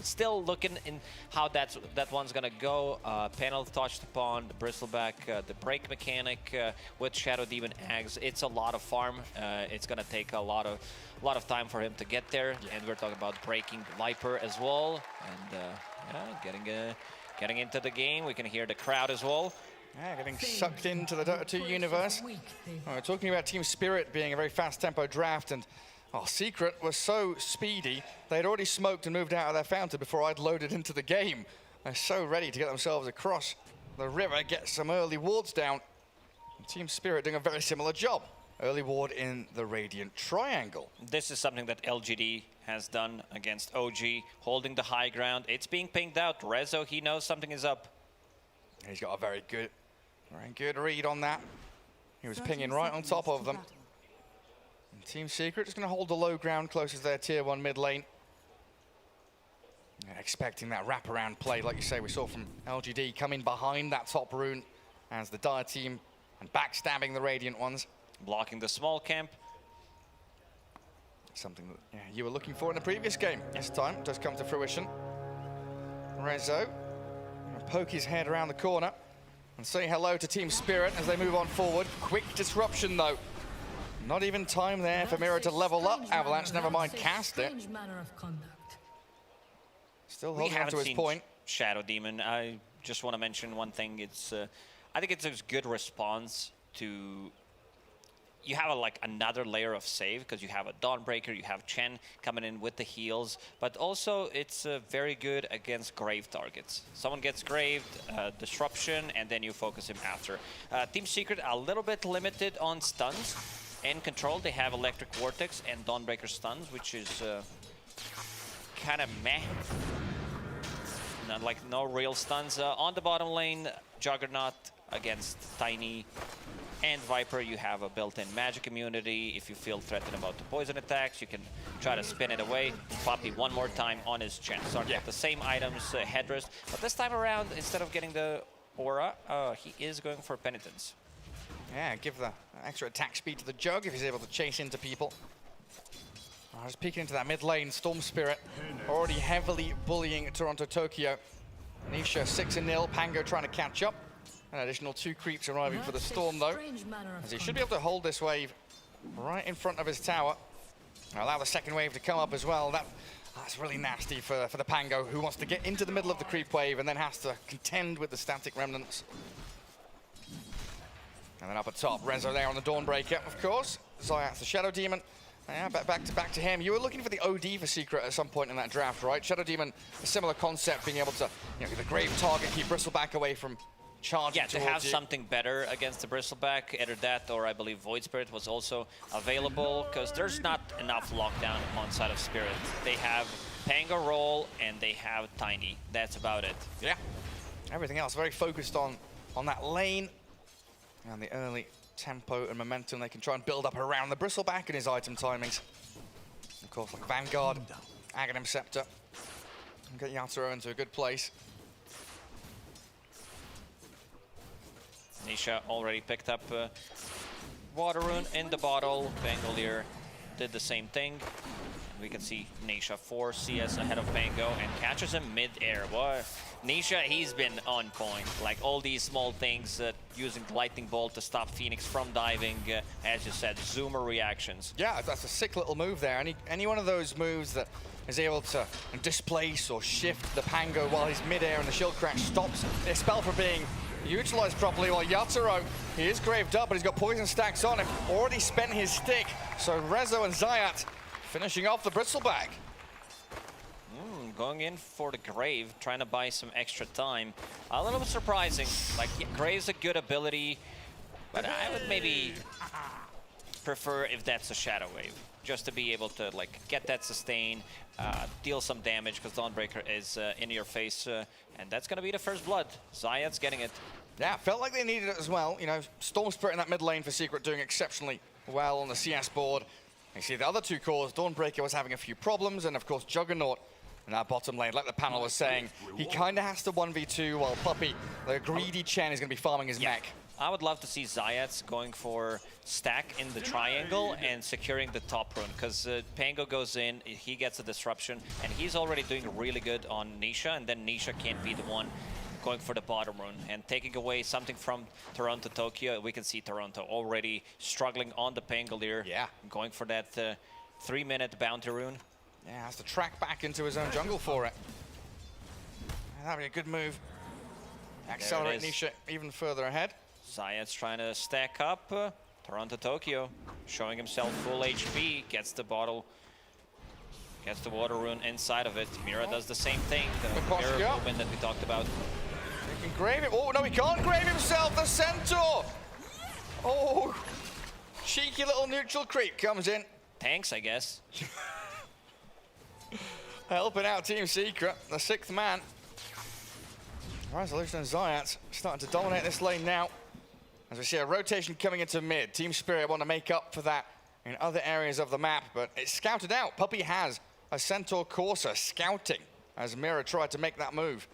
still looking in how that one's gonna go. Panel touched upon the Bristleback, the break mechanic with Shadow Demon Axe. It's a lot of farm. It's gonna take a lot of time for him to get there, and we're talking about breaking the Viper as well, and yeah, getting into the game. We can hear the crowd as well. Yeah, getting sucked into the Dota 2 universe. We're talking about Team Spirit being a very fast tempo draft, and Secret was so speedy, they'd already smoked and moved out of their fountain before I'd loaded into the game. They're so ready to get themselves across the river, get some early wards down. And Team Spirit doing a very similar job. early ward in the Radiant Triangle. This is something that LGD has done against OG, holding the high ground. It's being pinged out. Rezo, he knows something is up. He's got a very good read on that. He was pinging right on top of them. And Team Secret just going to hold the low ground closest to their tier 1 mid lane. Yeah, expecting that wraparound play, like you say, we saw from LGD coming behind that top rune as the Dire team and backstabbing the Radiant ones. Blocking the small camp. Something that you were looking for in the previous game. This time does come to fruition. Rezo poke his head around the corner and say hello to Team Spirit as they move on forward. Quick disruption though. Not even time there for Mira to level up. Avalanche, never mind, cast it. Still holding on to his point. Shadow Demon. I just want to mention one thing. It's I think it's a good response to. You have like another layer of save because you have a Dawnbreaker, you have Chen coming in with the heals, but also it's very good against grave targets. Someone gets graved, disruption, and then you focus him after. Team Secret a little bit limited on stuns and control. They have Electric Vortex and Dawnbreaker stuns, which is kind of meh. Not like no real stuns. On the bottom lane, Juggernaut against Tiny and Viper, you have a built-in magic immunity. If you feel threatened about the poison attacks, you can try to spin it away. Poppy one more time on his Chen. So yeah, the same items, headrest. But this time around, instead of getting the aura, he is going for penitence. Yeah, give the extra attack speed to the Jug if he's able to chase into people. Just peeking into that mid lane, Storm Spirit already heavily bullying Toronto Tokyo. Nisha 6-0, Pango trying to catch up. An additional 2 creeps arriving for the Storm though, as he should be able to hold this wave right in front of his tower. Allow the second wave to come up as well. That's really nasty for the Pango, who wants to get into the middle of the creep wave and then has to contend with the static remnants. And then up at top, Rezo there on the Dawnbreaker, of course. Zayat's the Shadow Demon. Yeah, back to him. You were looking for the OD for Secret at some point in that draft, right? Shadow Demon, a similar concept, being able to, get the grave target, keep Bristleback away from charging. Yeah, to have something better against the Bristleback, either that or I believe Void Spirit was also available, because there's not enough lockdown on side of Spirit. They have Pango roll and they have Tiny. That's about it. Yeah, everything else very focused on that lane and the early tempo and momentum they can try and build up around the Bristleback and his item timings. Of course, like Vanguard, Aghanim Scepter, and get Yatoro into a good place. Nisha already picked up Water Rune in the bottle. Pangolier did the same thing. We can see Nisha 4 CS ahead of Pango and catches him mid-air. Boy, Nisha, he's been on point. Like all these small things, using Lightning Bolt to stop Phoenix from diving, as you said, zoomer reactions. Yeah, that's a sick little move there. Any one of those moves that is able to displace or shift the Pango while he's mid-air and the shield crash stops a spell from being utilized properly, while Yatoro, he is graved up, but he's got poison stacks on him. Already spent his stick. So Rezo and Zayat finishing off the Bristleback. Going in for the Grave, trying to buy some extra time. A little bit surprising. Like, Grave's a good ability, but I would maybe prefer if that's a Shadow Wave, just to be able to like get that sustain, deal some damage, because Dawnbreaker is in your face, and that's going to be the first blood. Zayat's getting it. Yeah, felt like they needed it as well. Storm Spirit in that mid lane for Secret doing exceptionally well on the CS board. You see the other two cores, Dawnbreaker was having a few problems, and of course Juggernaut in that bottom lane, like the panel was saying, he kind of has to 1v2 while Puppy, the greedy Chen, is going to be farming his neck. I would love to see Zayats going for stack in the triangle and securing the top rune, because Pango goes in, he gets a disruption, and he's already doing really good on Nisha, and then Nisha can't be the one going for the bottom rune and taking away something from Toronto Tokyo. We can see Toronto already struggling on the Pangolier, going for that 3-minute bounty rune. Yeah, has to track back into his own jungle for it. That'd be a good move. Accelerate Nisha even further ahead. Zayat's trying to stack up. Toronto Tokyo showing himself full HP. Gets the bottle. Gets the water rune inside of it. Mira does the same thing. The mirror movement that we talked about. He can grave it. Oh, no, he can't grave himself. The Centaur. Oh, Cheeky little neutral creep comes in. Tanks, I guess. Helping out Team Secret, the 6th man. Resolution and Zayat starting to dominate this lane now. As we see a rotation coming into mid. Team Spirit want to make up for that in other areas of the map, but it's scouted out. Puppey has a Centaur Corsa scouting as Mira tried to make that move.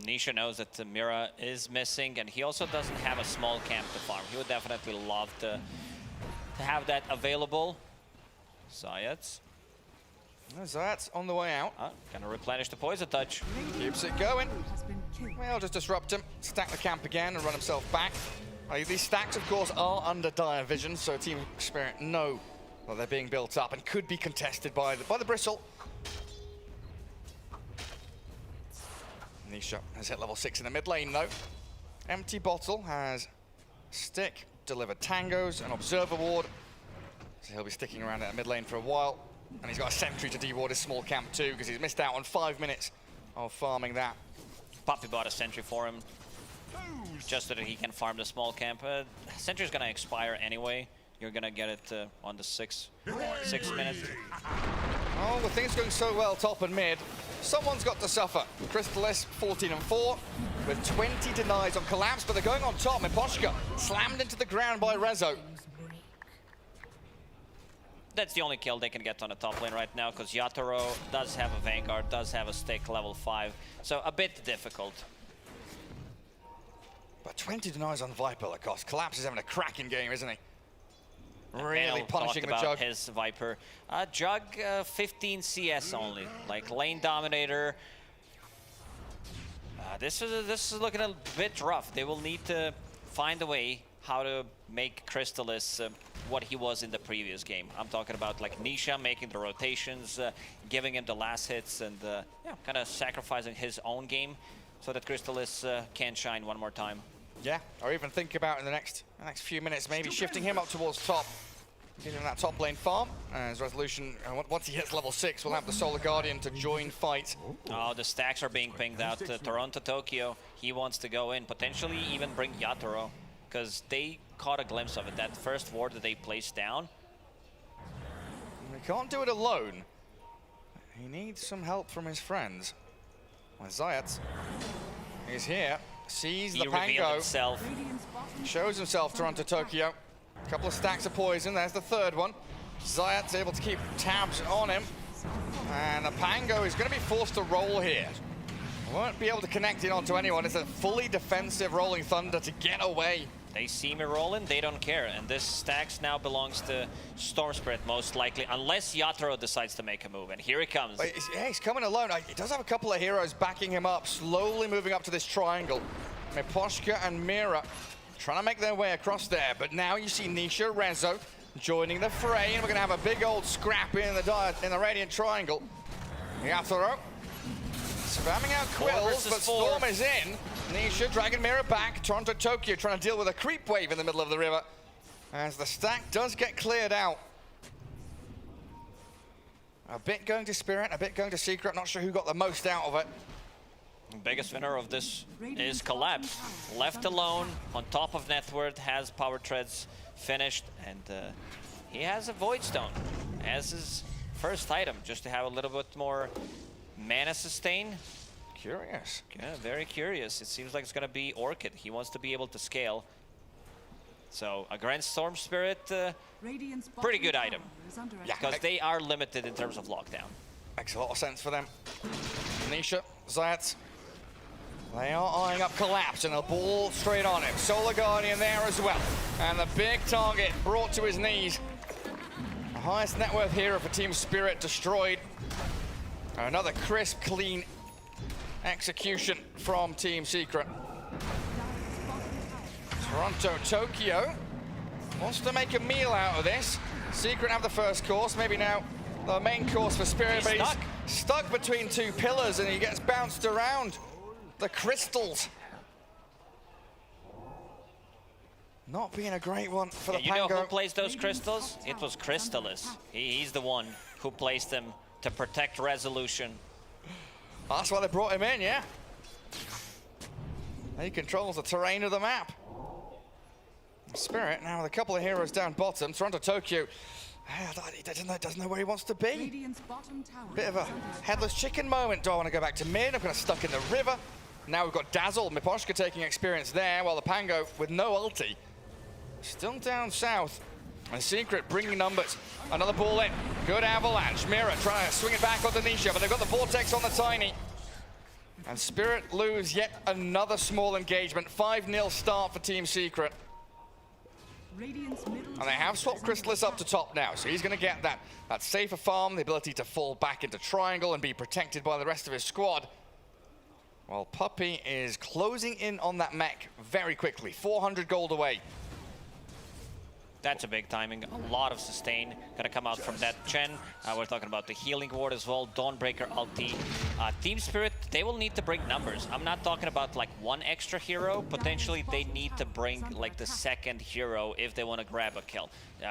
Nisha knows that Mira is missing, and he also doesn't have a small camp to farm. He would definitely love to have that available. Zayat. Zayat's on the way out. Gonna replenish the poison touch. Keeps it going. Well, just disrupt him, stack the camp again, and run himself back. These stacks, of course, are under dire vision, so Team Spirit know that they're being built up and could be contested by the bristle. Nisha has hit level 6 in the mid lane, though. Empty Bottle has stick, delivered tangos, an observer ward. So he'll be sticking around at mid lane for a while. And he's got a sentry to deward his small camp too, because he's missed out on 5 minutes of farming that. Puppey bought a sentry for him, just so that he can farm the small camp. Sentry's gonna expire anyway. You're gonna get it on the 6 minutes. Oh, with things going so well top and mid, someone's got to suffer. Crystalis 14-4 with 20 denies on collapse, but they're going on top. Miposhka slammed into the ground by Rezo. That's the only kill they can get on the top lane right now, because Yatoro does have a Vanguard, does have a stick level 5, so a bit difficult. But 20 denies on Viper, Lacoste. Collapse is having a cracking game, isn't he? Really Bale punishing the talked Jug. about his Viper. Jug, 15 CS only, like lane dominator. This is looking a bit rough. They will need to find a way how to make Crystalis what he was in the previous game. I'm talking about like Nisha making the rotations, giving him the last hits, and yeah, kind of sacrificing his own game so that Crystalis can shine one more time. Yeah, or even think about in the next few minutes, maybe shifting him up towards top, getting him that top lane farm. As Resolution, once he hits level 6, we'll have the Solar Guardian to join fight. Oh, the stacks are being pinged out. Toronto, Tokyo, he wants to go in, potentially even bring Yatoro, because they caught a glimpse of it. That first ward that they placed down. He can't do it alone. He needs some help from his friends. Well, Zayat is here, sees the Pango, shows himself Toronto, Tokyo. A couple of stacks of poison, there's the third one. Zayat's able to keep tabs on him. And the Pango is going to be forced to roll here. Won't be able to connect it onto anyone. It's a fully defensive Rolling Thunder to get away. They see me rolling, they don't care. And this stacks now belongs to Storm Spirit most likely, unless Yatoro decides to make a move. And here he comes. Yeah, he's coming alone. He does have a couple of heroes backing him up, slowly moving up to this triangle. Miposhka and Mira trying to make their way across there. But now you see Nisha, Rezo joining the fray, and we're going to have a big old scrap in the Radiant Triangle. Yatoro spamming out quills, but Storm is in. Nisha dragging Mira back. Toronto, Tokyo trying to deal with a creep wave in the middle of the river as the stack does get cleared out. A bit going to Spirit, a bit going to Secret. Not sure who got the most out of it. The biggest winner of this is Collapse. Left alone on top of net worth, has power treads finished, and he has a Void Stone as his first item, just to have a little bit more mana sustain. Curious. Yeah, very curious. It seems like it's going to be Orchid. He wants to be able to scale. So a Grand Storm Spirit, pretty good item. Yeah, because they are limited in terms of lockdown. Makes a lot of sense for them. Nisha, Zayat, they are eyeing up Collapse, and a ball straight on him. Solar Guardian there as well. And the big target brought to his knees. The highest net worth hero for Team Spirit destroyed. Another crisp, clean execution from Team Secret. Toronto, Tokyo wants to make a meal out of this. Secret have the first course, maybe now the main course for Spirit, but he's stuck between two pillars and he gets bounced around the crystals. Not being a great one for the Pango. You know who placed those crystals? It was Crystalis. He's the one who placed them to protect Resolution. That's why they brought him in, yeah. He controls the terrain of the map. Spirit now with a couple of heroes down bottom. Toronto Tokyo, he doesn't know where he wants to be. Bit of a headless chicken moment. Do I want to go back to mid? I'm kind of stuck in the river. Now we've got Dazzle, Miposhka taking experience there, while the Pango with no ulti. Still down south. And Secret bringing numbers. Another ball in. Good avalanche. Mira trying to swing it back onto Nisha, but they've got the Vortex on the Tiny. And Spirit lose yet another small engagement. 5-0 start for Team Secret. And they have swapped Crystallis up to top now, so he's going to get that safer farm, the ability to fall back into triangle and be protected by the rest of his squad. While Puppey is closing in on that mech very quickly. 400 gold away. That's a big timing. A lot of sustain gonna come out from that Chen. We're talking about the healing ward as well. Dawnbreaker ulti. Team Spirit, they will need to bring numbers. I'm not talking about like one extra hero. Potentially they need to bring like the second hero if they want to grab a kill.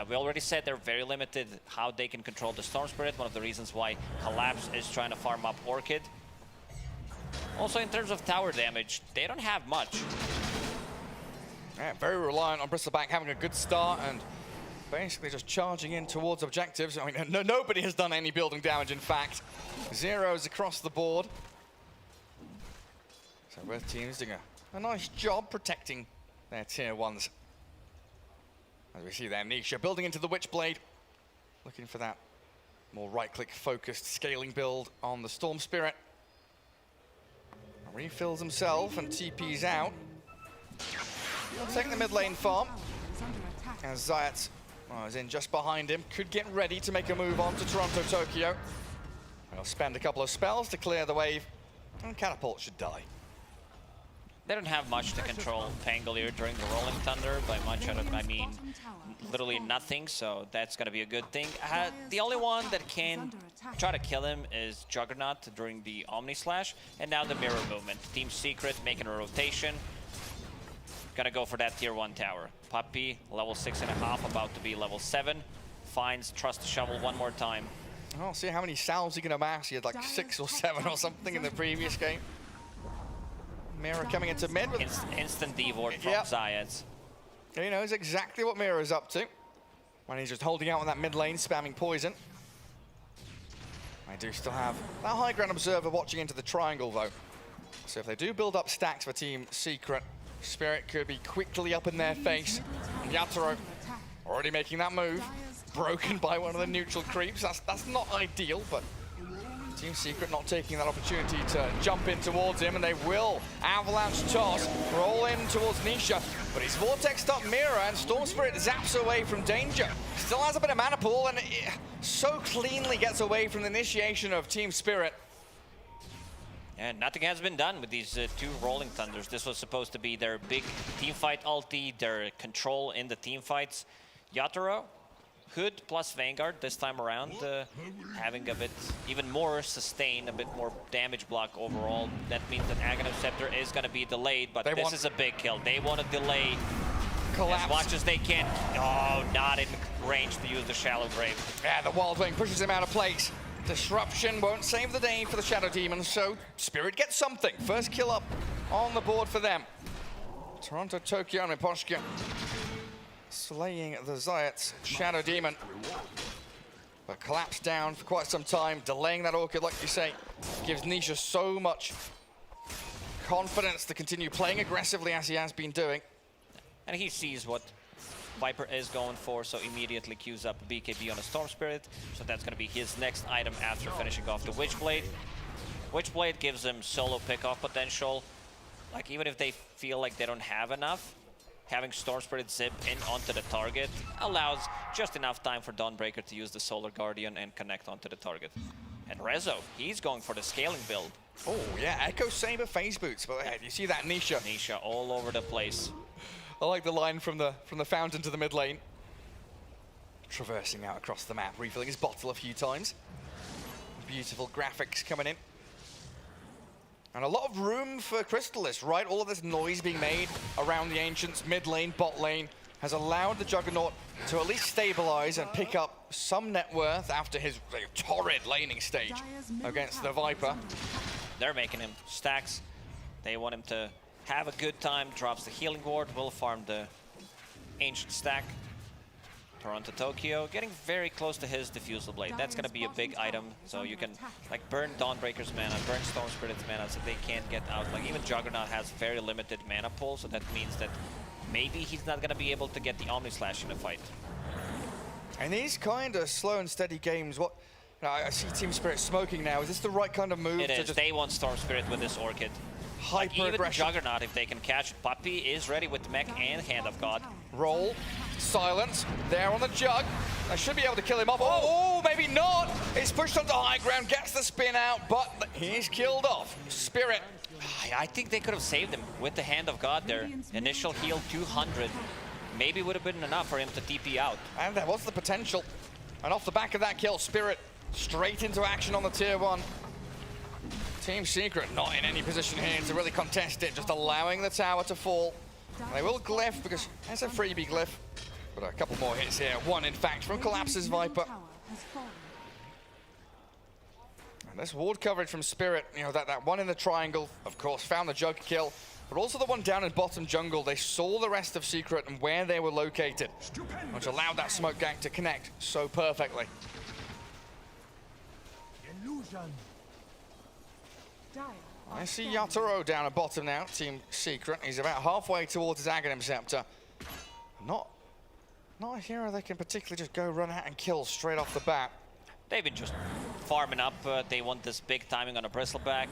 We already said they're very limited how they can control the Storm Spirit. One of the reasons why Collapse is trying to farm up Orchid. Also in terms of tower damage, they don't have much. Yeah, very reliant on Bristleback having a good start and basically just charging in towards objectives. I mean, nobody has done any building damage, in fact. Zeros across the board. So both teams doing a nice job protecting their tier 1s. As we see there, Nisha building into the Witchblade. Looking for that more right-click focused scaling build on the Storm Spirit. Refills himself and TP's out. Taking the mid lane farm. And Zayat is in just behind him. Could get ready to make a move on to Toronto Tokyo. He'll spend a couple of spells to clear the wave. And Catapult should die. They don't have much to control Pangolier during the Rolling Thunder. By much, I mean literally nothing, so that's going to be a good thing. The only one that can try to kill him is Juggernaut during the Omni Slash, and now the Mirror Movement. Team Secret making a rotation. Gonna go for that tier 1 tower. Puppey, level 6.5, about to be level 7. Finds Trust Shovel one more time. I'll see how many salves he can amass. He had like 6 or 7 or something in the previous game. Mira coming into mid with instant D-Ward from Zayat. He knows exactly what Mira is up to when he's just holding out on that mid lane, spamming poison. I do still have that high ground observer watching into the triangle though. So if they do build up stacks for Team Secret, Spirit could be quickly up in their face. Yatoro already making that move. Broken by one of the neutral creeps. That's not ideal, but Team Secret not taking that opportunity to jump in towards him, and they will. Avalanche toss, roll in towards Nisha, but he's vortexed up Mira, and Storm Spirit zaps away from danger. Still has a bit of mana pool, and it so cleanly gets away from the initiation of Team Spirit. And nothing has been done with these 2 Rolling Thunders. This was supposed to be their big team fight ulti, their control in the team fights. Yatoro, Hood plus Vanguard this time around, having a bit even more sustain, a bit more damage block overall. That means that Aghanim Scepter is going to be delayed, but this is a big kill. They want to delay Collapse as much as they can. Oh, not in range to use the Shallow Grave. Yeah, the Wild Wing pushes him out of place. Disruption won't save the day for the Shadow Demon, so Spirit gets something. First kill up on the board for them. Toronto Tokyo and Miposhka slaying the Zayat's Shadow Demon. But Collapse down for quite some time, delaying that Orchid, like you say, gives Nisha so much confidence to continue playing aggressively as he has been doing. And he sees what Viper is going for, so immediately queues up BKB on a Storm Spirit. So that's going to be his next item after finishing off the Witchblade. Witchblade gives him solo pick-off potential. Like, even if they feel like they don't have enough, having Storm Spirit zip in onto the target allows just enough time for Dawnbreaker to use the Solar Guardian and connect onto the target. And Rezo, he's going for the scaling build. Oh yeah, Echo Saber phase boots, but you see that Nisha. Nisha all over the place. I like the line from the fountain to the mid lane. Traversing out across the map, refilling his bottle a few times. Beautiful graphics coming in. And a lot of room for Crystallis, right? All of this noise being made around the Ancients, mid lane, bot lane, has allowed the Juggernaut to at least stabilize and pick up some net worth after his torrid laning stage against the Viper. They're making him stacks. They want him to have a good time, drops the healing ward, will farm the Ancient Stack. Toronto Tokyo getting very close to his Diffusal Blade. That's going to be a big item, so you can like burn Dawnbreaker's mana, burn Storm Spirit's mana, so they can't get out. Like even Juggernaut has very limited mana pool, so that means that maybe he's not going to be able to get the Omni Slash in a fight. And these kind of slow and steady games, what? Now, I see Team Spirit smoking now. Is this the right kind of move? It is. They want Storm Spirit with this Orchid. Hyper aggression. Even Juggernaut, if they can catch it. Puppey is ready with Mech and Hand of God. Roll. Silence. There on the Jug. I should be able to kill him off. Oh, maybe not. He's pushed onto high ground, gets the spin out, but he's killed off. Spirit. I think they could have saved him with the Hand of God there. Initial heal 200. Maybe would have been enough for him to TP out. And there was the potential. And off the back of that kill, Spirit straight into action on the tier 1. Team Secret not in any position here to really contest it, just allowing the tower to fall. And they will glyph because there's a freebie glyph. But a couple more hits here. One, in fact, from Collapse's Viper. And this ward coverage from Spirit, you know, that one in the triangle, of course, found the Jug kill. But also the one down in bottom jungle. They saw the rest of Secret and where they were located, which allowed that smoke gang to connect so perfectly. I see Yatoro down at bottom now, Team Secret. He's about halfway towards his Aghanim Scepter. Not a hero they can particularly just go run out and kill straight off the bat. They've been just farming up. They want this big timing on a Bristleback.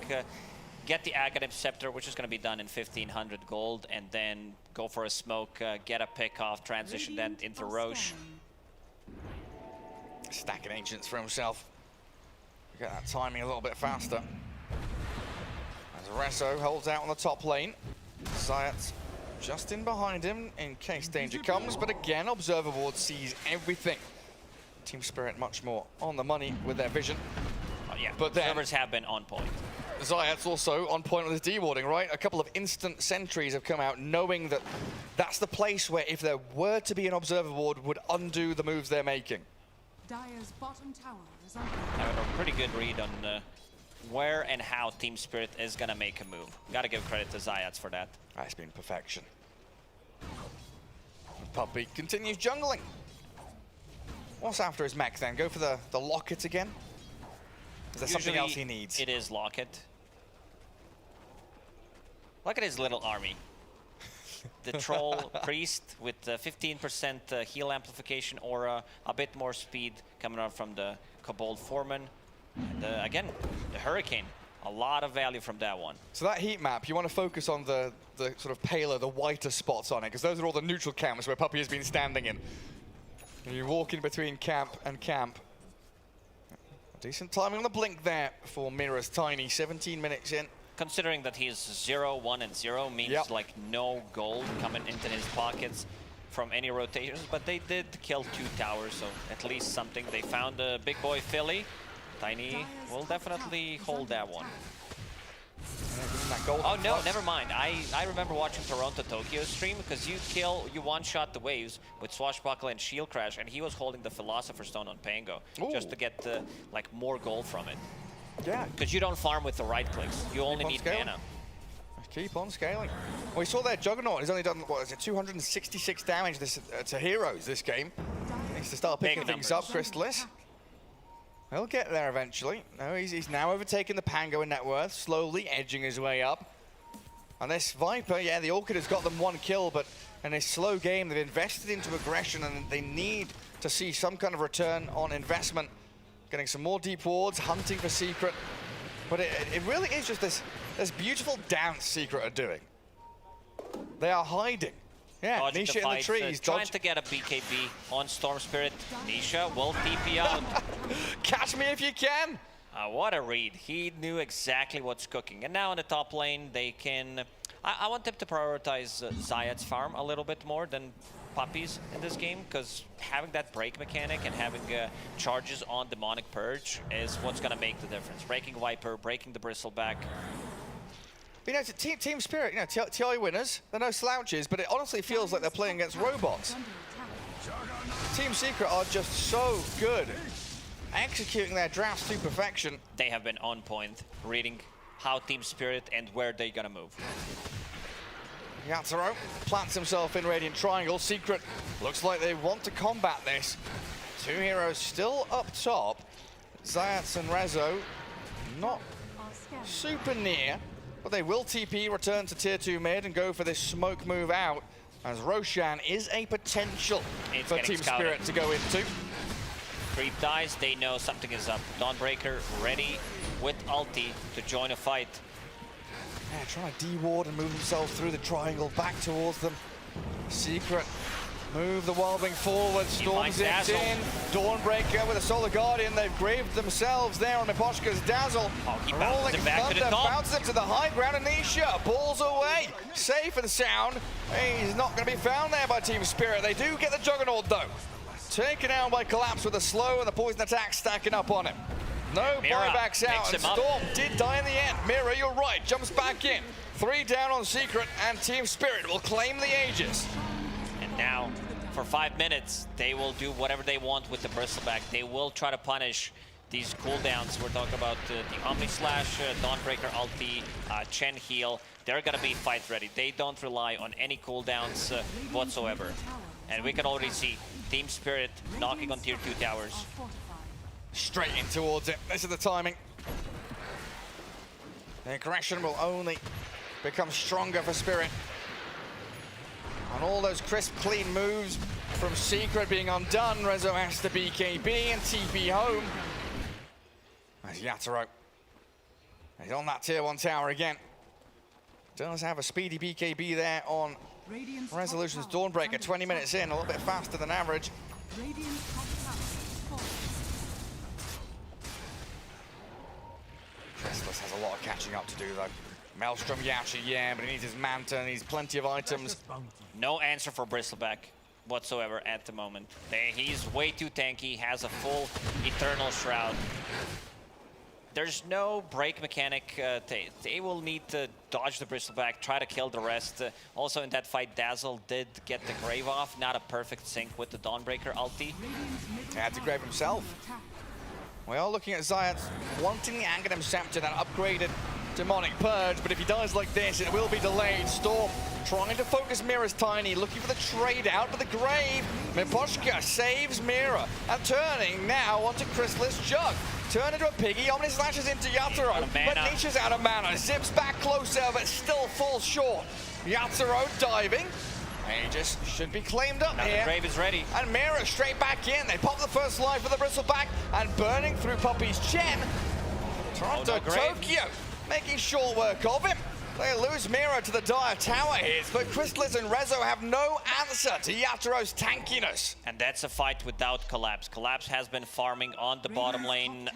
Get the Aghanim Scepter, which is going to be done in 1,500 gold, and then go for a smoke, get a pick off, transition that into Roche. Stacking Ancients for himself. Get that timing a little bit faster. As Resso holds out on the top lane. Zayat's just in behind him in case danger comes, but again, Observer Ward sees everything. Team Spirit much more on the money with their vision. Yeah, but then Observers have been on point. Zayat's also on point with his dewarding, right? A couple of instant sentries have come out knowing that that's the place where if there were to be an Observer Ward would undo the moves they're making. Dire's bottom tower is under Having a pretty good read on where and how Team Spirit is going to make a move. Gotta give credit to Zayats for that. That's been perfection. Puppey continues jungling. What's after his mech then? Go for the locket again? Is there something else he needs? It is locket. Look at his little army. The Troll Priest with 15% heal amplification aura, a bit more speed coming out from the Kobold Foreman. And again, the Hurricane, a lot of value from that one. So that heat map, you want to focus on the sort of paler, the whiter spots on it, because those are all the neutral camps where Puppey has been standing in. And you walk in between camp and camp. Decent timing on the blink there for Mira's Tiny, 17 minutes in. Considering that he's 0, 1, and 0 means like no gold coming into his pockets from any rotations, but they did kill 2 towers, so at least something. They found a big boy Philly. Tiny will definitely hold that one. Oh no, never mind. I remember watching Toronto Tokyo stream because you one-shot the waves with Swashbuckle and Shield Crash, and he was holding the Philosopher's Stone on Pango just to get like more gold from it. Yeah. Because you don't farm with the right clicks. You only need mana. Keep on scaling. Well, we saw there Juggernaut has only done, what is it, 266 damage to heroes this game. Needs to start picking things up, Crystallis. He'll get there eventually. No, he's now overtaken the Pango in net worth, slowly edging his way up. And this Viper, yeah, the Orchid has got them 1 kill, but in a slow game, they've invested into aggression and they need to see some kind of return on investment. Getting some more deep wards, hunting for Secret. But it really is just this beautiful dance Secret are doing. They are hiding. Yeah, Dodging Nisha in the trees. Trying to get a BKB on Storm Spirit. Nisha will TP out. Catch me if you can. What a read. He knew exactly what's cooking. And now in the top lane, they can... I want them to prioritize Zayat's farm a little bit more than Puppey's in this game, because having that break mechanic and having charges on Demonic Purge is what's going to make the difference. Breaking Viper, breaking the Bristleback. You know, Team Spirit, you know, TI winners, they're no slouches, but it honestly feels like they're playing against robots. Team Secret are just so good, executing their drafts to perfection. They have been on point, reading how Team Spirit and where they're gonna move. Yatoro plants himself in Radiant Triangle. Secret looks like they want to combat this. Two heroes still up top. Zayats and Rezo not super near, but they will TP, return to tier 2 mid and go for this smoke move out, as Roshan is a potential for Team Spirit to go into. Creep dies, they know something is up. Dawnbreaker ready with ulti to join a fight. Yeah, trying to de-ward and move himself through the triangle back towards them. Secret move the Wildling forward, Storm zips in. Dawnbreaker with a Solar Guardian, they've graved themselves there on Miposhka's Dazzle. Oh, he Rolling bounces it back to the Thunder, top. bounces it to the high ground, Anisha pulls away. Safe and sound. He's not going to be found there by Team Spirit. They do get the Juggernaut though. Taken out by Collapse with a slow and the poison attack stacking up on him. No buybacks out, and Storm did die in the end. Mira, you're right, jumps back in. 3 down on Secret, and Team Spirit will claim the Aegis. And now, for 5 minutes, they will do whatever they want with the Bristleback. They will try to punish these cooldowns. We're talking about the Omni Slash, Dawnbreaker ulti, Chen heal. They're gonna be fight ready. They don't rely on any cooldowns whatsoever. And we can already see Team Spirit knocking on tier 2 towers. Straight in towards it. This is the timing. The aggression will only become stronger for Spirit. And all those crisp, clean moves from Secret being undone. Rezo has to BKB and TP home. There's Yatoro. He's on that tier 1 tower again. Does have a speedy BKB there on Resolution's Dawnbreaker. 20 minutes in, a little bit faster than average. Chrysalis has a lot of catching up to do though. Maelstrom Yashi, yeah, but he needs his Manta and he's plenty of items. No answer for Bristleback whatsoever at the moment. He's way too tanky, has a full Eternal Shroud. There's no break mechanic. They will need to dodge the Bristleback, try to kill the rest. Also in that fight, Dazzle did get the Grave off. Not a perfect sync with the Dawnbreaker ulti. He had to grave himself. We are looking at Zayat wanting the Aghanim Scepter, that upgraded Demonic Purge, but if he dies like this, it will be delayed. Storm trying to focus Mira's Tiny, looking for the trade out, but the Grave. Miposhka saves Mira, and turning now onto Chrysalis Jug. Turn into a piggy, Omni slashes into Yatoro, but Nisha's out of mana. Zips back closer, but still falls short. Yatoro diving. Aegis should be claimed up here. The Grave is ready. And Mira straight back in. They pop the first life for the Bristleback, and burning through Puppy's Chen. Toronto Tokyo making short work of him. They lose Mira to the dire tower hits, but Chrysalis and Rezo have no answer to Yatoro's tankiness. And that's a fight without Collapse. Collapse has been farming on the bottom lane,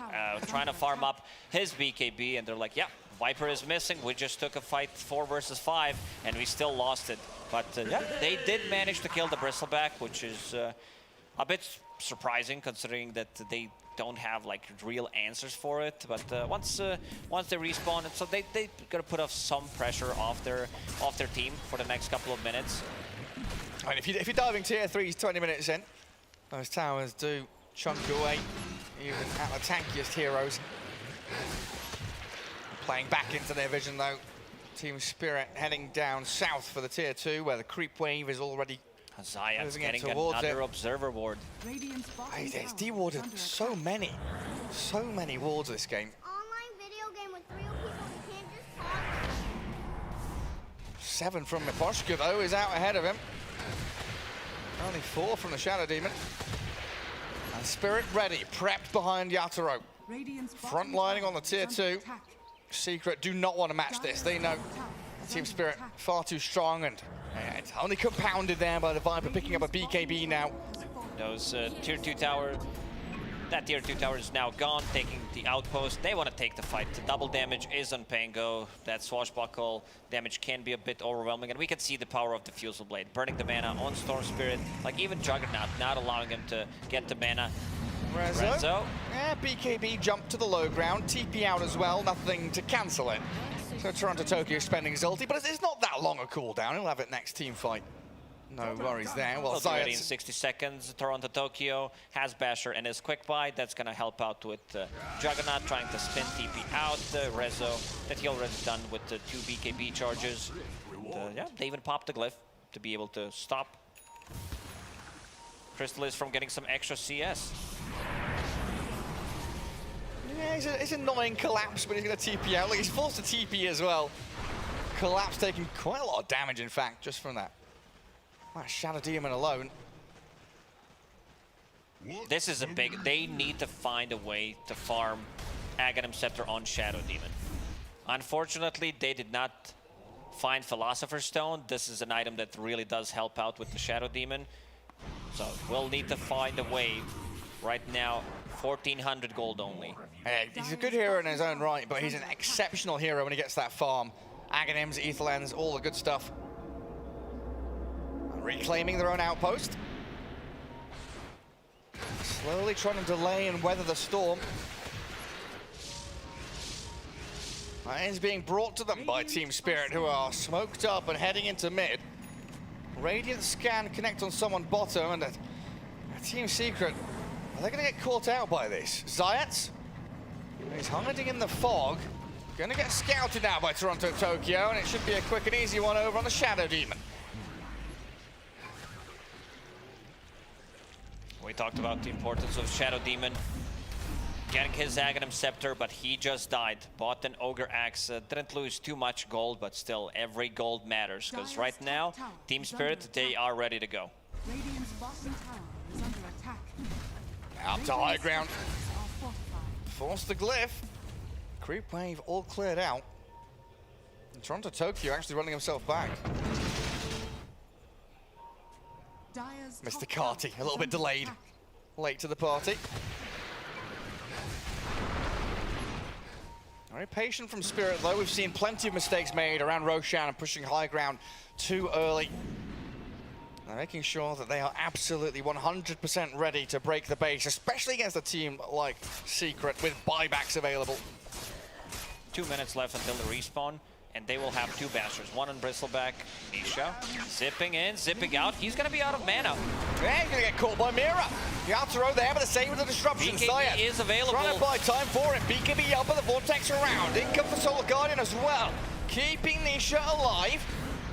trying to farm up his BKB, and they're like, yeah, Viper is missing. We just took a fight 4 versus 5, and we still lost it. But yeah, they did manage to kill the Bristleback, which is a bit surprising considering that they don't have like real answers for it. But once they respawn, so they gotta put off some pressure off their team for the next couple of minutes. And if you're diving tier 3s 20 minutes in, those towers do chunk away even at the tankiest heroes. Playing back into their vision though. Team Spirit heading down south for the tier 2, where the creep wave is already Zayat's getting another observer ward. He's de-warded so many wards this game. Online video game with real people, you can't just talk. 7 from Miposhka though is out ahead of him. Only 4 from the Shadow Demon. And Spirit ready, prepped behind Yatoro. Front lining on the tier 2. Secret do not want to match this. They know Team Spirit far too strong, and it's only compounded there by the Viper picking up a BKB now. Those tier 2 tower, that tier 2 tower is now gone, taking the outpost. They want to take the fight. The double damage is on Pango. That swashbuckle damage can be a bit overwhelming, and we can see the power of the Fusel Blade, burning the mana on Storm Spirit, like even Juggernaut, not allowing him to get the mana. Rezo. Yeah, BKB jumped to the low ground, TP out as well, nothing to cancel it. So Toronto Tokyo spending his ulti, but it's not that long a cooldown. He'll have it next team fight. No worries there. Well, We'll be ready in Science 60 seconds. Toronto Tokyo has Basher and his quick buy. That's going to help out with Juggernaut trying to spin TP out. Rezo that he already done with the 2 BKB charges. And, yeah, they even popped the glyph to be able to stop Crystallis from getting some extra CS. Yeah, it's annoying collapse, but he's going to TP out. Like, he's forced to TP as well. Collapse taking quite a lot of damage, in fact, just from that. Shadow Demon alone. This is a big... They need to find a way to farm Aghanim Scepter on Shadow Demon. Unfortunately, they did not find Philosopher's Stone. This is an item that really does help out with the Shadow Demon. So we'll need to find a way. Right now, 1,400 gold only. He's a good hero in his own right, but he's an exceptional hero when he gets that farm. Aghanims, Aetherlands, all the good stuff. Reclaiming their own outpost. Slowly trying to delay and weather the storm. That is being brought to them by Team Spirit, who are smoked up and heading into mid. Radiant scan connect on someone bottom, and Team Secret, are they going to get caught out by this? Zayat, he's hiding in the fog. Going to get scouted now by Toronto Tokyo, and it should be a quick and easy one over on the Shadow Demon. We talked about the importance of Shadow Demon getting his Aghanim Scepter, but he just died. Bought an Ogre Axe, didn't lose too much gold, but still every gold matters, because right now, Team Spirit, they are ready to go. Radiant's bottom tower is under attack. Out to high ground. Force the glyph. Creep wave all cleared out. And Toronto Tokyo actually running himself back. Mr. Carty, a little bit delayed. Late to the party. Very patient from Spirit, though. We've seen plenty of mistakes made around Roshan and pushing high ground too early. They're making sure that they are absolutely 100% ready to break the base, especially against a team like Secret with buybacks available. 2 minutes left until the respawn, and they will have 2 Bashers. One on Bristleback, Nisha, zipping in, zipping out. He's going to be out of mana. Yeah, he's going to get caught by Mira. The outer row there, but the same with the disruption. BKB is available. Trying to buy time for it. BKB up with the Vortex around. In comes the Solar Guardian as well. Keeping Nisha alive.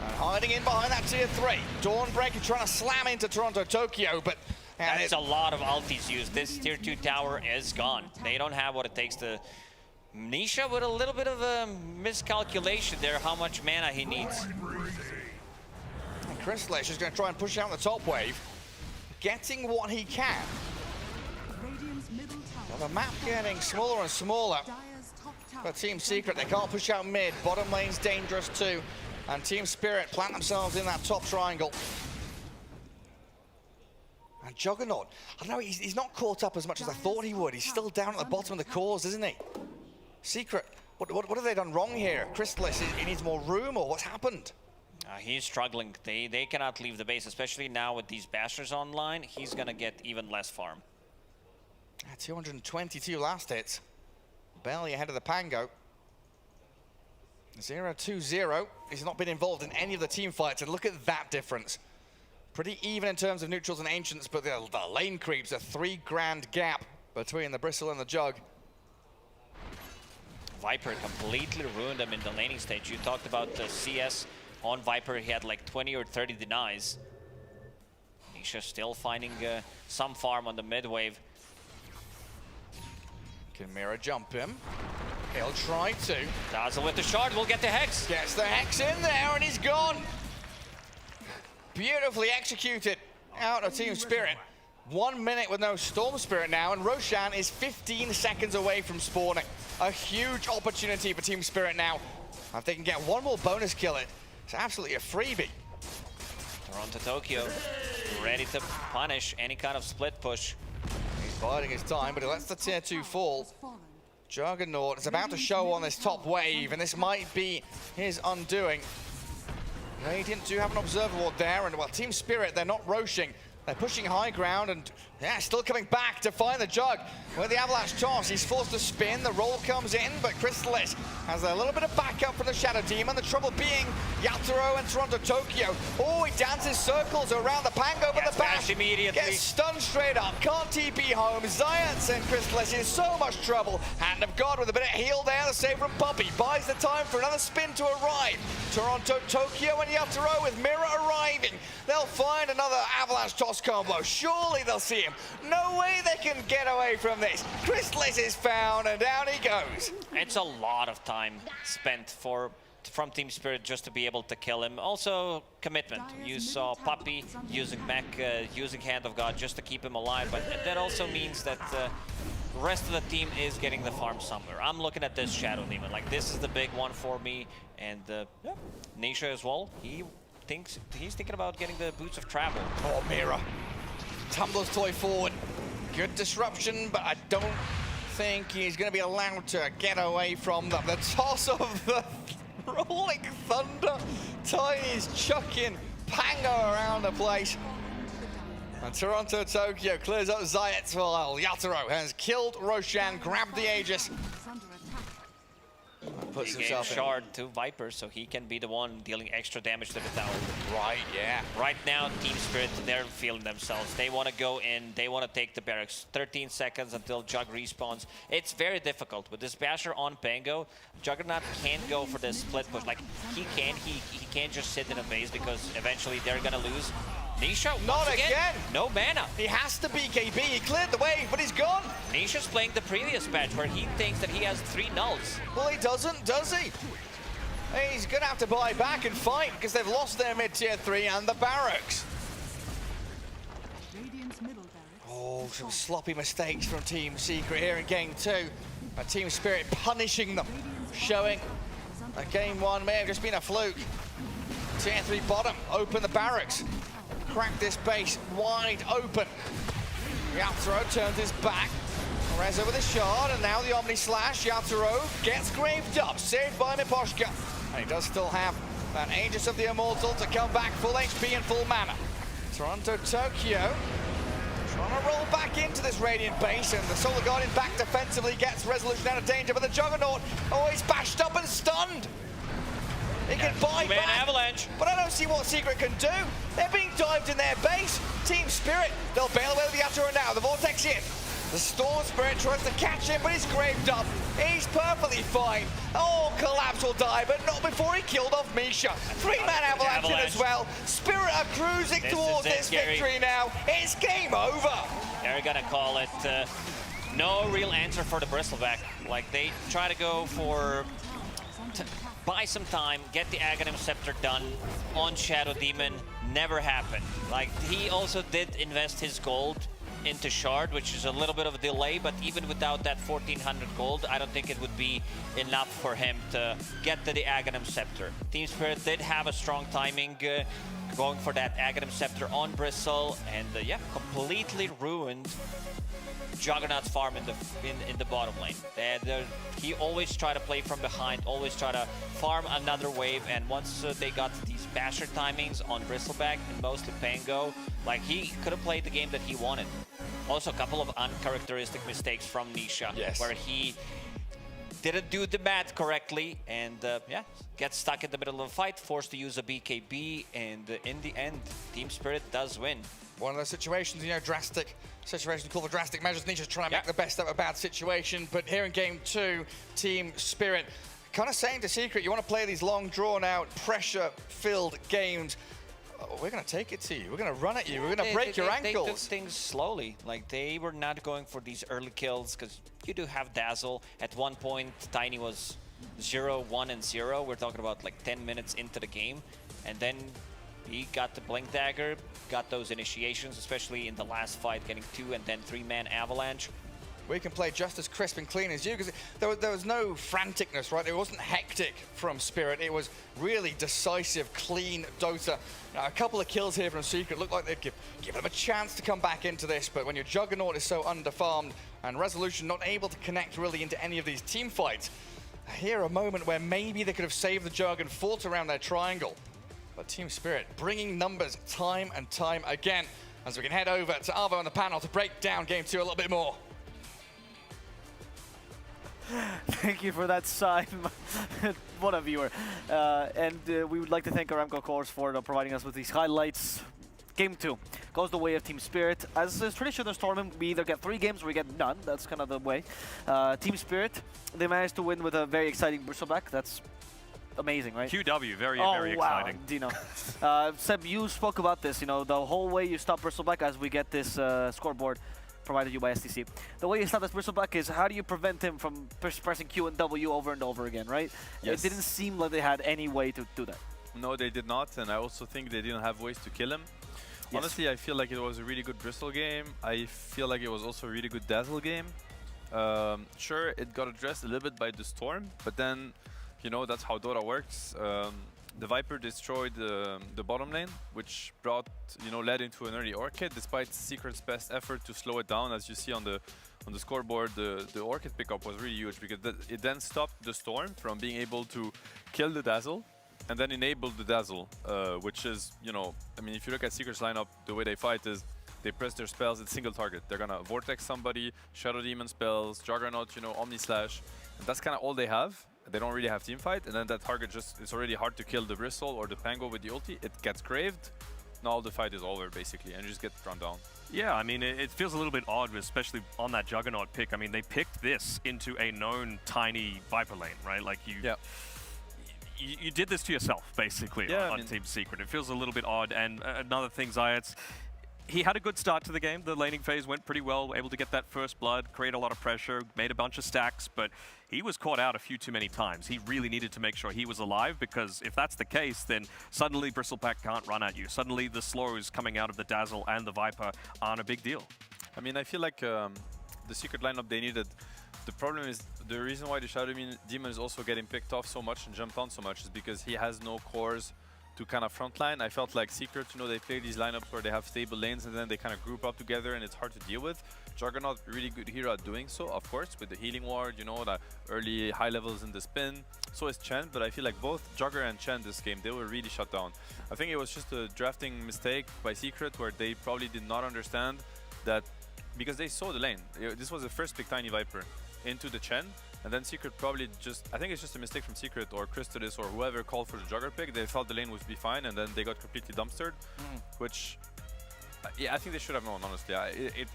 And hiding in behind that tier 3. Dawnbreaker trying to slam into Toronto Tokyo, but... That's a lot of ultis used. This tier 2 tower is gone. They don't have what it takes to... Nisha with a little bit of a miscalculation there, how much mana he needs. And Crystallis is going to try and push out the top wave, getting what he can. Well, the map getting smaller and smaller. But Team Secret, they can't push out mid. Bottom lane's dangerous too. And Team Spirit plant themselves in that top triangle. And Juggernaut, I don't know, he's not caught up as much as I thought he would. He's still down at the bottom of the cores, isn't he? Secret, what have they done wrong here? Crystallis, he needs more room, or what's happened? He's struggling. They cannot leave the base, especially now with these Bashers online. He's going to get even less farm. 222 last hits. Barely ahead of the Pango. 0-2-0. He's not been involved in any of the team fights, and look at that difference. Pretty even in terms of neutrals and ancients, but the lane creeps, a 3 grand gap between the Bristle and the Jug. Viper completely ruined him in the laning stage. You talked about the CS on Viper. He had like 20 or 30 denies. Nisha still finding some farm on the mid wave. Can Mira jump him? He'll try to. Dazzle with the shard, will get the Hex. Gets the Hex in there and he's gone. Beautifully executed out of Team Spirit. 1 minute with no Storm Spirit now, and Roshan is 15 seconds away from spawning. A huge opportunity for Team Spirit now. If they can get one more bonus kill, it's absolutely a freebie. Toronto Tokyo ready to punish any kind of split push. He's biding his time, but he lets the tier 2 fall. Juggernaut is about to show on this top wave, and this might be his undoing. Radiant do have an observer ward there, and well, Team Spirit, they're not roshing. They're pushing high ground, and Yeah, still coming back to find the Jug. With the Avalanche toss, he's forced to spin, the roll comes in, but Crystallis has a little bit of backup from the Shadow Demon. The trouble being Yatoro and Toronto Tokyo. Oh, he dances circles around the Pango, but the bash immediately. gets stunned straight up. Can't TP home. Zayats and Crystallis in so much trouble. Hand of God with a bit of heal there, the save from Puppy. Buys the time for another spin to arrive. Toronto Tokyo and Yatoro with Mirror arriving. They'll find another Avalanche toss combo. Surely they'll see him. No way they can get away from this. Crystallis is found and down he goes. It's a lot of time spent from Team Spirit just to be able to kill him. Also, commitment. You saw Puppy using Mech, using Hand of God just to keep him alive, but that also means that the rest of the team is getting the farm somewhere. I'm looking at this Shadow Demon, like this is the big one for me, and yeah, Nisha as well. He's thinking about getting the boots of travel. Oh, Mira tumbles toy forward. Good disruption, but I don't think he's going to be allowed to get away from them. The toss of the Rolling Thunder. Tiny's chucking Pango around the place. And Toronto Tokyo clears up Zayats while Yatoro has killed Roshan, grabbed the Aegis. Puts he gave himself Shard to Viper, so he can be the one dealing extra damage to the tower. Right, yeah. Right now, Team Spirit, they're feeling themselves. They want to go in, they want to take the barracks. 13 seconds until Jug respawns. It's very difficult. With this Basher on Pango, Juggernaut can't go for this split push. Like, he can't just sit in a base because eventually they're going to lose. Nisha, not again. No mana. He has to BKB. He cleared the wave, but he's gone. Nisha's playing the previous match where he thinks that he has 3 nulls. Well, he doesn't, does he? He's going to have to buy back and fight because they've lost their mid-tier 3 and the barracks. Oh, some sloppy mistakes from Team Secret here in Game 2. Team Spirit punishing them, showing that Game 1 may have just been a fluke. Tier 3 bottom, open the barracks. Crack this base wide open. Yatoro turns his back. Reza with a shard, and now the Omni Slash. Yatoro gets graved up, saved by Miposhka. And he does still have that Aegis of the Immortal to come back full HP and full mana. Toronto Tokyo trying to roll back into this Radiant base, and the Solar Guardian back defensively gets Resolution out of danger, but the Juggernaut always bashed up and stunned. He can buy back, Avalanche. But I don't see what Secret can do. They're being dived in their base. Team Spirit, they'll bail away with the Yatoro now. The Vortex in. The Storm Spirit tries to catch him, but he's graved up. He's perfectly fine. Oh, Collapse will die, but not before he killed off Misha. 3-man Avalanche in as well. Spirit are cruising towards this victory now. It's game over. They're gonna call it no real answer for the Bristleback. Like, they try to go for buy some time, get the Aghanim Scepter done on Shadow Demon. Never happened. Like, he also did invest his gold into Shard, which is a little bit of a delay, but even without that 1400 gold, I don't think it would be enough for him to get to the Aghanim Scepter. Team Spirit did have a strong timing going for that Aghanim Scepter on Bristle, and yeah, completely ruined Juggernaut's farm in the bottom lane. He always try to play from behind, always try to farm another wave, and once they got these Basher timings on Bristleback and mostly Pango, like, he could have played the game that he wanted. Also, a couple of uncharacteristic mistakes from Nisha, where he didn't do the math correctly, and yeah, gets stuck in the middle of a fight, forced to use a BKB, and in the end, Team Spirit does win. One of those situations, you know, drastic situations called for drastic measures. Nisha's trying to make the best of a bad situation, but here in Game 2, Team Spirit kind of saying to Secret, you want to play these long, drawn-out, pressure-filled games. We're going to take it to you. We're going to run at you. We're going to break your ankles. They took things slowly. Like, they were not going for these early kills, because you do have Dazzle. At one point, Tiny was 0, 1, and 0. We're talking about like 10 minutes into the game. And then he got the Blink Dagger, got those initiations, especially in the last fight, getting 2 and then 3-man Avalanche. We can play just as crisp and clean as you, because there was no franticness, right? It wasn't hectic from Spirit. It was really decisive, clean Dota. Now, a couple of kills here from Secret looked like they'd give them a chance to come back into this, but when your Juggernaut is so underfarmed and Resolution not able to connect really into any of these team fights, here a moment where maybe they could have saved the Jug and fought around their triangle. But Team Spirit bringing numbers time and time again. as we can head over to Arvo on the panel to break down Game 2 a little bit more. Thank you for that sign, what a viewer. We would like to thank Aramco, of course, for providing us with these highlights. Game 2 goes the way of Team Spirit. As is tradition in this tournament, we either get 3 games or we get none. That's kind of the way. Team Spirit, they managed to win with a very exciting Bristleback. That's amazing, right? QW, very wow, exciting. Dino. Seb, you spoke about this, you know, the whole way you stop Bristleback as we get this scoreboard provided you by STC. The way you stop this Bristleback is how do you prevent him from pressing Q and W over and over again, right? Yes. It didn't seem like they had any way to do that. No, they did not, and I also think they didn't have ways to kill him. Yes. Honestly, I feel like it was a really good Bristol game. I feel like it was also a really good Dazzle game. Sure, it got addressed a little bit by the Storm, but then, you know, that's how Dota works. The Viper destroyed the bottom lane, which brought, you know, led into an early Orchid, despite Secret's best effort to slow it down. As you see on the scoreboard, the Orchid pickup was really huge because it then stopped the Storm from being able to kill the Dazzle and then enabled the Dazzle, which is, you know, I mean, if you look at Secret's lineup, the way they fight is they press their spells, it's single target. They're gonna Vortex somebody, Shadow Demon spells, Juggernaut, you know, Omni Slash, and that's kind of all they have. They don't really have team fight, and then that target just, it's already hard to kill the Bristle or the Pango with the ulti. It gets craved, now the fight is over basically, and you just get run down. Yeah, I mean, it feels a little bit odd, especially on that Juggernaut pick. I mean, they picked this into a known tiny Viper lane, right? Like you did this to yourself, basically, on Team Secret. It feels a little bit odd. And another thing, Zayats, he had a good start to the game. The laning phase went pretty well, able to get that first blood, create a lot of pressure, made a bunch of stacks, but he was caught out a few too many times. He really needed to make sure he was alive, because if that's the case, then suddenly Bristleback can't run at you. Suddenly the slows coming out of the Dazzle and the Viper aren't a big deal. I mean, I feel like the Secret lineup they needed, the problem is, the reason why the Shadow Demon is also getting picked off so much and jumped on so much is because he has no cores to kind of frontline. I felt like Secret, you know, they play these lineups where they have stable lanes and then they kind of group up together and it's hard to deal with. Juggernaut, really good hero at doing so, of course, with the healing ward, you know, the early high levels in the spin. So is Chen, but I feel like both Jugger and Chen this game, they were really shut down. I think it was just a drafting mistake by Secret where they probably did not understand that, because they saw the lane. This was the first pick Tiny Viper into the Chen, and then Secret probably just, I think it's just a mistake from Secret or Crystadis or whoever called for the Jugger pick. They thought the lane would be fine, and then they got completely dumpstered, which, yeah, I think they should have known, honestly.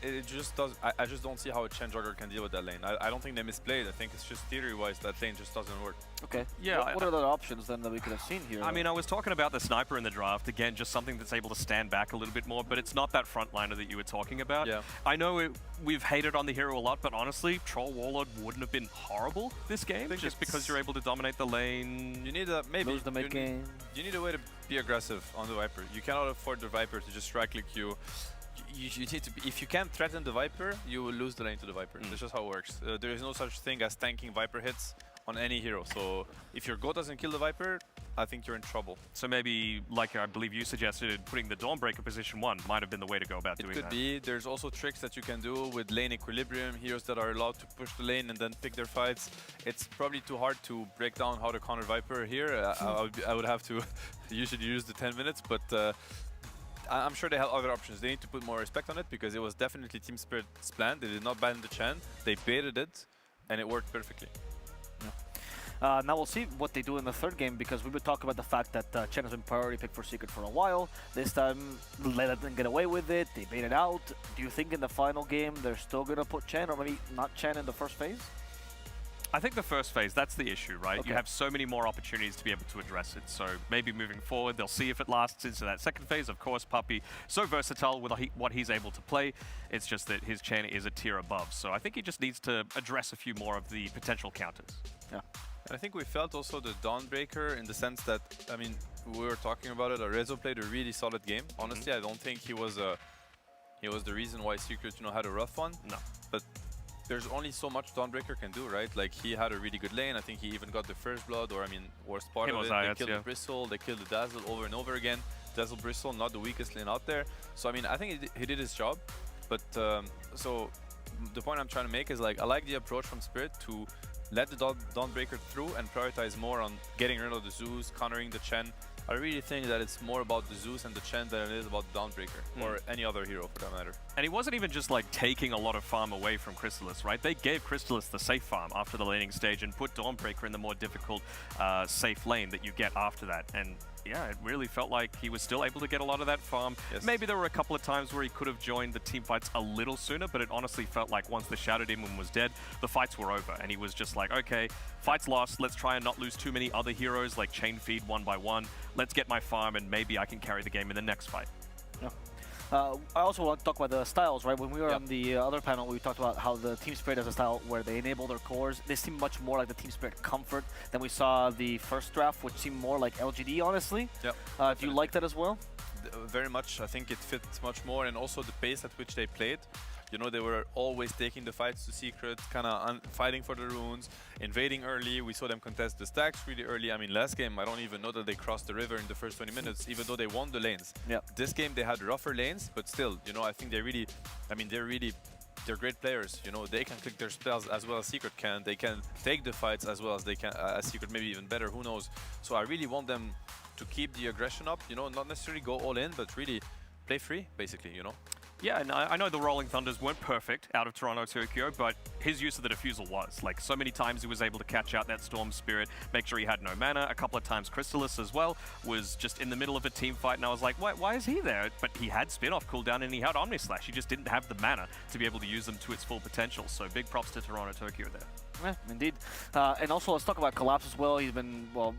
It just does, I just don't see how a Chen Jugger can deal with that lane. I don't think they misplayed. I think it's just theory-wise that lane just doesn't work. Okay. Yeah. What are the options then that we could have seen here? I mean, I was talking about the sniper in the draft. Again, just something that's able to stand back a little bit more, but it's not that frontliner that you were talking about. Yeah. I know we've hated on the hero a lot, but honestly, Troll Warlord wouldn't have been horrible this game, just because you're able to dominate the lane. You need a, maybe, lose the mid game. You need a way to be aggressive on the Viper. You cannot afford the Viper to just right-click you. You need to be, if you can't threaten the Viper, you will lose the lane to the Viper. That's just how it works. There is no such thing as tanking Viper hits on any hero. So if your Go doesn't kill the Viper, I think you're in trouble. So maybe, like I believe you suggested, putting the Dawnbreaker position 1 might have been the way to go about doing that. It could be. There's also tricks that you can do with lane equilibrium, heroes that are allowed to push the lane and then pick their fights. It's probably too hard to break down how to counter Viper here. I would have to usually use the 10 minutes, but I'm sure they have other options. They need to put more respect on it because it was definitely Team Spirit's plan. They did not ban the Chen. They baited it, and it worked perfectly. Now we'll see what they do in the third game, because we would talk about the fact that Chen has been priority pick for Secret for a while. This time, let them get away with it. They baited out. Do you think in the final game they're still going to put Chen, or maybe not Chen in the first phase? I think the first phase, that's the issue, right? Okay. You have so many more opportunities to be able to address it. So maybe moving forward, they'll see if it lasts into that second phase. Of course, Puppey, so versatile with what he's able to play. It's just that his Chen is a tier above. So I think he just needs to address a few more of the potential counters. Yeah. I think we felt also the Dawnbreaker in the sense that, I mean, we were talking about it. Arezzo played a really solid game. Honestly, I don't think he was the reason why Secret, you know, had a rough one. No. But there's only so much Dawnbreaker can do, right? Like, he had a really good lane. I think he even got the first blood, or I mean, worst part of it. They killed the Bristle, they killed the Dazzle over and over again. Dazzle Bristle, not the weakest lane out there. So I mean, I think he did his job. But so the point I'm trying to make is, like, I like the approach from Spirit to let the Dawnbreaker through and prioritize more on getting rid of the Zeus, countering the Chen, I really think that it's more about the Zeus and the Chen than it is about the Dawnbreaker or any other hero for that matter. And he wasn't even just like taking a lot of farm away from Crystallis, right? They gave Crystallis the safe farm after the laning stage and put Dawnbreaker in the more difficult safe lane that you get after that. And yeah, it really felt like he was still able to get a lot of that farm. Yes. Maybe there were a couple of times where he could have joined the team fights a little sooner, but it honestly felt like once the Shadow Demon was dead, the fights were over. And he was just like, okay, fight's lost. Let's try and not lose too many other heroes, like chain feed one by one. Let's get my farm and maybe I can carry the game in the next fight. Yeah. I also want to talk about the styles, right? When we were on the other panel, we talked about how the Team Spirit has a style where they enable their cores. They seem much more like the Team Spirit Comfort than we saw the first draft, which seemed more like LGD, honestly. Yep. Do you like that as well? Very much. I think it fits much more, and also the pace at which they played. You know, they were always taking the fights to Secret, kind of fighting for the runes, invading early. We saw them contest the stacks really early. I mean, last game, I don't even know that they crossed the river in the first 20 minutes, even though they won the lanes. This game, they had rougher lanes, but still, you know, I think they really, I mean, they're great players. You know, they can click their spells as well as Secret can. They can take the fights as well as they can, as Secret, maybe even better, who knows. So I really want them to keep the aggression up, you know, not necessarily go all in, but really play free, basically, you know. Yeah, and I know the Rolling Thunders weren't perfect out of Toronto Tokyo, but his use of the Diffusal was. Like, so many times he was able to catch out that Storm Spirit, make sure he had no mana. A couple of times Crystallis as well was just in the middle of a team fight, and I was like, why is he there? But he had Spin-Off cooldown and he had Omnislash. He just didn't have the mana to be able to use them to its full potential. So big props to Toronto Tokyo there. Yeah, indeed. And also, let's talk about Collapse as well. He's been, well,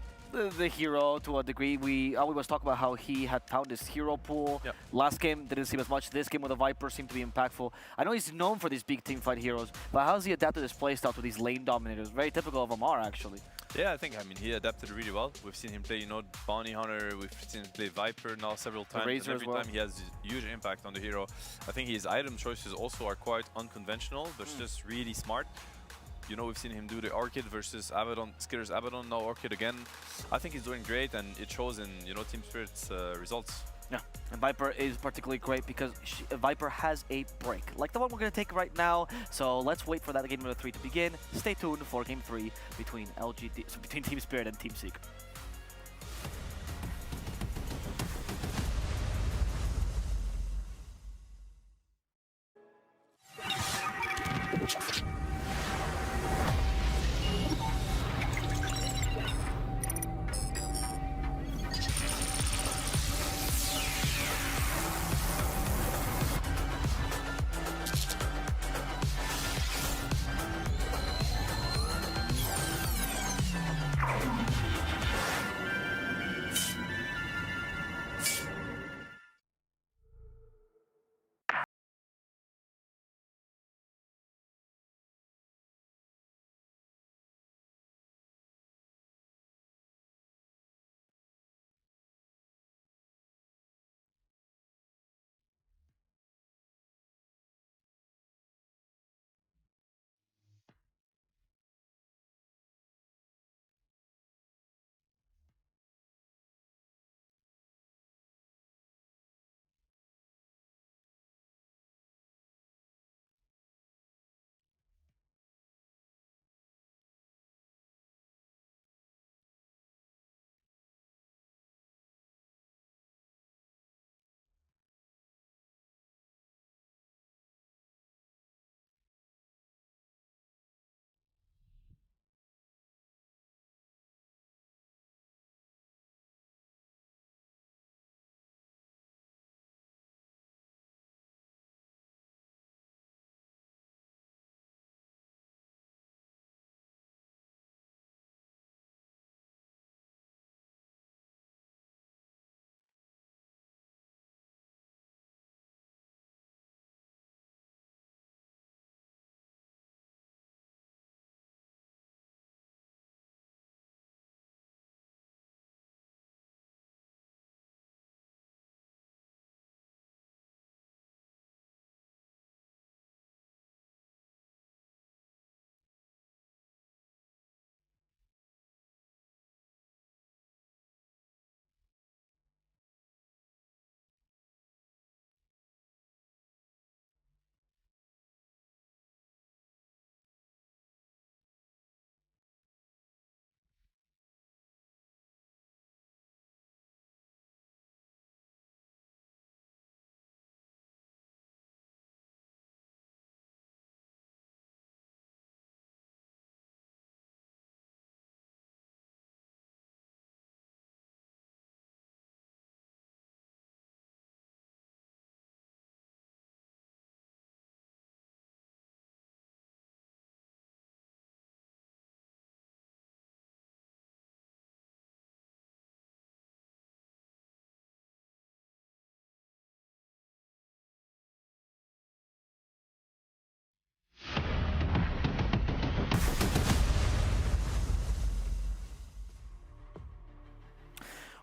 the hero to a degree. We always talk about how he had found his hero pool. Last game didn't seem as much. This game with the Viper seemed to be impactful. I know he's known for these big team fight heroes, but how has he adapted his playstyle to these lane dominators? Very typical of Amar, actually. Yeah, I think, I mean, he adapted really well. We've seen him play, you know, Bounty Hunter. We've seen him play Viper now several times. And every time he has huge impact on the hero. I think his item choices also are quite unconventional, but just really smart. You know, we've seen him do the Orchid versus Abaddon, Skitter's Abaddon, now Orchid again. I think he's doing great, and it shows in, you know, Team Spirit's results. Yeah, and Viper is particularly great because Viper has a break, like the one we're going to take right now. So let's wait for that game number 3 to begin. Stay tuned for game 3 between between Team Spirit and Team Secret.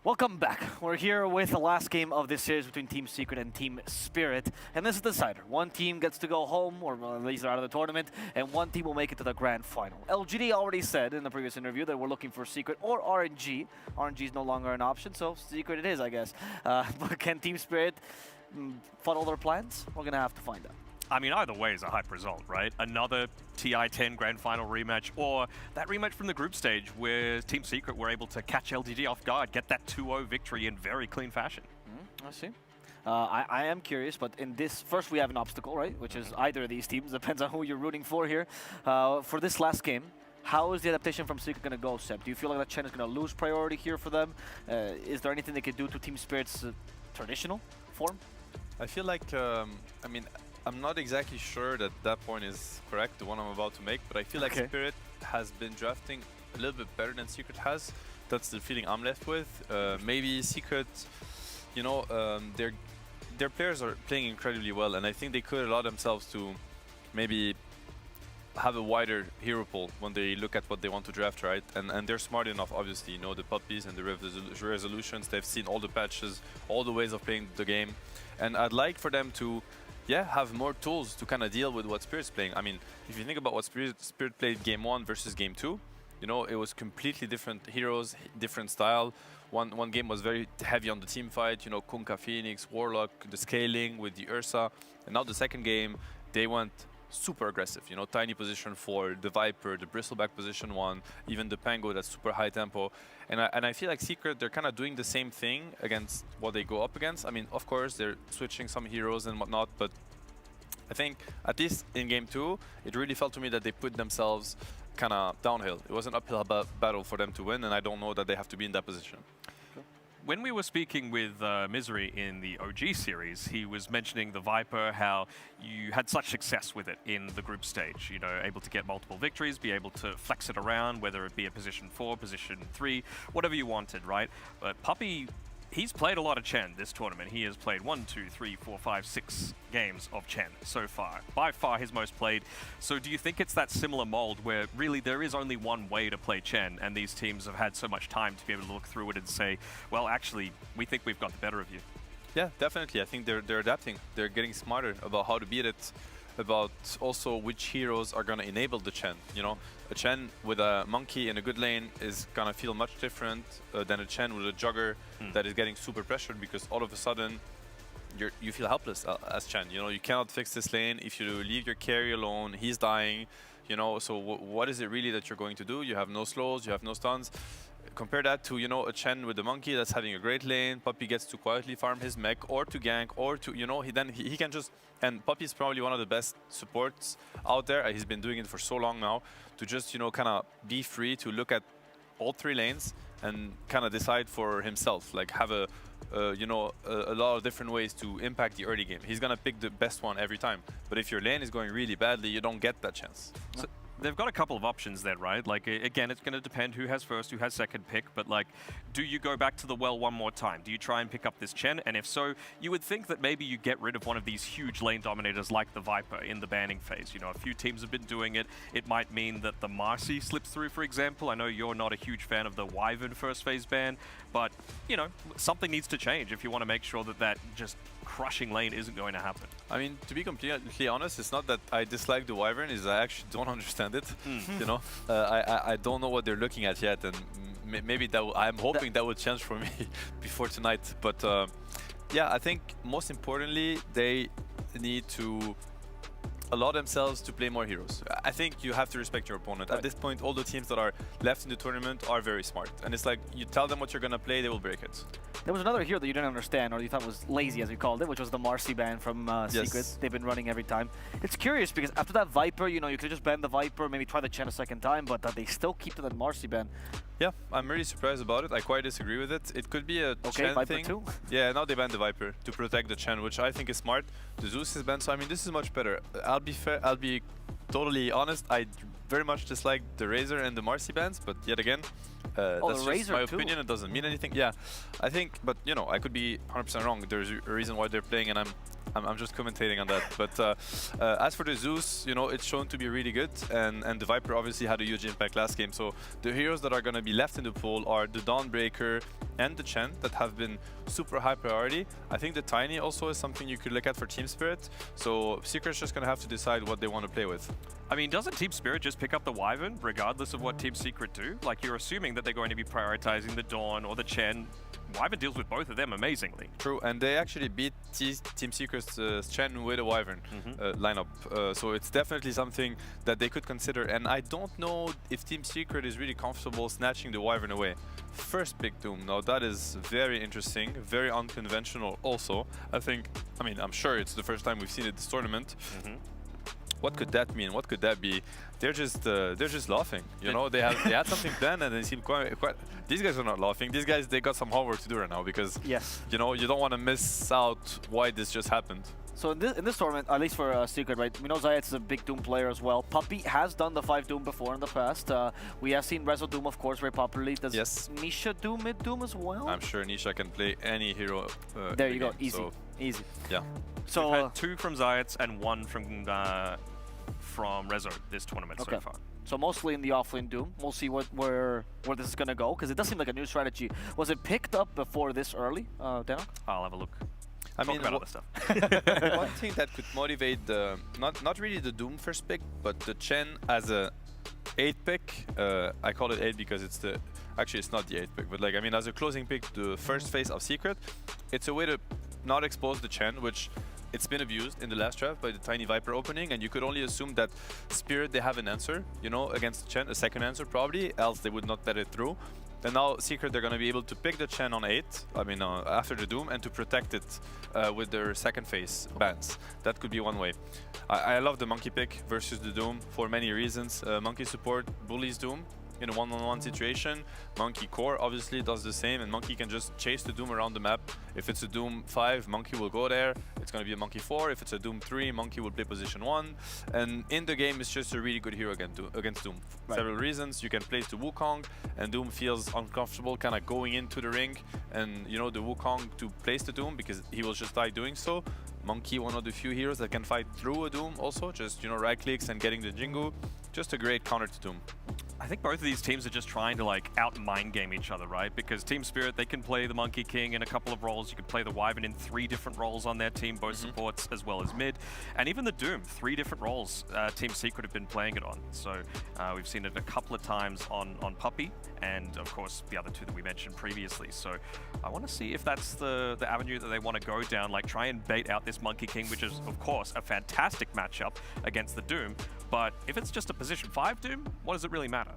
Welcome back. We're here with the last game of this series between Team Secret and Team Spirit, and this is the decider. One team gets to go home, or at least they're out of the tournament, and one team will make it to the grand final. LGD already said in the previous interview that we're looking for Secret or RNG. RNG is no longer an option, so Secret it is, I guess. But can Team Spirit funnel their plans? We're gonna have to find out. I mean, either way is a hype result, right? Another TI-10 Grand Final rematch, or that rematch from the group stage where Team Secret were able to catch LGD off guard, get that 2-0 victory in very clean fashion. I see. I am curious, but in this, first we have an obstacle, right? Which is either of these teams, depends on who you're rooting for here. For this last game, how is the adaptation from Secret going to go, Seb? Do you feel like that Chen is going to lose priority here for them? Is there anything they could do to Team Spirit's traditional form? I feel like, I mean, I'm not exactly sure that that point is correct, the one I'm about to make, but I feel like Spirit has been drafting a little bit better than Secret has. That's the feeling I'm left with. Maybe Secret, you know, their players are playing incredibly well, and I think they could allow themselves to maybe have a wider hero pool when they look at what they want to draft, right? And they're smart enough, obviously, you know, the puppies and the resolutions, they've seen all the patches, all the ways of playing the game. And I'd like for them to have more tools to kind of deal with what Spirit's playing. I mean, if you think about what Spirit played game 1 versus game 2, you know, it was completely different heroes, different style. One game was very heavy on the team fight, you know, Kunkka, Phoenix, Warlock, the scaling with the Ursa. And now the second game, they went super aggressive, you know, tiny position 4, the Viper, the Bristleback position 1, even the Pango, that's super high tempo. And I feel like Secret, they're kind of doing the same thing against what they go up against. I mean, of course, they're switching some heroes and whatnot, but I think at least in game 2, it really felt to me that they put themselves kind of downhill. It was an uphill battle for them to win, and I don't know that they have to be in that position. When we were speaking with Misery in the OG series, he was mentioning the Viper, how you had such success with it in the group stage, you know, able to get multiple victories, be able to flex it around, whether it be a position 4, position 3, whatever you wanted, right? But Puppy, he's played a lot of Chen this tournament. He has played 1, 2, 3, 4, 5, 6 games of Chen so far. By far his most played. So do you think it's that similar mold where really there is only one way to play Chen, and these teams have had so much time to be able to look through it and say, well, actually, we think we've got the better of you? Yeah, definitely. I think they're adapting. They're getting smarter about how to beat it, about also which heroes are going to enable the Chen. You know, a Chen with a monkey in a good lane is going to feel much different than a Chen with a jugger that is getting super pressured, because all of a sudden you feel helpless as Chen. You know, you cannot fix this lane. If you leave your carry alone, he's dying. You know, so what is it really that you're going to do? You have no slows, you have no stuns. Compare that to, you know, a Chen with the monkey that's having a great lane. Puppy gets to quietly farm his mech, or to gank, or to, you know, he can just, and Puppy is probably one of the best supports out there. He's been doing it for so long now, to just, you know, kind of be free to look at all 3 lanes and kind of decide for himself, like have a lot of different ways to impact the early game. He's gonna pick the best one every time, but if your lane is going really badly, you don't get that chance. So they've got a couple of options there, right? Like, again, it's going to depend who has first, who has second pick, but like, do you go back to the well one more time? Do you try and pick up this Chen? And if so, you would think that maybe you get rid of one of these huge lane dominators like the Viper in the banning phase. You know, a few teams have been doing it. It might mean that the Marcy slips through, for example. I know you're not a huge fan of the Wyvern first phase ban, but, you know, something needs to change if you want to make sure that that just crushing lane isn't going to happen. I mean, to be completely honest, it's not that I dislike the Wyvern, is I actually don't understand it. You know, I don't know what they're looking at yet, and maybe that I'm hoping that will change for me before tonight. But yeah, I think most importantly, they need to allow themselves to play more heroes. I think you have to respect your opponent. At this point, all the teams that are left in the tournament are very smart. And it's like, you tell them what you're going to play, they will break it. There was another hero that you didn't understand, or you thought was lazy, as we called it, which was the Marcy ban from Secret. They've been running every time. It's curious, because after that Viper, you know, you could just ban the Viper, maybe try the Chen a second time, but they still keep to that Marcy ban. Yeah, I'm really surprised about it. I quite disagree with it. It could be a Chen Viper thing. Too? Yeah, now they banned the Viper to protect the Chen, which I think is smart. The Zeus is banned, so I mean, this is much better. I'll be fair, I'll be totally honest. I very much dislike the Razor and the Marcy bans, but yet again, that's just my opinion. It doesn't mean anything. Yeah, I think, but you know, I could be 100% wrong. There's a reason why they're playing, and I'm just commentating on that. But as for the Zeus, you know, it's shown to be really good, and the Viper obviously had a huge impact last game. So the heroes that are going to be left in the pool are the Dawnbreaker, and the Chen that have been super high priority. I think the Tiny also is something you could look at for Team Spirit. So Secret's just going to have to decide what they want to play with. I mean, doesn't Team Spirit just pick up the Wyvern regardless of what Team Secret do? Like, you're assuming that they're going to be prioritizing the Dawn or the Chen. Wyvern deals with both of them amazingly. True, and they actually beat Team Secret's Chen with a Wyvern lineup. So it's definitely something that they could consider. And I don't know if Team Secret is really comfortable snatching the Wyvern away. First pick Doom, now that is very interesting, very unconventional also. I mean, I'm sure it's the first time we've seen it this tournament. What could that mean? What could that be? They're just laughing. You know, they had something planned and they seem quite. These guys are not laughing. These guys, they got some homework to do right now because you know, you don't want to miss out why this just happened. So in this tournament, at least for Secret, right? We know Zayat is a big Doom player as well. Puppey has done the 5 Doom before in the past. We have seen Rezo Doom, of course, very popularly. Does Nisha do mid Doom as well? I'm sure Nisha can play any hero. There you go, easy, so easy. Yeah. So we've had 2 from Zayat and 1 from Rezo this tournament so far. So mostly in the offlane Doom. We'll see where this is gonna go because it does seem like a new strategy. Was it picked up before this early, Dano? I'll have a look. I mean, about other stuff. one thing that could motivate the not really the Doom first pick, but the Chen as a 8 pick. I call it 8 because it's the actually it's not the 8 pick, but like I mean as a closing pick, the first phase of Secret. It's a way to not expose the Chen, which it's been abused in the last draft by the Tiny Viper opening, and you could only assume that Spirit they have an answer, you know, against the Chen, a second answer probably, else they would not let it through. And now Secret, they're going to be able to pick the Chen on 8, I mean after the Doom, and to protect it with their second phase bans. That could be one way. I love the Monkey pick versus the Doom for many reasons. Monkey support bullies Doom in a one-on-one situation. Monkey core obviously does the same, and Monkey can just chase the Doom around the map. If it's a Doom 5, Monkey will go there. It's going to be a Monkey 4. If it's a Doom 3, Monkey will play position 1. And in the game, it's just a really good hero against Doom. Several reasons. You can place the Wukong, and Doom feels uncomfortable kind of going into the ring and, you know, the Wukong to place the Doom because he will just die doing so. Monkey, one of the few heroes that can fight through a Doom also, just, you know, right clicks and getting the Jingu. Just a great counter to Doom. I think both of these teams are just trying to like out-mind game each other, right? Because Team Spirit, they can play the Monkey King in a couple of roles. You can play the Wyvern in 3 different roles on their team, both supports as well as mid. And even the Doom, 3 different roles Team Secret have been playing it on. So we've seen it a couple of times on Puppey, and of course the other 2 that we mentioned previously. So I want to see if that's the avenue that they want to go down, like try and bait out this Monkey King, which is of course a fantastic matchup against the Doom. But if it's just a position 5 Doom, what does it really matter?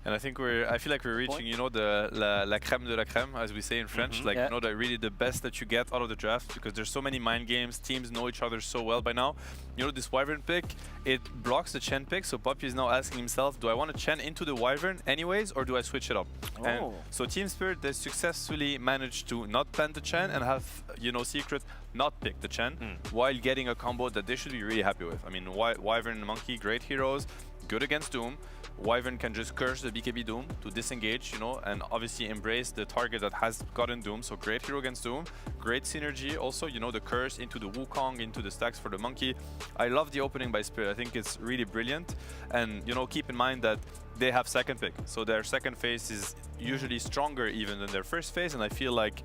And I feel like we're reaching, you know, the la crème de la crème, as we say in French. Like, you know, really the best that you get out of the draft, because there's so many mind games. Teams know each other so well by now. You know, this Wyvern pick, it blocks the Chen pick. So Puppey is now asking himself, do I want to Chen into the Wyvern anyways, or do I switch it up? And so Team Spirit, they successfully managed to not plan the Chen and have, you know, Secret not pick the Chen while getting a combo that they should be really happy with. I mean, Wyvern and Monkey, great heroes, good against Doom. Wyvern can just curse the BKB Doom to disengage, you know, and obviously embrace the target that has gotten Doom. So great hero against Doom, great synergy also, you know, the curse into the Wukong, into the stacks for the Monkey. I love the opening by Spirit. I think it's really brilliant. And, you know, keep in mind that they have second pick. So their second phase is usually stronger even than their first phase. And I feel like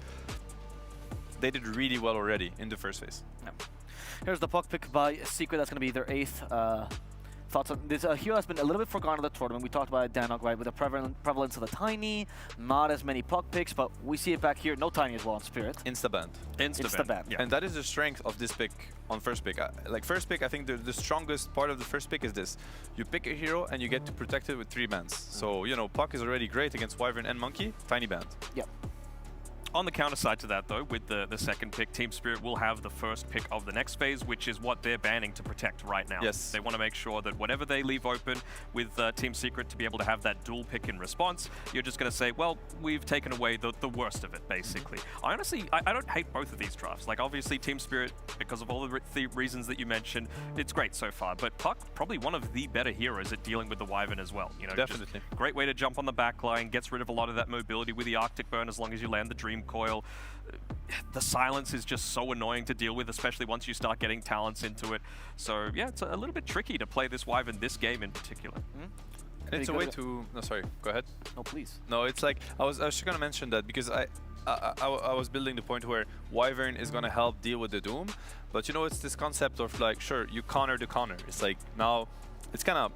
they did really well already in the first phase. Here's the puck pick by Secret. That's going to be their 8th. Thoughts on this hero has been a little bit forgotten in the tournament. We talked about it, Danog, right, with the prevalence of the Tiny, not as many puck picks, but we see it back here. No Tiny as well on Spirit. Insta-ban. Insta-ban. Yeah. And that is the strength of this pick on first pick. Like first pick, I think the strongest part of the first pick is this. You pick a hero and you get to protect it with 3 bans. So, you know, Puck is already great against Wyvern and Monkey. Tiny band. Yep. On the counter side to that, though, with the second pick, Team Spirit will have the first pick of the next phase, which is what they're banning to protect right now. Yes. They want to make sure that whatever they leave open with Team Secret to be able to have that dual pick in response, you're just going to say, well, we've taken away the worst of it, basically. I honestly, I don't hate both of these drafts. Like, obviously, Team Spirit, because of all the reasons that you mentioned, it's great so far. But Puck, probably one of the better heroes at dealing with the Wyvern as well. You know, definitely. Great way to jump on the back line, gets rid of a lot of that mobility with the Arctic Burn as long as you land the Dream Coil. The silence is just so annoying to deal with, especially once you start getting talents into it. So yeah, it's a little bit tricky to play this Wyvern this game in particular. And it's a way to... No, sorry, go ahead. No, please. No, it's like, I was just going to mention that because I was building the point where Wyvern is gonna help deal with the Doom, but you know, it's this concept of like, sure, you counter the counter. It's like now, it's kind of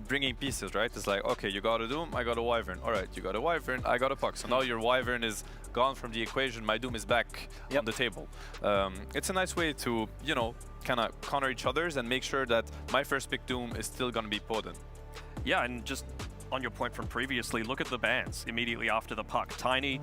bringing pieces, right? It's like, okay, you got a Doom, I got a Wyvern. All right, you got a Wyvern, I got a Puck. So now your Wyvern is gone from the equation, my Doom is back on the table. It's a nice way to, you know, kind of counter each other's and make sure that my first pick Doom is still gonna be potent. Yeah, and just on your point from previously, look at the bans immediately after the Puck. Tiny,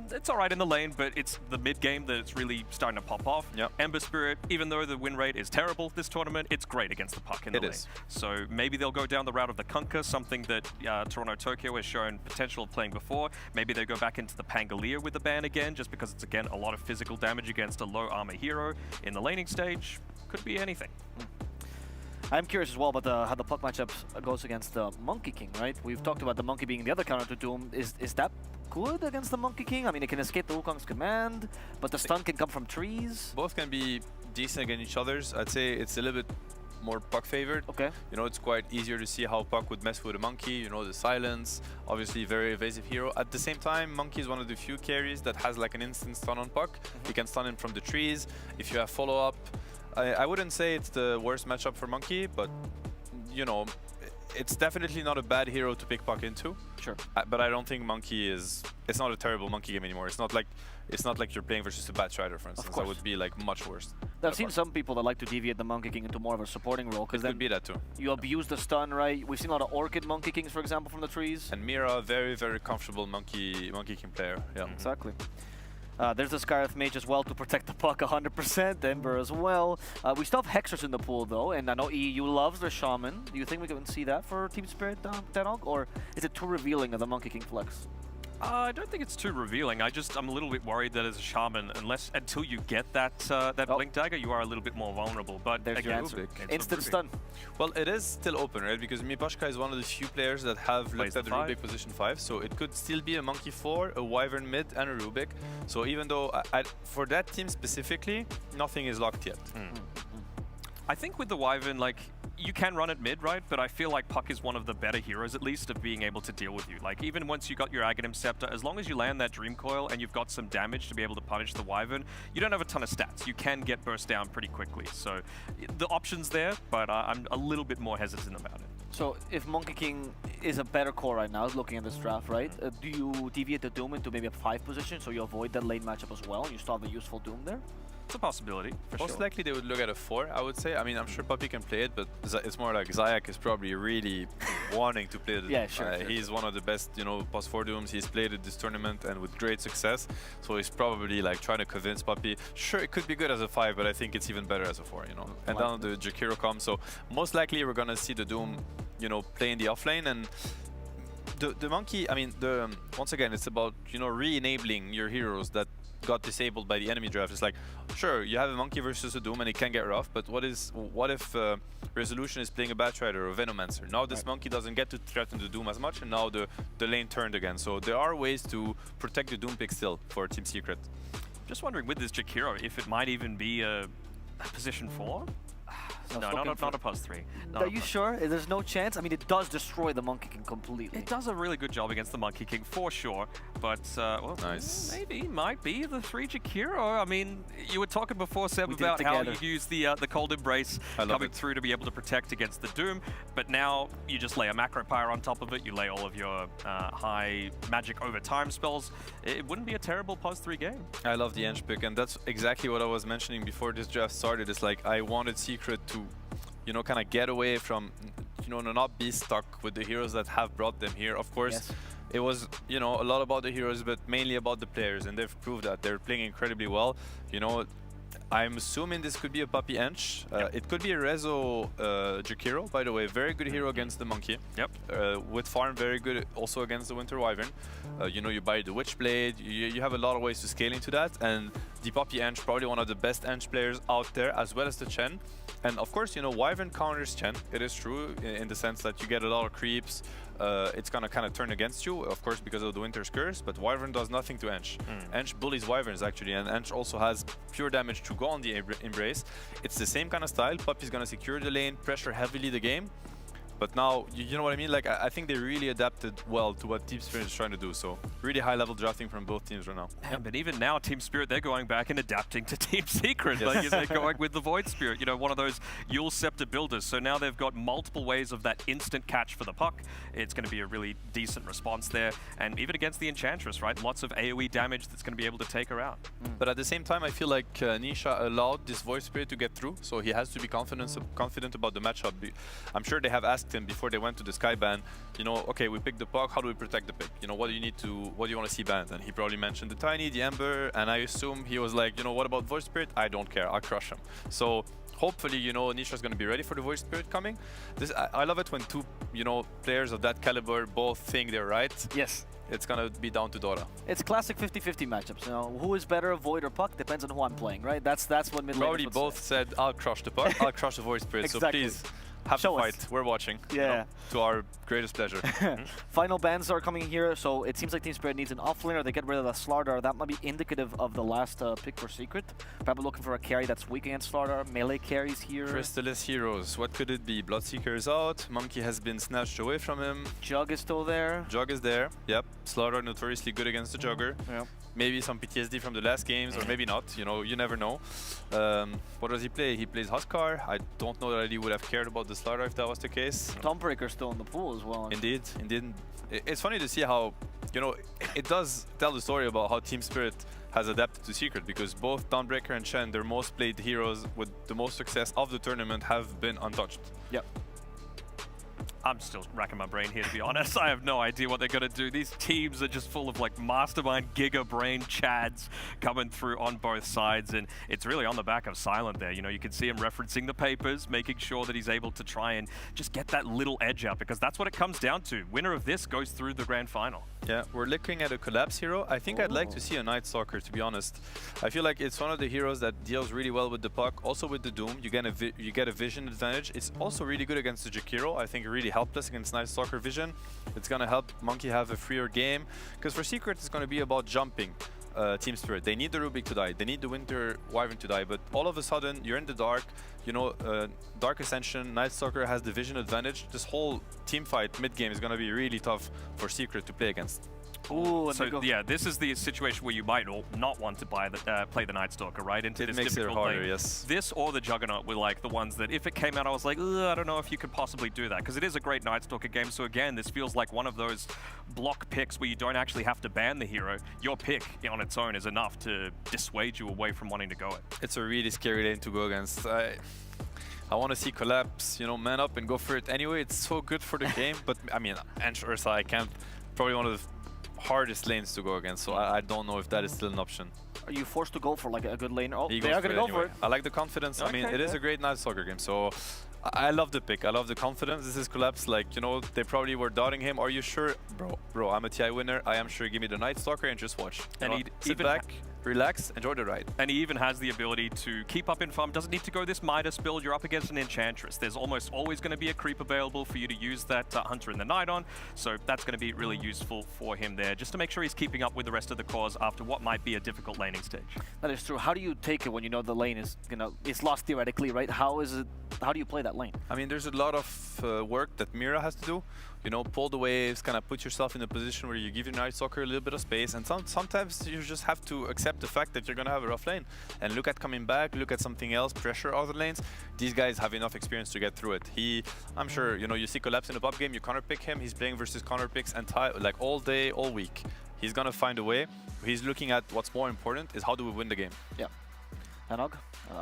it's all right in the lane, but it's the mid-game that it's really starting to pop off. Yep. Ember Spirit, even though the win rate is terrible this tournament, it's great against the Puck in the lane. So maybe they'll go down the route of the Kunkka, something that Toronto Tokyo has shown potential of playing before. Maybe they go back into the Pangolier with the ban again, just because it's, again, a lot of physical damage against a low armor hero in the laning stage. Could be anything. I'm curious as well about how the Puck matchup goes against the Monkey King, right? We've talked about the Monkey being the other counter to Doom. Is that good against the Monkey King? I mean, it can escape the Wukong's command, but the stun can come from trees. Both can be decent against each other's. I'd say it's a little bit more Puck favored. Okay. You know, it's quite easier to see how Puck would mess with a Monkey. You know, the silence, obviously very evasive hero. At the same time, Monkey is one of the few carries that has like an instant stun on Puck. You can stun him from the trees. If you have follow-up, I wouldn't say it's the worst matchup for Monkey, but you know, it's definitely not a bad hero to pick Puck into. Sure. But I don't think Monkey is. It's not a terrible Monkey game anymore. It's not like you're playing versus a Bad Strider, for instance. That would be like much worse. I've seen some people that like to deviate the Monkey King into more of a supporting role, because then could be that too. You abuse the stun, right? We've seen a lot of Orchid Monkey Kings, for example, from the trees. And Mira, very comfortable Monkey King player. Yeah. Exactly. There's the Scarlet Mage as well to protect the Puck 100%, Ember as well. We still have Hexers in the pool though, and I know EU loves their Shaman. Do you think we can see that for Team Spirit, Denok, or is it too revealing of the Monkey King flex? I don't think it's too revealing. I'm a little bit worried that as a Shaman, until you get that Blink Dagger, you are a little bit more vulnerable. But there's your answer. Instant stun. Well, it is still open, right? Because Mipashka is one of the few players that have looked at the Rubik position 5, so it could still be a Monkey 4, a Wyvern mid, and a Rubik. So even though, for that team specifically, nothing is locked yet. I think with the Wyvern, like, you can run it mid, right? But I feel like Puck is one of the better heroes, at least, of being able to deal with you. Like, even once you got your Aghanim Scepter, as long as you land that Dream Coil and you've got some damage to be able to punish the Wyvern, you don't have a ton of stats. You can get burst down pretty quickly. So the option's there, but I'm a little bit more hesitant about it. So if Monkey King is a better core right now, looking at this draft, right? Do you deviate the Doom into maybe a 5 position so you avoid that lane matchup as well? You still have a useful Doom there? It's a possibility, for sure. Most likely they would look at a 4, I would say. I mean, I'm sure Puppy can play it, but it's more like Zayak is probably really wanting to play it. Yeah, sure. He's one of the best, you know, post 4 Dooms. He's played at this tournament and with great success. So he's probably like trying to convince Puppy. Sure, it could be good as a 5, but I think it's even better as a 4, you know. And down the Jakiro comes. So most likely we're going to see the Doom, you know, play in the offlane. And the Monkey, I mean, once again, it's about, you know, re-enabling your heroes that got disabled by the enemy draft. It's like, sure, you have a Monkey versus a Doom and it can get rough, but what if Resolution is playing a Bat Rider or a Venomancer? Now this Monkey doesn't get to threaten the Doom as much, and now the lane turned again. So there are ways to protect the Doom pick still for Team Secret. Just wondering with this Jakiro, if it might even be a position 4? No, not a +3. Are you sure? There's no chance? I mean, it does destroy the Monkey King completely. It does a really good job against the Monkey King, for sure. But, well, maybe might be the 3 Jakiro. I mean, you were talking before, Seb, about how you use the Cold Embrace coming through to be able to protect against the Doom. But now you just lay a Macro Pyre on top of it. You lay all of your high magic over time spells. It wouldn't be a terrible +3 game. I love the Ench pick, and that's exactly what I was mentioning before this draft started. It's like I wanted Secret to, you know, kind of get away from, you know, not be stuck with the heroes that have brought them here. Of course, it was, you know, a lot about the heroes, but mainly about the players, and they've proved that. They're playing incredibly well. You know, I'm assuming this could be a Puppy Ench. It could be a Rezo Jakiro, by the way. Very good hero against the Monkey. With farm, very good also against the Winter Wyvern. You know, you buy the Witchblade. You have a lot of ways to scale into that. And the Puppy Ench, probably one of the best Ench players out there, as well as the Chen. And of course, you know, Wyvern counters Chen. It is true in the sense that you get a lot of creeps. It's gonna kind of turn against you, of course, because of the Winter's Curse, but Wyvern does nothing to Ench. Ench bullies Wyverns, actually, and Ench also has pure damage to go on the Embrace. It's the same kind of style. Puppy's gonna secure the lane, pressure heavily the game. But now, you know what I mean? Like, I think they really adapted well to what Team Spirit is trying to do. So really high level drafting from both teams right now. Yeah, but even now, Team Spirit, they're going back and adapting to Team Secret. Like, they're going with the Void Spirit, you know, one of those Yule Scepter builders. So now they've got multiple ways of that instant catch for the puck. It's going to be a really decent response there. And even against the Enchantress, right? Lots of AoE damage that's going to be able to take her out. But at the same time, I feel like Nisha allowed this Void Spirit to get through. So he has to be confident about the matchup. I'm sure they have asked him before they went to the Skyban, you know, okay, we picked the puck, how do we protect the pick? You know, what do you want to see banned? And he probably mentioned the Tiny, the Ember, and I assume he was like, you know, what about Void Spirit? I don't care, I'll crush him. So hopefully, you know, Nisha's going to be ready for the Void Spirit coming. I love it when two, you know, players of that caliber both think they're right. Yes. It's going to be down to Dota. It's classic 50-50 matchups. You know, who is better, Void or Puck? Depends on who I'm playing, right? That's what mid laners Probably would both say. said, I'll crush the Puck, I'll crush the Void Spirit. Exactly. So please, have Show the us. fight. We're watching. Yeah. You know, to our greatest pleasure. Final bans are coming here, so it seems like Team Spirit needs an offlaner. They get rid of the Slardar. That might be indicative of the last pick for Secret. Probably looking for a carry that's weak against Slardar. Melee carries here. Crystallis heroes. What could it be? Bloodseeker is out. Monkey has been snatched away from him. Jug is still there. Jug is there. Yep. Slardar notoriously good against the Jugger. Yep. Maybe some PTSD from the last games, or maybe not. You know, you never know. What does he play? He plays Huskar. I don't know that he would have cared about the Slardar if that was the case. Dawnbreaker's still in the pool as well. Indeed, indeed. It's funny to see how, you know, it does tell the story about how Team Spirit has adapted to Secret, because both Dawnbreaker and Shen, their most played heroes with the most success of the tournament, have been untouched. Yep. I'm still racking my brain here, to be honest. I have no idea what they're going to do. These teams are just full of like mastermind, giga brain chads coming through on both sides, and it's really on the back of Silent there. You know, you can see him referencing the papers, making sure that he's able to try and just get that little edge out, because that's what it comes down to. Winner of this goes through the grand final. Yeah, we're looking at a Collapse hero. I think I'd like to see a Night Stalker, to be honest. I feel like it's one of the heroes that deals really well with the puck, also with the Doom. You get a vision advantage. It's also really good against the Jakiro. I think really helpless against Night Stalker vision. It's gonna help Monkey have a freer game, because for Secret it's gonna be about jumping. Team Spirit, they need the Rubik to die, they need the Winter Wyvern to die, but all of a sudden you're in the dark, you know, Dark Ascension, Night Stalker has the vision advantage. This whole team fight mid game is gonna be really tough for Secret to play against. Ooh, so yeah, this is the situation where you might not want to play the Night Stalker, right? Into this makes it difficult harder, lane. yes. This or the Juggernaut were like the ones that if it came out, I was like, I don't know if you could possibly do that, because it is a great Night Stalker game. So again, this feels like one of those block picks where you don't actually have to ban the hero. Your pick on its own is enough to dissuade you away from wanting to go it. It's a really scary lane to go against. I want to see Collapse, you know, man up and go for it anyway. It's so good for the game, but I mean, Ursa, I can't, probably one of the hardest lanes to go against, so I don't know if that is still an option. Are you forced to go for like a good lane? Oh, He they are going to go for it. I like the confidence. I mean, it is a great Night Stalker game, so I love the pick. I love the confidence. This is Collapse. Like, you know, they probably were doubting him. Are you sure? Bro, I'm a TI winner. I am sure. Give me the Night Stalker and just watch. And he'd sit back, relax, enjoy the ride. And he even has the ability to keep up in farm. Doesn't need to go this Midas build. You're up against an Enchantress. There's almost always going to be a creep available for you to use that Hunter in the Night on. So that's going to be really useful for him there, just to make sure he's keeping up with the rest of the cores after what might be a difficult laning stage. That is true. How do you take it when you know the lane is, you know, it's lost theoretically, right? How do you play that lane? I mean, there's a lot of work that Mira has to do. You know, pull the waves, kind of put yourself in a position where you give your Night Stalker a little bit of space, and sometimes you just have to accept the fact that you're going to have a rough lane. And look at coming back, look at something else, pressure other lanes. These guys have enough experience to get through it. I'm sure, you know, you see Collapse in the pop game, you counter pick him, he's playing versus counter picks and like all day, all week. He's going to find a way. He's looking at what's more important is how do we win the game. Yeah. Anog,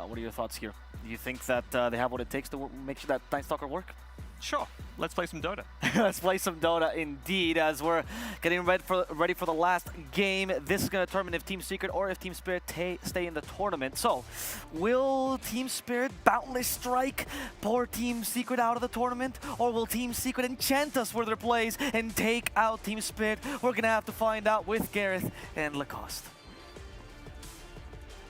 what are your thoughts here? Do you think that they have what it takes to make sure that Night Stalker work? Sure, let's play some Dota. Let's play some Dota indeed, as we're getting ready for the last game. This is going to determine if Team Secret or if Team Spirit stay in the tournament. So, will Team Spirit Boundless Strike pour Team Secret out of the tournament? Or will Team Secret enchant us with their plays and take out Team Spirit? We're going to have to find out with Gareth and Lacoste.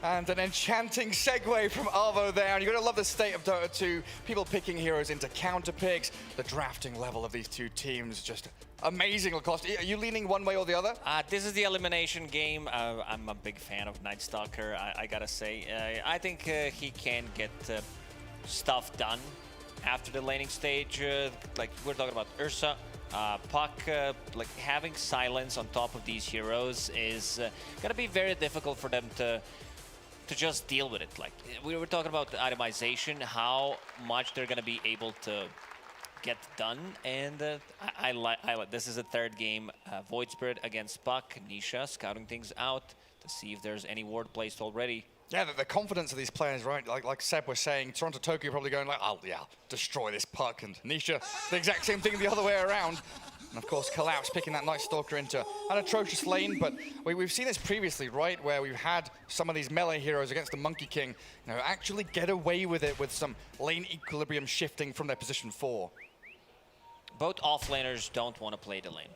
And an enchanting segue from Arvo there, and you're going to love the state of Dota 2. People picking heroes into counter picks. The drafting level of these two teams, just amazing. Lacoste, are you leaning one way or the other? This is the elimination game. I'm a big fan of Night Stalker, I gotta say. I think he can get stuff done. after the laning stage, like we're talking about Ursa, Puck, like having silence on top of these heroes is gonna be very difficult for them to just deal with it. Like we were talking about the itemization, how much they're gonna be able to get done, and I like this is a third game. Void Spirit against Puck. Nisha scouting things out to see if there's any ward placed already. Yeah, the confidence of these players, right? Like Seb was saying, Toronto Tokyo probably going like, oh yeah, destroy this Puck, and Nisha, the exact same thing the other way around. And of course, Collapse picking that Night Stalker into an atrocious lane, but we've seen this previously, right? Where we've had some of these melee heroes against the Monkey King, you know, actually get away with it with some lane equilibrium shifting from their position 4. Both offlaners don't want to play the lane.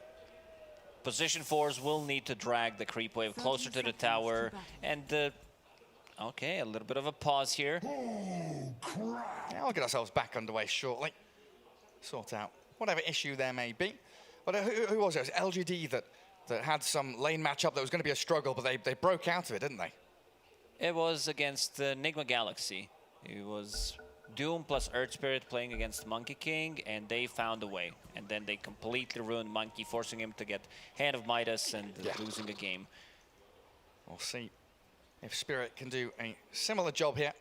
Position 4s will need to drag the creep wave closer to the tower, and okay, a little bit of a pause here. Yeah, we'll get ourselves back underway shortly. Sort out whatever issue there may be. But who was it? It was LGD that had some lane matchup that was going to be a struggle, but they broke out of it, didn't they? It was against Nigma Galaxy. It was Doom plus Earth Spirit playing against Monkey King, and they found a way. And then they completely ruined Monkey, forcing him to get Hand of Midas and losing a game. We'll see if Spirit can do a similar job here.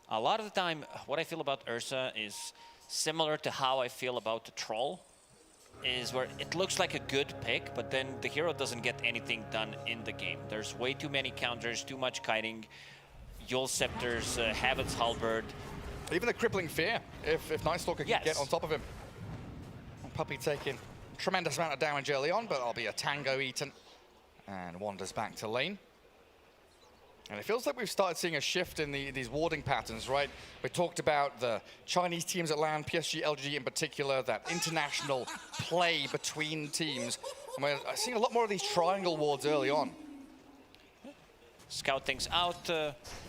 A lot of the time, what I feel about Ursa is similar to how I feel about the Troll, is where it looks like a good pick, but then the hero doesn't get anything done in the game. There's way too many counters, too much kiting. Yule Scepters, Habit's Halberd. Even the Crippling Fear, if Night Stalker can get on top of him. And Puppy taking a tremendous amount of damage early on, but I'll be a Tango eaten and wanders back to lane. And it feels like we've started seeing a shift in these warding patterns, right? We talked about the Chinese teams at LAN, PSG.LGD in particular, that international play between teams. And we're seeing a lot more of these triangle wards early on. Scout things out,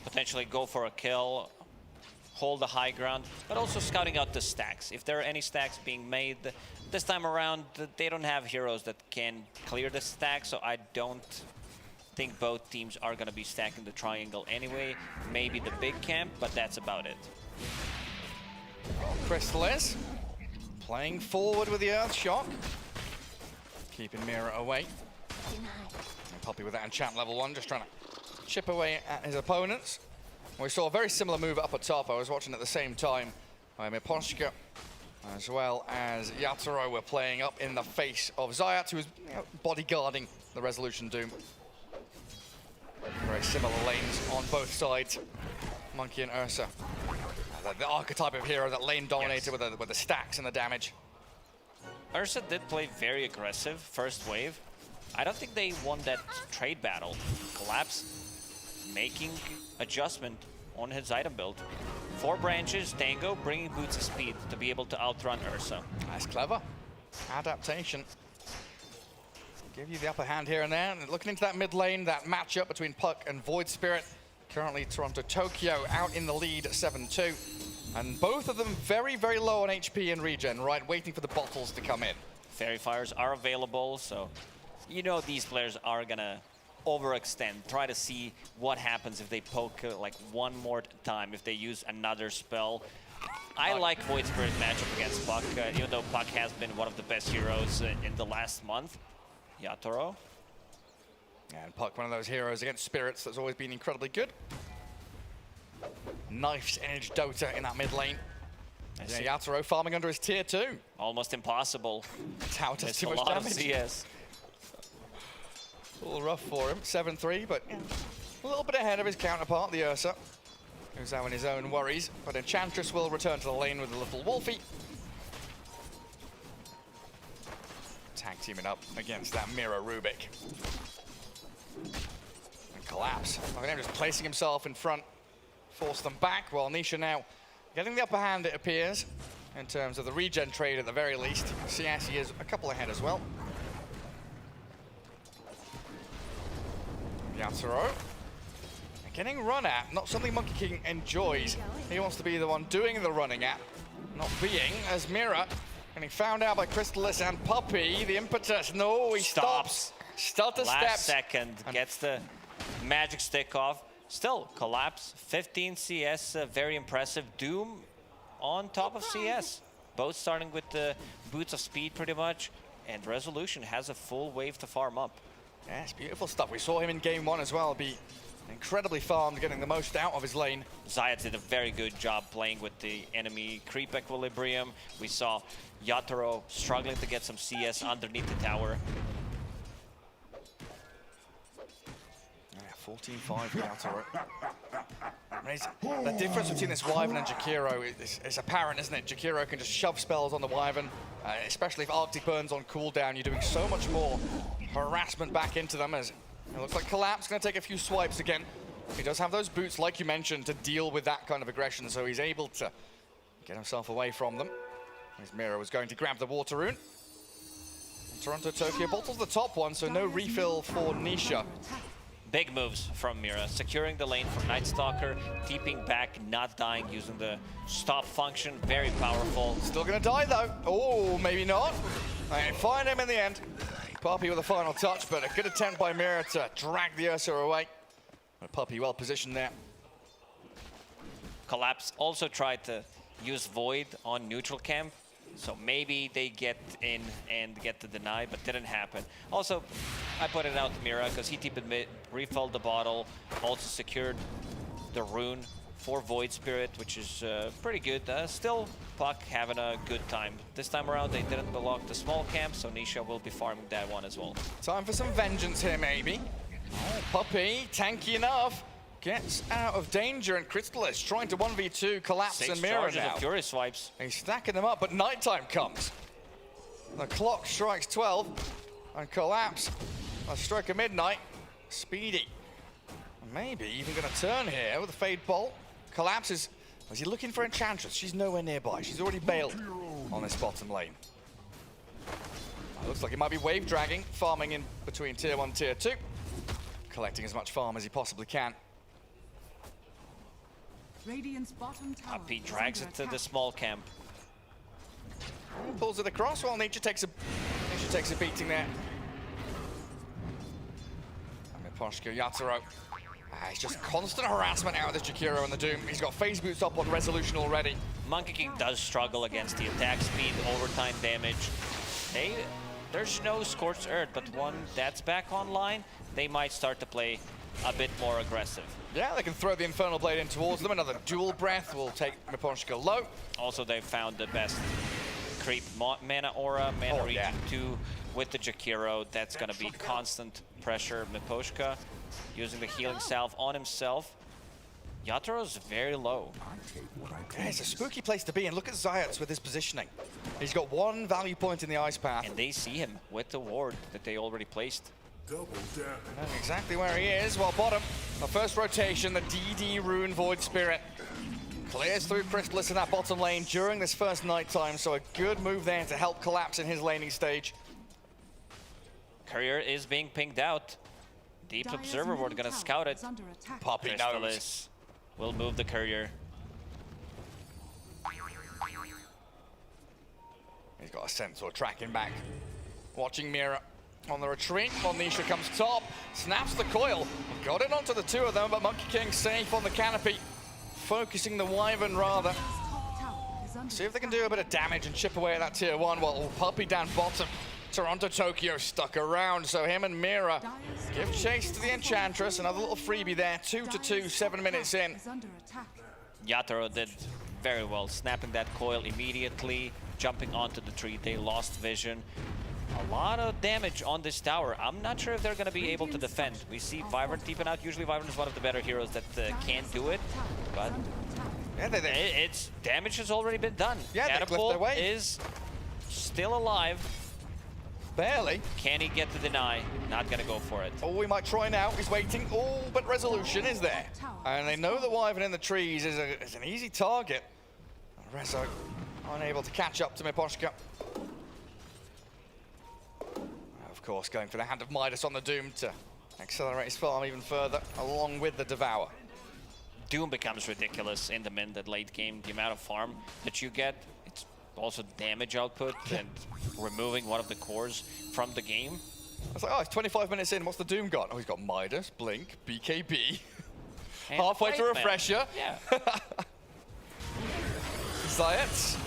potentially go for a kill, hold the high ground, but also scouting out the stacks. If there are any stacks being made this time around, they don't have heroes that can clear the stack, so I don't think both teams are going to be stacking the triangle anyway. Maybe the big camp, but that's about it. Crystallis playing forward with the Earth Shock, keeping Mira away. And Poppy with that enchant level 1, just trying to chip away at his opponents. We saw a very similar move up at top. I was watching at the same time. Miposhka as well as Yatoro were playing up in the face of Zayat, who was bodyguarding the Resolution Doom. Very similar lanes on both sides. Monkey and Ursa. The archetype of hero that lane dominated with the stacks and the damage. Ursa did play very aggressive first wave. I don't think they won that trade battle. Collapse making adjustment on his item build. 4 branches, Tango bringing Boots of speed to be able to outrun Ursa. That's clever. Adaptation. Give you the upper hand here and there. And looking into that mid lane, that matchup between Puck and Void Spirit. Currently Toronto Tokyo out in the lead at 7-2. And both of them very, very low on HP and regen, right? Waiting for the bottles to come in. Fairy Fires are available, so you know these players are gonna overextend. Try to see what happens if they poke like one more time, if they use another spell. I like Void Spirit matchup against Puck, even though Puck has been one of the best heroes in the last month. Yatoro. And Puck, one of those heroes against Spirits that's always been incredibly good. Knife's Edge Dota in that mid lane. Yeah, Yatoro farming under his tier 2. Almost impossible. Tau does too much damage. CS. A little rough for him, 7-3, but a little bit ahead of his counterpart, the Ursa, who's having his own worries. But Enchantress will return to the lane with a little Wolfie. Tag teaming up against that Mirror Rubik. And Collapse. Look at him just placing himself in front, force them back, while Nisha now getting the upper hand, it appears, in terms of the regen trade at the very least. CS is a couple ahead as well. Yatoro. Getting run at, not something Monkey King enjoys. He wants to be the one doing the running at, not being, as Mira getting found out by Crystallis and Puppy. The impetus, no, he stops. Stutter steps. Last second, gets the magic stick off. Still, Collapse, 15 CS, very impressive. Doom on top of CS. Both starting with the boots of speed pretty much, and Resolution has a full wave to farm up. Yeah, it's beautiful stuff. We saw him in game 1 as well, be incredibly farmed, getting the most out of his lane. Zayat did a very good job playing with the enemy creep equilibrium. We saw Yatoro struggling to get some CS underneath the tower. 14-5 Yatoro. The difference between this Wyvern and Jakiro is apparent, isn't it? Jakiro can just shove spells on the Wyvern, especially if Arctic Burn's on cooldown. You're doing so much more harassment back into them, as it looks like Collapse going to take a few swipes again. He does have those boots, like you mentioned, to deal with that kind of aggression, so he's able to get himself away from them. His Mira was going to grab the Water Rune. Toronto Tokyo bottles the top one, so no refill for Nisha. Big moves from Mira, securing the lane from Night Stalker, keeping back, not dying, using the stop function, very powerful. Still gonna die though. Oh, maybe not. They find him in the end. Puppey with a final touch, but a good attempt by Mira to drag the Ursa away. But Puppey well positioned there. Collapse also tried to use Void on neutral camp, so maybe they get in and get the deny, but didn't happen. Also, I put it out to Mira because he TP'd mid, refilled the bottle, also secured the rune for Void Spirit, which is pretty good. Still, Puck having a good time. This time around, they didn't belong to small camp, so Nisha will be farming that one as well. Time for some vengeance here, maybe. Oh, Puppey, tanky enough. Gets out of danger, and Crystal is trying to 1v2 Collapse 6 and Mira charges now. of Fury Swipes. He's stacking them up, but nighttime comes. The clock strikes 12, and Collapse, a stroke of midnight, speedy. Maybe even going to turn here with a Fade Bolt. Collapse is he looking for Enchantress? She's nowhere nearby. She's already bailed on this bottom lane. Looks like it might be wave dragging, farming in between tier 1 and tier 2. Collecting as much farm as he possibly can. Radiant's bottom tower He drags it to the small camp. Pulls it across. Well, Nature takes a beating there. Miposhka, Yatoro. It's just constant harassment out of this Jakiro and the Doom. He's got phase boots up on Resolution already. Monkey King does struggle against the attack speed, overtime damage. There's no Scorched Earth, but when that's back online, they might start to play a bit more aggressive. Yeah, they can throw the Infernal Blade in towards them. Another dual breath will take Miposhka low. Also, they found the best creep mana aura, mana region 2 with the Jakiro. That's going to be constant pressure. Miposhka using the healing salve on himself. Yatoro's very low. Yeah, it's a spooky place to be, and look at Zayats with his positioning. He's got one value point in the ice path. And they see him with the ward that they already placed. Knowing exactly where he is. Well, bottom, the first rotation, the DD Rune Void Spirit clears through Crystallis in that bottom lane during this first nighttime, so a good move there to help Collapse in his laning stage. Courier is being pinged out. Deep Observer, we're gonna scout it. Puppey knows. Will move the Courier. He's got a Centaur tracking back. Watching Mira on the retreat. While Nisha comes top, snaps the coil. Got it onto the two of them, but Monkey King safe on the canopy. Focusing the Wyvern rather. See if they can do a bit of damage and chip away at that tier 1. Well, Puppey down bottom. Toronto Tokyo stuck around, so him and Mira give chase to the Enchantress. Another little freebie there, 2-2, 7 minutes in. Yatoro did very well, snapping that coil immediately, jumping onto the tree. They lost vision. A lot of damage on this tower. I'm not sure if they're going to be able to defend. We see Wyvern deeping out. Usually Wyvern is one of the better heroes that can't do it, but it's damage has already been done. Yeah, Catapult is still alive. Barely. Can he get the deny? Not gonna go for it. Oh, we might try now. He's waiting. Oh, but Resolution is there. And they know the Wyvern in the trees is an easy target. Rezo unable to catch up to Miposhka. Of course, going for the Hand of Midas on the Doom to accelerate his farm even further, along with the Devour. Doom becomes ridiculous in the mid and late game. The amount of farm that you get, it's also damage output and removing one of the cores from the game. I was like, oh, it's 25 minutes in. What's the Doom got? Oh, he's got Midas, Blink, BKB. Halfway to Refresher. Yeah. Zayat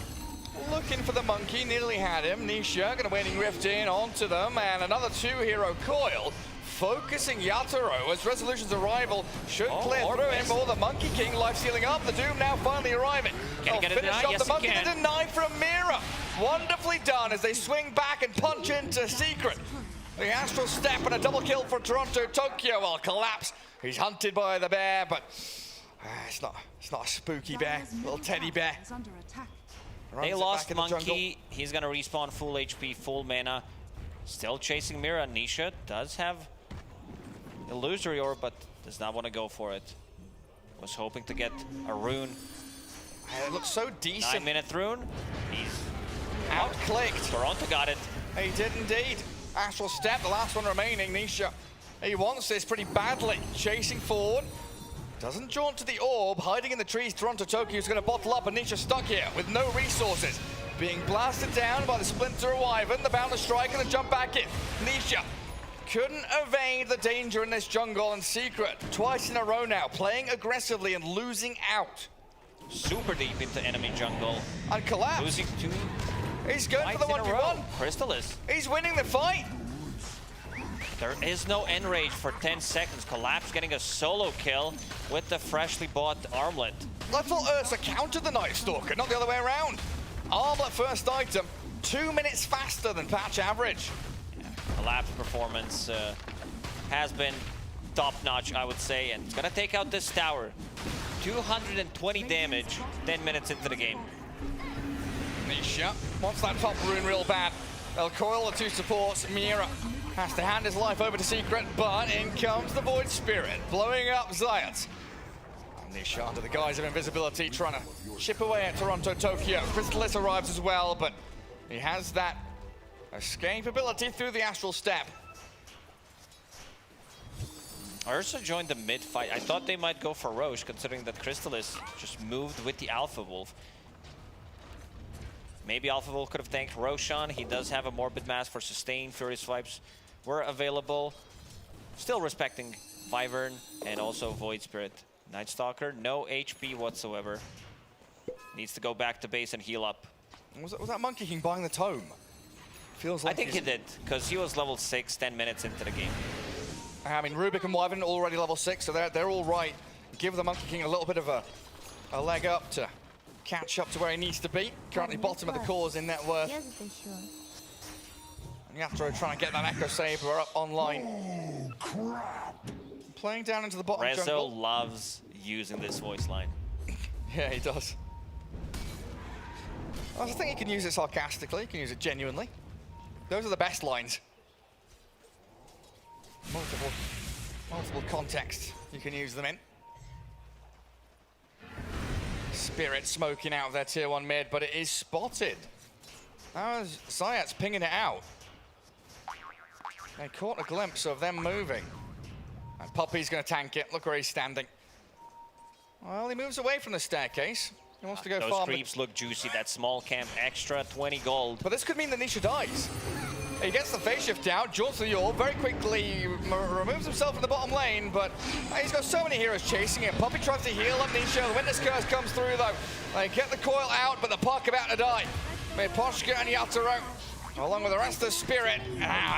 looking for the monkey, nearly had him. Nisha gonna waiting rift in onto them, and another 2-hero coil. Focusing Yatoro as Resolution's arrival should clear through him. All the Monkey King life sealing up. The Doom now finally arriving. Can he Finish off yes, the Monkey. The deny from Mira. Wonderfully done as they swing back and punch into Secret. The Astral Step and a double kill for Toronto Tokyo. Well, collapse. He's hunted by the bear, but it's not a spooky bear. Little teddy bear. They lost Monkey. He's gonna respawn full HP, full mana. Still chasing Mira. Nisha does have Illusory Orb, but does not want to go for it. Was hoping to get a rune. It looks so decent. 9-minute rune. He's out-clicked. Toronto got it. He did indeed. Astral Step, the last one remaining. Nisha, he wants this pretty badly. Chasing forward. Doesn't jaunt to the orb. Hiding in the trees. Toronto Tokyo is going to bottle up, and Nisha stuck here with no resources. Being blasted down by the Splinter of Wyvern. The bound to strike and the jump back in. Nisha couldn't evade the danger in this jungle, and Secret twice in a row now, playing aggressively and losing out. Super deep into enemy jungle. And collapse. Losing 2. He's going for the 1v1. Crystallis. He's winning the fight. There is no enrage for 10 seconds. Collapse getting a solo kill with the freshly bought armlet. I thought Ursa countered the Night Stalker, not the other way around. Armlet first item, 2 minutes faster than patch average. Collapse performance has been top-notch, I would say, and it's gonna take out this tower. 220 damage, 10 minutes into the game. Nisha wants that top rune real bad. They'll coil the 2 supports. Mira has to hand his life over to Secret, but in comes the Void Spirit, blowing up Zayat. Nisha under the guise of invisibility, trying to chip away at Toronto Tokyo. Crystallis arrives as well, but he has that escapability through the Astral Step. Ursa joined the mid fight. I thought they might go for Roche, considering that Crystallis just moved with the Alpha Wolf. Maybe Alpha Wolf could have tanked Roshan. He does have a Morbid Mask for sustain. Furious Swipes were available. Still respecting Wyvern and also Void Spirit. Night Stalker, no HP whatsoever. Needs to go back to base and heal up. Was that Monkey King buying the tome? Feels like I think he did, because he was level 6, 10 minutes into the game. I mean, Rubik and Wyvern already level 6, so they're all right. Give the Monkey King a little bit of a leg up to catch up to where he needs to be. Currently bottom of the cores in net worth. And Yatoro trying to get that Echo Saber up online. Playing down into the bottom Rezo jungle. loves using this voice line. Yeah, he does. I think he can use it sarcastically, he can use it genuinely. Those are the best lines. Multiple contexts you can use them in. Spirit smoking out of their tier 1 mid, but it is spotted. As Zayat's pinging it out. They caught a glimpse of them moving. And Puppy's going to tank it. Look where he's standing. Well, he moves away from the staircase. He wants to go Those farm. creeps look juicy. That small camp, extra 20 gold. But this could mean that Nisha dies. He gets the phase shift out, jaws to the orb, very quickly removes himself from the bottom lane, but he's got so many heroes chasing him. Puppy tries to heal up Nisha. The Witness Curse comes through though. They get the coil out, but the puck about to die. Miposhka and Yatoro, along with the rest of the Spirit,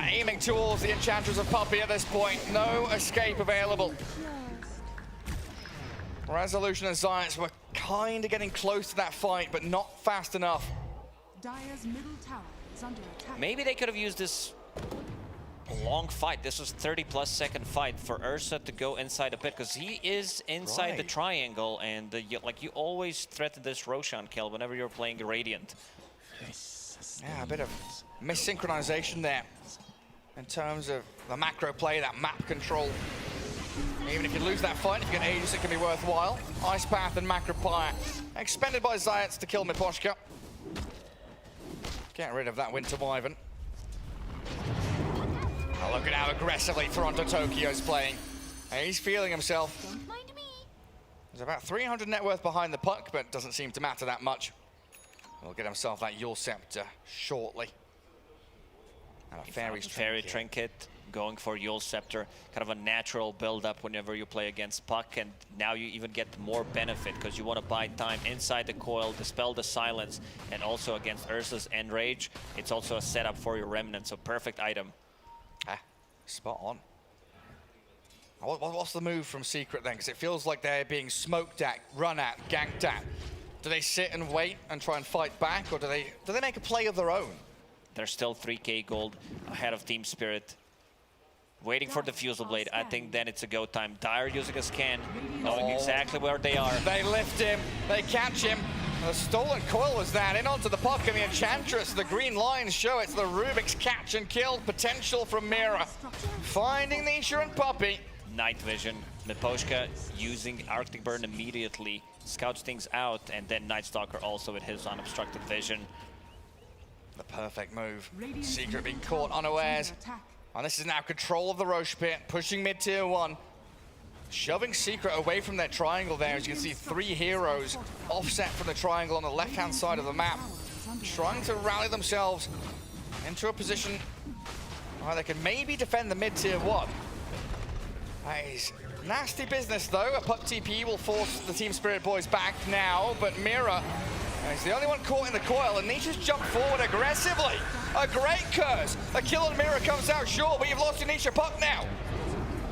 aiming towards the Enchantress of Puppy at this point. No escape available. Resolution and Zayat were kind of getting close to that fight, but not fast enough. Dire's middle tower is under attack. Maybe they could have used this long fight. This was 30+ second fight for Ursa to go inside the pit, because he is inside the triangle, and like you always threaten this Roshan kill whenever you're playing Radiant. Yeah, a bit of missynchronization there in terms of the macro play, that map control. Even if you lose that fight, if you get Aegis, it can be worthwhile. Ice Path and Macro Pyre expended by Zayat to kill Miposhka. Get rid of that Winter Wyvern. Oh, look at how aggressively Toronto Tokyo's playing. He's feeling himself. Don't mind me. There's about 300 net worth behind the puck, but doesn't seem to matter that much. He'll get himself that Yule Scepter shortly. And a Fairy Trinket. going for Yule Scepter, kind of a natural build-up whenever you play against Puck, and now you even get more benefit because you want to buy time inside the coil, dispel the silence, and also against Ursa's Enrage, it's also a setup for your Remnant, so perfect item. Ah, spot on. What's the move from Secret then? Because it feels like they're being smoked at, run at, ganked at. Do they sit and wait and try and fight back, or do they make a play of their own? They're still 3k gold ahead of Team Spirit. Waiting for the Fusel Blade. I think then it's a go time. Dire using a scan, knowing exactly where they are. They lift him, they catch him. The stolen coil was that, in onto the Puck and the Enchantress. The green lines show it's the Rubik's catch and kill potential from Mira. Finding Nisha and Puppey. Night vision. Miposhka using Arctic Burn immediately. Scouts things out, and then Night Stalker also with his unobstructed vision. The perfect move. Secret being caught unawares. And this is now control of the Roche pit, pushing mid-tier 1. Shoving Secret away from their triangle there. As you can see, 3 heroes offset from the triangle on the left-hand side of the map. Trying to rally themselves into a position where they can maybe defend the mid-tier 1. That is nasty business though. A Puck TP will force the Team Spirit boys back now, but Mira is the only one caught in the coil, and Nisha's jumped forward aggressively. A great curse. A kill on Mira comes out short, but you've lost your Nisha Puck now.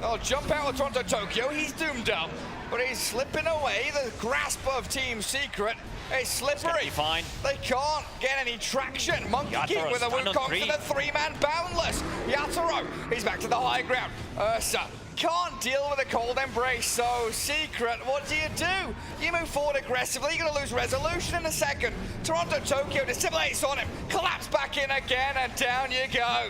Oh, jump out of Toronto Tokyo. He's doomed up, but he's slipping away. The grasp of Team Secret is slippery. Fine. They can't get any traction. Monkey King with a Wukong to the 3-man boundless. Yatoro, he's back to the high ground. Ursa can't deal with a cold embrace, so Secret, what do? You move forward aggressively, you're gonna lose resolution in a second. Toronto Tokyo dissimulates on him, collapse back in again, and down you go.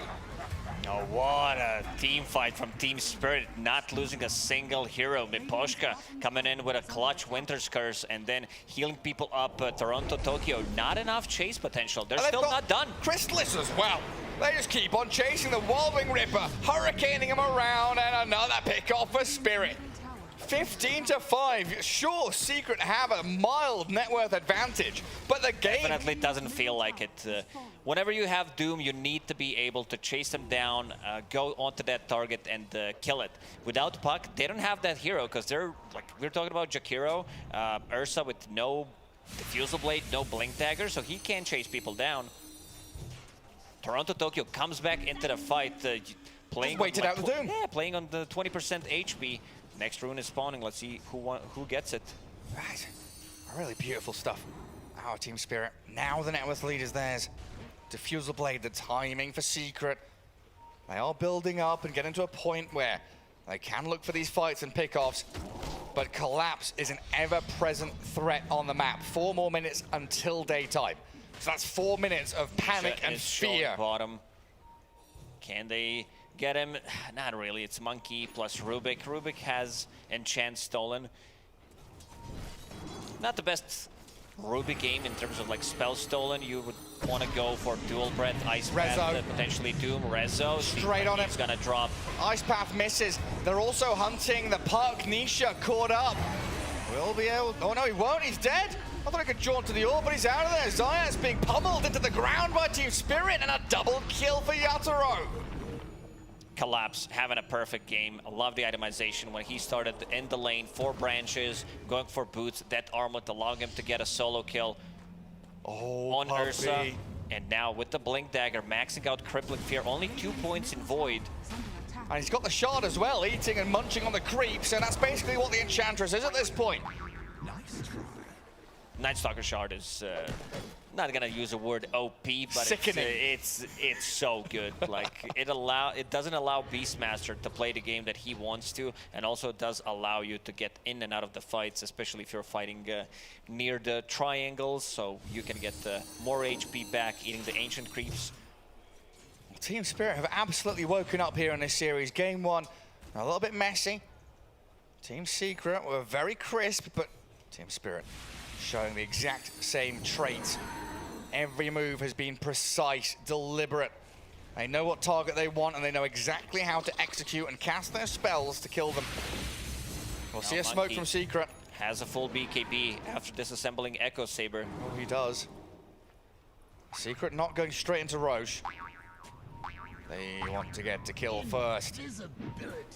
Oh, what a team fight from Team Spirit, not losing a single hero. Miposhka coming in with a clutch Winter's Curse and then healing people up. Toronto Tokyo, not enough chase potential. They're still not done. Chrysalis as well. They just keep on chasing the Wildwing Ripper, hurricaning him around, and another pick off for Spirit. 15-5. Sure, Secret have a mild net worth advantage, but the game definitely doesn't feel like it. Whenever you have Doom, you need to be able to chase them down, go onto that target and kill it. Without Puck, they don't have that hero because they're like we're talking about Jakiro, Ursa with no Diffusal Blade, no Blink Dagger, so he can't chase people down. Toronto Tokyo comes back into the fight, playing. Waited out the Doom. Yeah, playing on the 20% HP. Next rune is spawning. Let's see who gets it. Right, really beautiful stuff. Our Team Spirit. Now the net worth lead is theirs. Diffusal Blade, the timing for Secret. They are building up and getting to a point where they can look for these fights and pickoffs, but collapse is an ever-present threat on the map. 4 more minutes until daytime. So that's 4 minutes of panic and fear. Bottom. Can they get him? Not really. It's Monkey plus Rubik. Rubik has Enchant stolen. Not the best Rubik game in terms of like spell stolen. You would want to go for Dual Breath, Ice Path, potentially Doom, Rezo. Straight on him. He's gonna drop. Ice Path misses. They're also hunting the Puck. Nisha caught up. Will be able. Oh no, he won't. He's dead. I thought I could jaunt to the orb, but he's out of there. Zayas being pummeled into the ground by Team Spirit, and a double kill for Yatoro. Collapse having a perfect game. I love the itemization when he started in the lane, 4 branches, going for boots. That armlet allowing him to get a solo kill on Puppey. Ursa. And now with the Blink Dagger, maxing out Crippling Fear, only 2 points in Void. And he's got the shard as well, eating and munching on the creeps, and that's basically what the Enchantress is at this point. Night Stalker shard is not gonna use the word OP, but it's so good. Like it doesn't allow Beastmaster to play the game that he wants to, and also it does allow you to get in and out of the fights, especially if you're fighting near the triangles, so you can get more HP back eating the ancient creeps. Team Spirit have absolutely woken up here in this series. Game 1, a little bit messy. Team Secret were very crisp, but Team Spirit showing the exact same traits. Every move has been precise, deliberate. They know what target they want, and they know exactly how to execute and cast their spells to kill them. We'll see a smoke from Secret. Has a full BKB after disassembling Echo Saber. Oh, he does. Secret not going straight into Roche. They want to get to kill first.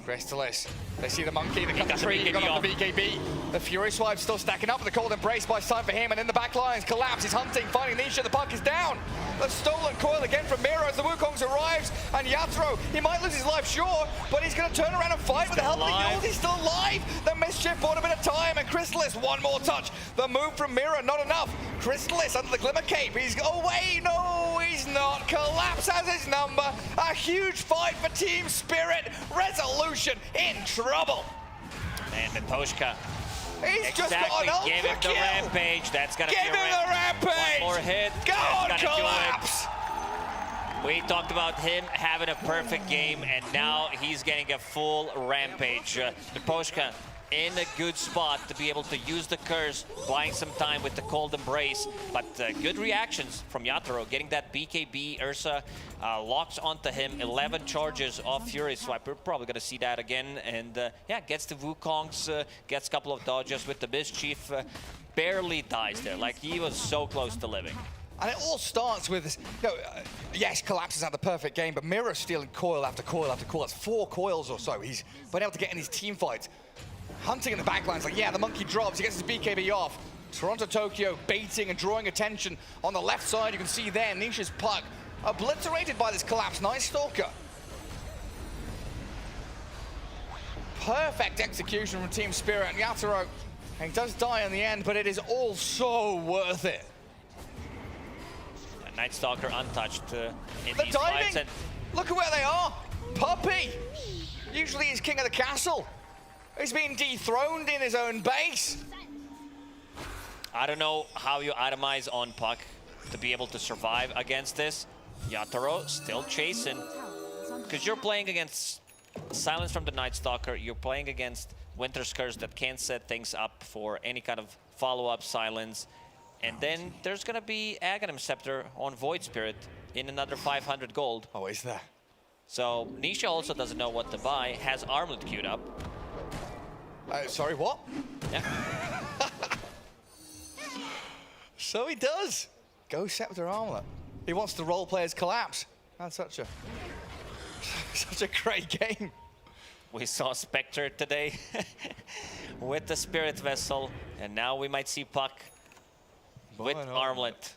Crystallis, they see the monkey, they cut the tree, he got off the BKB. The Fury Swipe still stacking up, the cold embrace buys time for him, and in the back lines, Collapse is hunting, finding Nisha, the puck is down. The stolen coil again from Mira as the Wukongs arrives, and Yatro, he might lose his life, sure, but he's going to turn around and fight with the help of the Yules, he's still alive. The Mischief bought a bit of time, and Crystallis, one more touch. The move from Mira, not enough. Crystallis under the Glimmer Cape, he's, oh wait, no, he's not. Collapse has his number. A huge fight for Team Spirit. Resolution in trouble. And Miposhka. He's just got an ultra Give him the kill. rampage. That's gonna Give be him the rampage. One more hit. Go on, That's gonna Collapse. We talked about him having a perfect game, and now he's getting a full rampage. Miposhka in a good spot to be able to use the curse, buying some time with the cold embrace, but good reactions from Yatoro, getting that BKB. Ursa locks onto him, 11 charges off Fury Swipe. We're probably gonna see that again, and yeah, gets the Wukongs, gets a couple of dodges with the Mischief, barely dies there, like he was so close to living. And it all starts with this, you know, yes, Collapse has had the perfect game, but Mira stealing coil after coil after coil. That's 4 coils or so. He's been able to get in his team fights. Hunting in the backlines, like, yeah, the monkey drops, he gets his BKB off. Toronto Tokyo baiting and drawing attention on the left side. You can see there, Nisha's puck obliterated by this Collapse Night Stalker. Perfect execution from Team Spirit, and Yatoro, he does die in the end, but it is all so worth it. Night Stalker untouched in the these diving, fights. And look at where they are. Puppy, usually he's king of the castle. He's been dethroned in his own base. I don't know how you itemize on puck to be able to survive against this. Yatoro still chasing, because you're playing against Silence from the Night Stalker. You're playing against Winter's Curse that can't set things up for any kind of follow-up silence. And then there's gonna be Aghanim Scepter on Void Spirit in another 500 gold. Oh, is there? So Nisha also doesn't know what to buy, has Armlet queued up. Sorry, what? Yeah. So he does. Go Scepter Armlet. He wants the role players Collapse. That's such a great game. We saw Spectre today with the Spirit Vessel, and now we might see Puck with Armlet.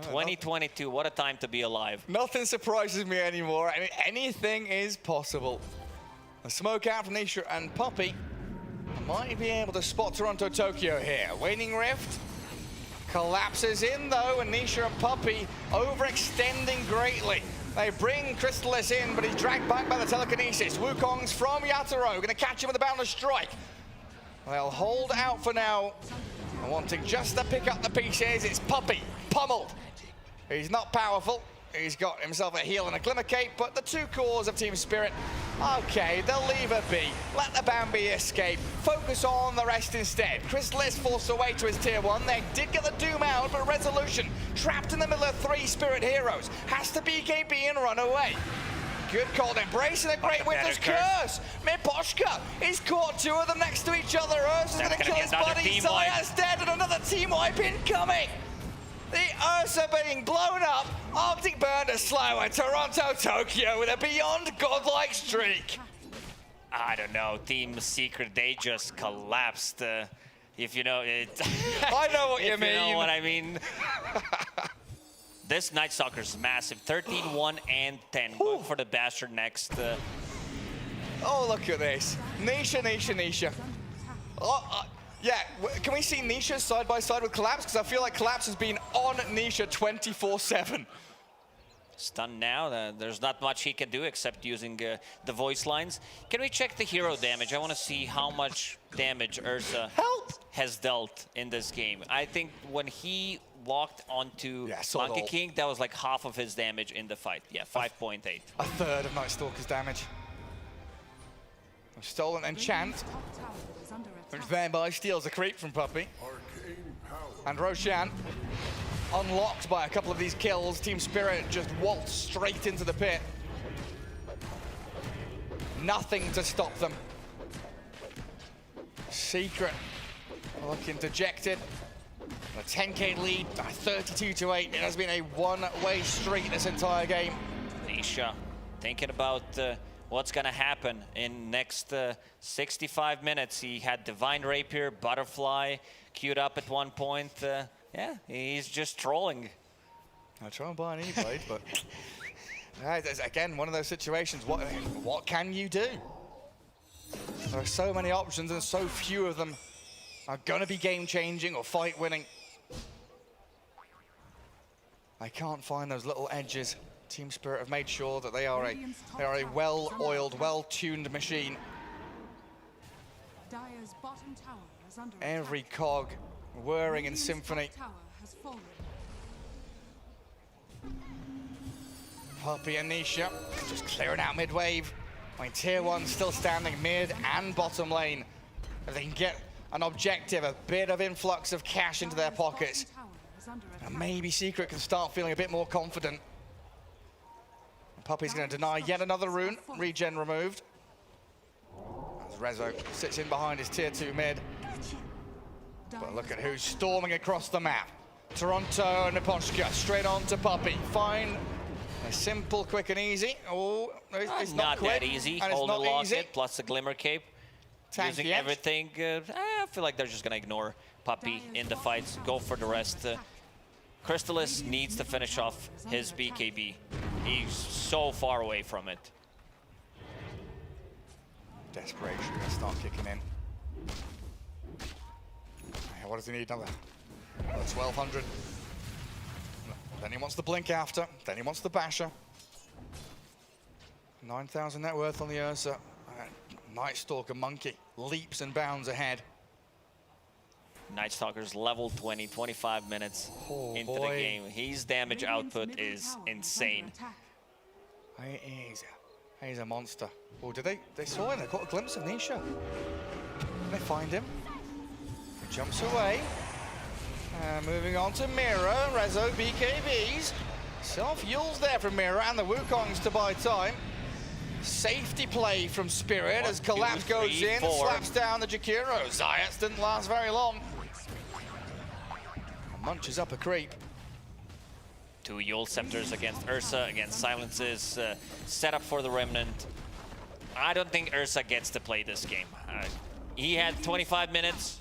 2022, what a time to be alive. Nothing surprises me anymore. I mean, anything is possible. A smoke out from Nisha and Puppy might be able to spot Toronto Tokyo here. Waning Rift collapses in though, and Nisha and Puppy overextending greatly. They bring Crystallis in, but he's dragged back by the telekinesis. Wukongs from Yatoro, gonna catch him with a boundless strike. They'll hold out for now, wanting just to pick up the pieces. It's Puppy, pummeled. He's not powerful. He's got himself a heal and a Glimmer Cape, but the 2 cores of Team Spirit, okay, they'll leave her be. Let the Bambi escape. Focus on the rest instead. Crystallis forced away to his tier 1. They did get the Doom out, but Resolution, trapped in the middle of 3 Spirit heroes, has to BKB and run away. Good cold embrace and a great Winter's Curse. Miposhka, he's caught 2 of them next to each other. Ursa's gonna kill his buddy. Zaya's dead, and another team wipe incoming. The Ursa being blown up, Arctic Burn to slow, and Toronto Tokyo with a beyond godlike streak. I don't know, Team Secret, they just collapsed. If you know it. I know what you mean. You know what I mean. This Night Stalker is massive. 13, 1, and 10. Going for the Bastard next. Oh, look at this. Nisha. Oh, yeah, can we see Nisha side by side with Collapse? Because I feel like Collapse has been on Nisha 24/7. Stunned now. There's not much he can do except using the voice lines. Can we check the hero damage? I want to see how much damage Ursa has dealt in this game. I think when he walked onto Monkey King, that was like half of his damage in the fight. Yeah, 5.8. A third of Night Stalker's damage. Stolen Enchant, which thereby steals a creep from Puppy. And Roshan, unlocked by a couple of these kills. Team Spirit just waltzed straight into the pit. Nothing to stop them. Secret looking dejected. A 10k lead, 32-8. It has been a one-way street this entire game. Nisha thinking about what's going to happen in next 65 minutes. He had Divine Rapier, Butterfly queued up at one point. Yeah, he's just trolling. I try and buy an E-Blade, but again, one of those situations. What can you do? There are so many options, and so few of them are going to be game-changing or fight-winning. I can't find those little edges. Team Spirit have made sure that they are a well-oiled, well-tuned machine. Dire's bottom tower is under Every attack. cog whirring in symphony. Top tower has fallen. Puppey and Nisha just clearing out mid-wave. I mean, Tier 1 still standing mid and bottom lane. If they can get an objective, a bit of influx of cash into their pockets, and maybe Secret can start feeling a bit more confident. Puppey's going to deny yet another rune, regen removed. As Rezo sits in behind his Tier 2 mid. But look at who's storming across the map. Toronto and Neposhka straight on to Puppey. Fine. Simple, quick and easy. Oh, it's not quick, that easy. And Hold it's the not locket easy. plus the Glimmer Cape. Using everything. I feel like they're just going to ignore Puppey in the fights. Go for the rest. Crystallis needs to finish off his BKB. He's so far away from it. Desperation going to start kicking in. What does he need? Another 1,200. Then he wants the blink after. Then he wants the basher. 9,000 net worth on the Ursa. Night Stalker Monkey leaps and bounds ahead. Night Stalker's level 20, 25 minutes into the game. His damage output is insane. He's a monster. Oh, did they saw him? They caught a glimpse of Nisha. They find him. He jumps away. Moving on to Mira. Rezo BKBs. Self-Yules there from Mira and the Wukongs to buy time. Safety play from Spirit as Collapse goes in, slaps down the Jakiro. Zayats didn't last very long. Munches up a creep. 2 Yule Scepters against Ursa, against Silences, set up for the Remnant. I don't think Ursa gets to play this game. He had 25 minutes.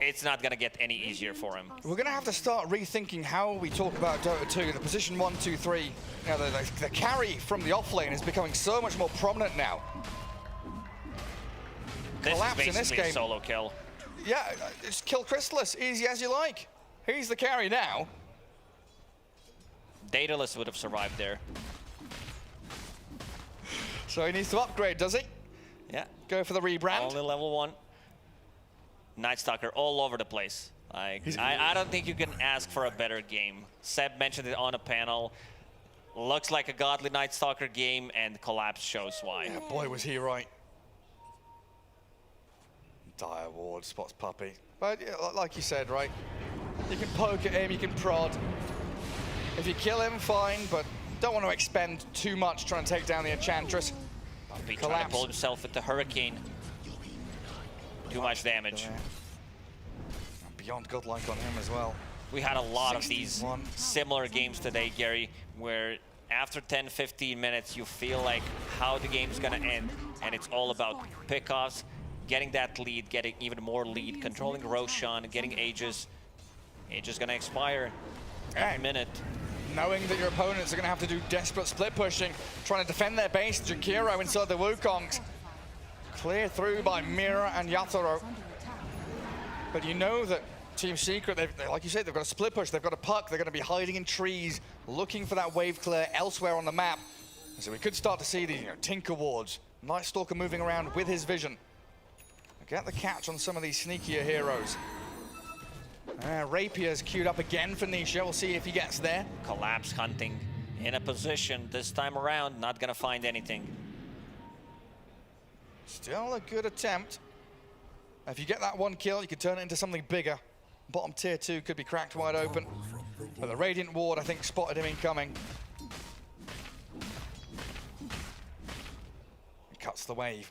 It's not going to get any easier for him. We're going to have to start rethinking how we talk about Dota 2, the position 1, 2, 3. You know, the carry from the offlane is becoming so much more prominent now. This Collapse is in this basically game. a solo kill. Yeah, just kill Crystallis, easy as you like. He's the carry now. Daedalus would have survived there. So he needs to upgrade, does he? Yeah. Go for the rebrand. Only level 1. Night Stalker all over the place. I don't think you can ask for a better game. Seb mentioned it on a panel. Looks like a godly Night Stalker game, and Collapse shows why. Yeah, boy, was he right. Dire Ward spots Puppey. But yeah, like you said, right? You can poke at him, you can prod. If you kill him, fine, but don't want to expend too much trying to take down the Enchantress. Puppey trying to pull himself with the Hurricane. Too much damage. Beyond godlike on him as well. We had a lot of these similar games today, Gary, where after 10, 15 minutes, you feel like how the game's gonna end, and it's all about pickoffs, getting that lead, getting even more lead, controlling Roshan, getting Aegis. Aegis gonna expire every minute. Knowing that your opponents are gonna have to do desperate split pushing, trying to defend their base, Jakiro inside the Wukongs. Cleared through by Mira and Yatoro. But you know that Team Secret, like you said, they've got a split push, they've got a puck, they're going to be hiding in trees, looking for that wave clear elsewhere on the map. So we could start to see the Tinker Wards. Night Stalker moving around with his vision. Get the catch on some of these sneakier heroes. Rapier's queued up again for Nisha. We'll see if he gets there. Collapse hunting in a position this time around, not going to find anything. Still a good attempt. If you get that one kill, you could turn it into something bigger. Bottom tier 2 could be cracked wide open. But the Radiant Ward, I think, spotted him incoming. He cuts the wave.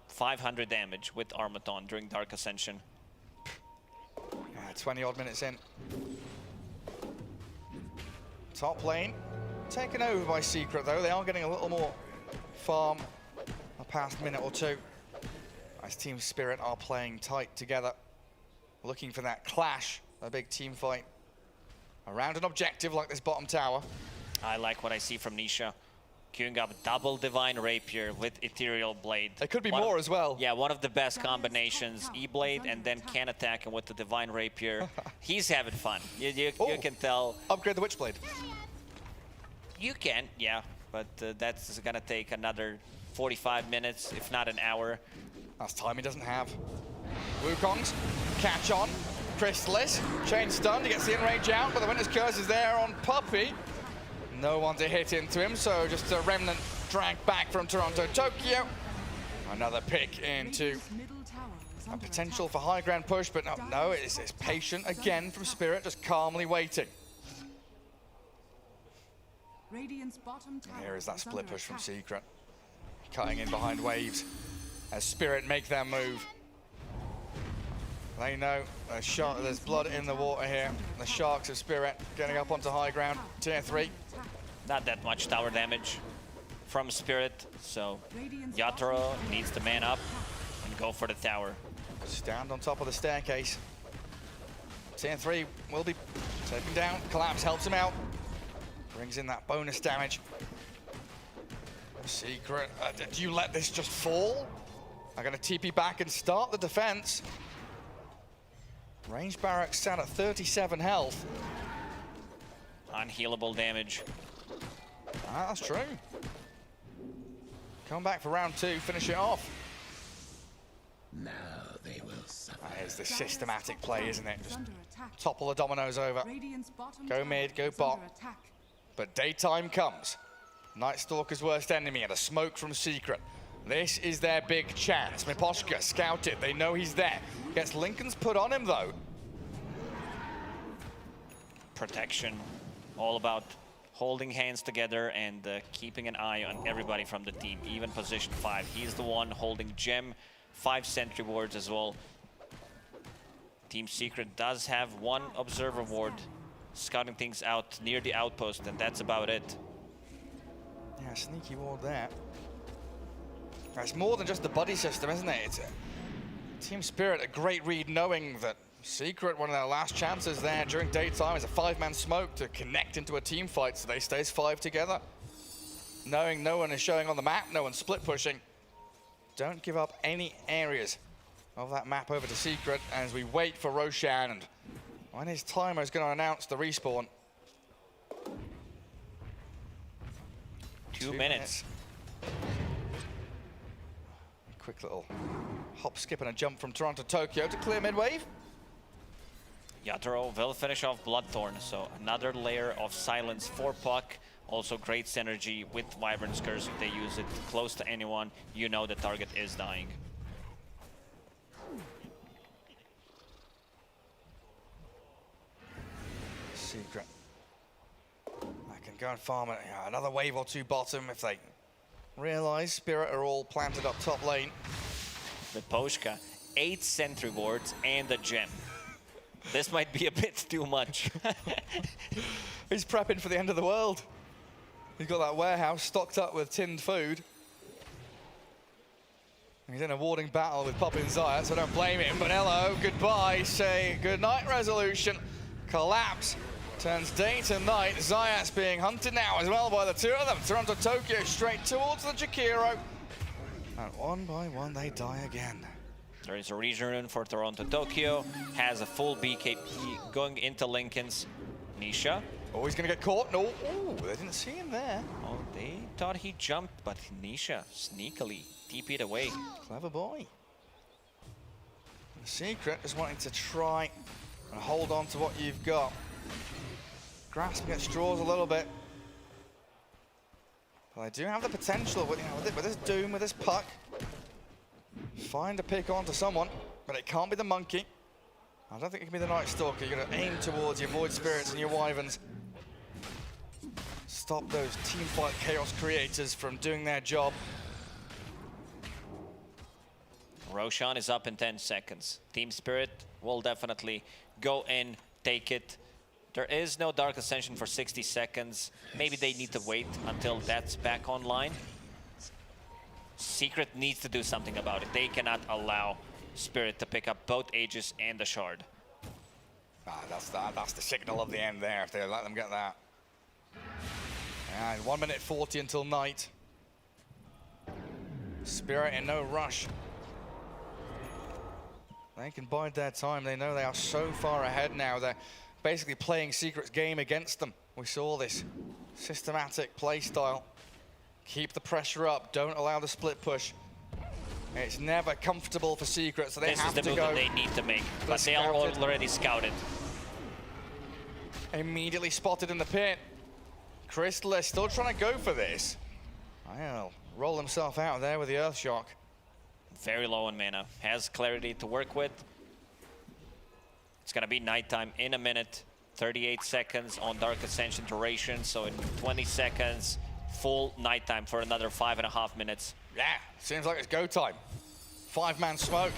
500 damage with Armaton during Dark Ascension. 20 odd minutes in. Top lane, taken over by Secret, though. They are getting a little more farm the past minute or two. As Team Spirit are playing tight together, looking for that clash, a big team fight around an objective like this bottom tower. I like what I see from Nisha. Queuing up double Divine Rapier with Ethereal Blade. It could be more as well. Yeah, one of the best combinations. E-Blade and then can attack him with the Divine Rapier. He's having fun. You can tell. Upgrade the Witchblade. You can, yeah. But that's going to take another 45 minutes, if not an hour. That's time he doesn't have. Wukongs, catch on. Chrysalis, chain stunned. He gets the enrage out, but the Winter's Curse is there on Puppey. No one to hit into him, so just a remnant drag back from Toronto, Tokyo. Another pick into a potential for high ground push, but no, it's patient again from Spirit, just calmly waiting. Here is that split push from Secret. Cutting in behind waves as Spirit make their move. They know there's blood in the water here. The Sharks of Spirit getting up onto high ground, tier 3. Not that much tower damage from Spirit, so Yatoro needs to man up and go for the tower. Stand on top of the staircase. Tier 3 will be taken down. Collapse helps him out. Brings in that bonus damage. Secret, do you let this just fall? I'm going to TP back and start the defense. Range barracks sat at 37 health. Unhealable damage. That's true. Come back for round 2, finish it off. Now they will suffer. There's the systematic play, isn't it? Just topple the dominoes over. Go mid, go bot. But daytime comes. Night Stalker's worst enemy and a smoke from Secret. This is their big chance. Miposhka scouted, they know he's there. Gets Lincoln's put on him though. Protection, all about holding hands together and keeping an eye on everybody from the team, even position 5. He's the one holding gem, 5 sentry wards as well. Team Secret does have 1 observer ward, scouting things out near the outpost, and that's about it. Yeah, sneaky ward there. It's more than just the buddy system, isn't it? It's Team Spirit, a great read, knowing that Secret, one of their last chances there during daytime, is a 5-man smoke to connect into a team fight, so they stay as 5 together. Knowing no one is showing on the map, no one's split pushing. Don't give up any areas of that map over to Secret as we wait for Roshan, and when his timer is going to announce the respawn. 2 minutes. Quick little hop, skip, and a jump from Toronto, Tokyo to clear mid-wave. Yatoro will finish off Bloodthorn, so another layer of silence for Puck. Also great synergy with Wyvern's Curse. If they use it close to anyone, you know the target is dying. Secret. I can go and farm it. Yeah, another wave or 2 bottom if they realize Spirit are all planted up top lane. With Poshka, 8 sentry wards and a gem. This might be a bit too much. He's prepping for the end of the world. He's got that warehouse stocked up with tinned food. He's in a warding battle with Poppin Zayat, so I don't blame him. But hello, goodbye, say goodnight resolution. Collapse turns day to night. Zayat's being hunted now as well by the 2 of them. Toronto, Tokyo straight towards the Jakiro. And one by one they die again. There is a region rune for Toronto, Tokyo. Has a full BKB going into Lincoln's. Nisha. Oh, he's going to get caught. No, oh, they didn't see him there. Oh, they thought he jumped, but Nisha sneakily TP'd away. Clever boy. The Secret is wanting to try and hold on to what you've got. Grasping at straws a little bit. But they do have the potential with, with this Doom, with this Puck. Find a pick onto someone, but it can't be the Monkey. I don't think it can be the Night Stalker. You're going to aim towards your Void Spirits and your Wyverns. Stop those teamfight chaos creators from doing their job. Roshan is up in 10 seconds. Team Spirit will definitely go in, take it. There is no Dark Ascension for 60 seconds. Maybe they need to wait until that's back online. Secret needs to do something about it. They cannot allow Spirit to pick up both Aegis and the Shard. That's the signal of the end there, if they let them get that. And 1 minute 40 until night. Spirit in no rush. They can bide their time. They know they are so far ahead now. They're basically playing Secret's game against them. We saw this systematic play style. Keep the pressure up. Don't allow the split push. It's never comfortable for Secret, so they have to go. This is the move that they need to make, but they are already scouted. Immediately spotted in the pit. Crystal is still trying to go for this. Well, roll himself out there with the Earth Shock. Very low on mana. Has clarity to work with. It's going to be nighttime in a minute. 38 seconds on Dark Ascension duration, so in 20 seconds, full nighttime for another 5.5 minutes. Yeah, seems like it's go time. 5-man smoke.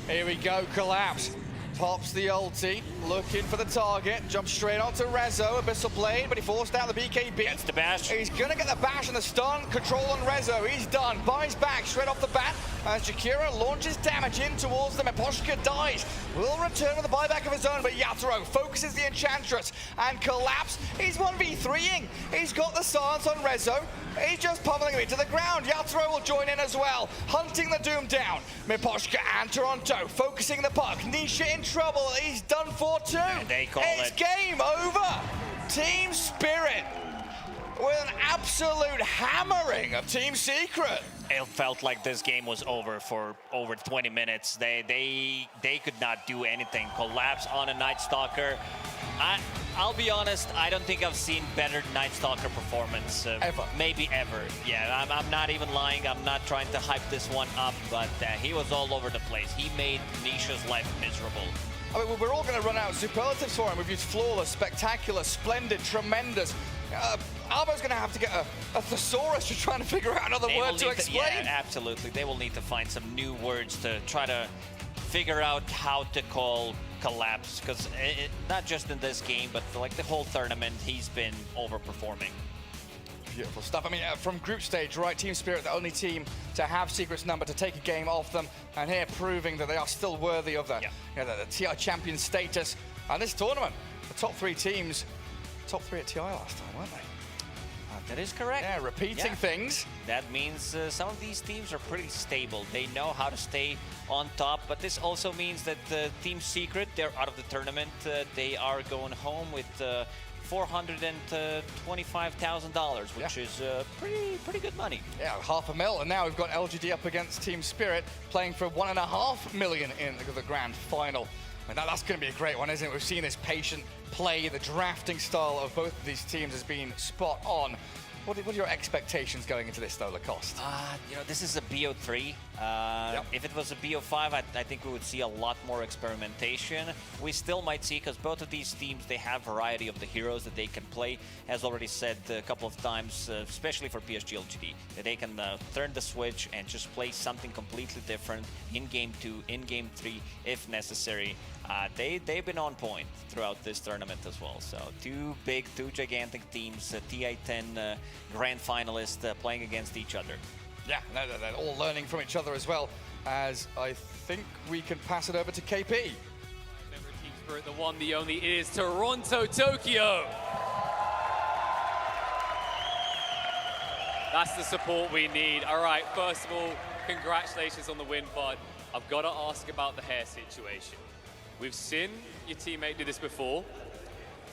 Here we go, Collapse. Pops the ulti, looking for the target. Jumps straight onto Rezo, Abyssal Blade, but he forced out the BKB. Gets the bash. He's gonna get the bash and the stun. Control on Rezo, he's done. Buys back straight off the bat. As Jakira launches damage in towards them, Miposhka dies. Will return with a buyback of his own, but Yatoro focuses the Enchantress and Collapse. He's 1v3ing. He's got the silence on Rezo. He's just pummeling him into the ground. Yatoro will join in as well, hunting the Doom down. Miposhka and Toronto focusing the puck. Nisha in trouble. He's done for too. And they call it's game over. Team Spirit with an absolute hammering of Team Secret. It felt like this game was over for over 20 minutes. They could not do anything. Collapse on a Night Stalker. I'll be honest, I don't think I've seen better Night Stalker performance. Ever. Maybe ever. Yeah, I'm not even lying. I'm not trying to hype this one up, but he was all over the place. He made Nisha's life miserable. I mean, we're all going to run out of superlatives for him. We've used flawless, spectacular, splendid, tremendous. Albo's going to have to get a thesaurus to try and figure out another word to explain. Yeah, absolutely. They will need to find some new words to try to figure out how to call Collapse, because not just in this game, but like the whole tournament, he's been overperforming. Beautiful stuff. I mean, from group stage, right, Team Spirit, the only team to have Secret's number, to take a game off them, and here proving that they are still worthy of the TI champion status. And this tournament, the top 3 teams, top 3 at TI last time, weren't they? That is correct. Yeah, repeating things. That means some of these teams are pretty stable. They know how to stay on top, but this also means that Team Secret, they're out of the tournament. They are going home with $425,000, which is pretty good money. Yeah, $500,000, and now we've got LGD up against Team Spirit, playing for $1.5 million in the grand final. And that's going to be a great one, isn't it? We've seen this patient play. The drafting style of both of these teams has been spot on. What are your expectations going into this, though, Lacoste? This is a BO3. If it was a BO5, I think we would see a lot more experimentation. We still might see, because both of these teams, they have variety of the heroes that they can play. As already said a couple of times, especially for PSG.LGD, that they can turn the switch and just play something completely different in Game 2, in Game 3, if necessary. They've been on point throughout this tournament as well. So two gigantic teams, TI10 grand finalists playing against each other. Yeah, they're all learning from each other as well, as I think we can pass it over to KP. Member of Team Spirit, the one, the only, is Toronto, Tokyo. That's the support we need. All right, first of all, congratulations on the win, bud. I've got to ask about the hair situation. We've seen your teammate do this before.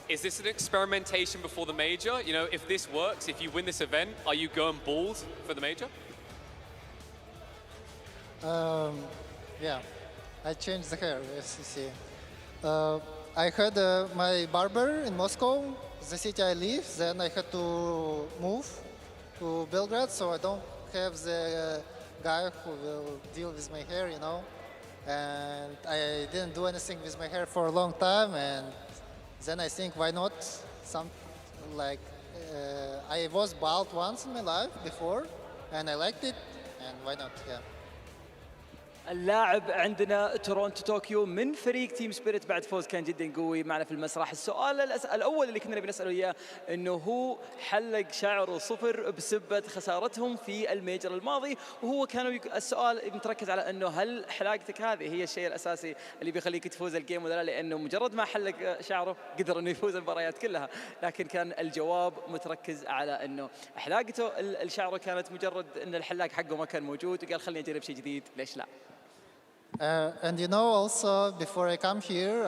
Is this an experimentation before the major? You know, if this works, if you win this event, are you going bald for the major? Yeah, I changed the hair, as you see. I had my barber in Moscow, the city I live, then I had to move to Belgrade, so I don't have the guy who will deal with my hair, you know. And I didn't do anything with my hair for a long time, and then I think, why not? I was bald once in my life before, and I liked it, and why not, yeah. اللاعب عندنا تورونتو طوكيو من فريق تيم سبيريت بعد فوز كان جدا قوي معنا في المسرح. السؤال الاول اللي كنا بنساله اياه انه هو حلق شعره صفر بسبه خسارتهم في الميجر الماضي، وهو كان السؤال متركز على انه هل حلاقتك هذه هي الشيء الاساسي اللي بيخليك تفوز الجيم ولا لا، لانه مجرد ما حلق شعره قدر انه يفوز المباريات كلها. لكن كان الجواب متركز على انه حلاقته الشعره كانت مجرد ان الحلاق حقه ما كان موجود، وقال خليني اجرب شيء جديد، ليش لا. And you know, also before I come here,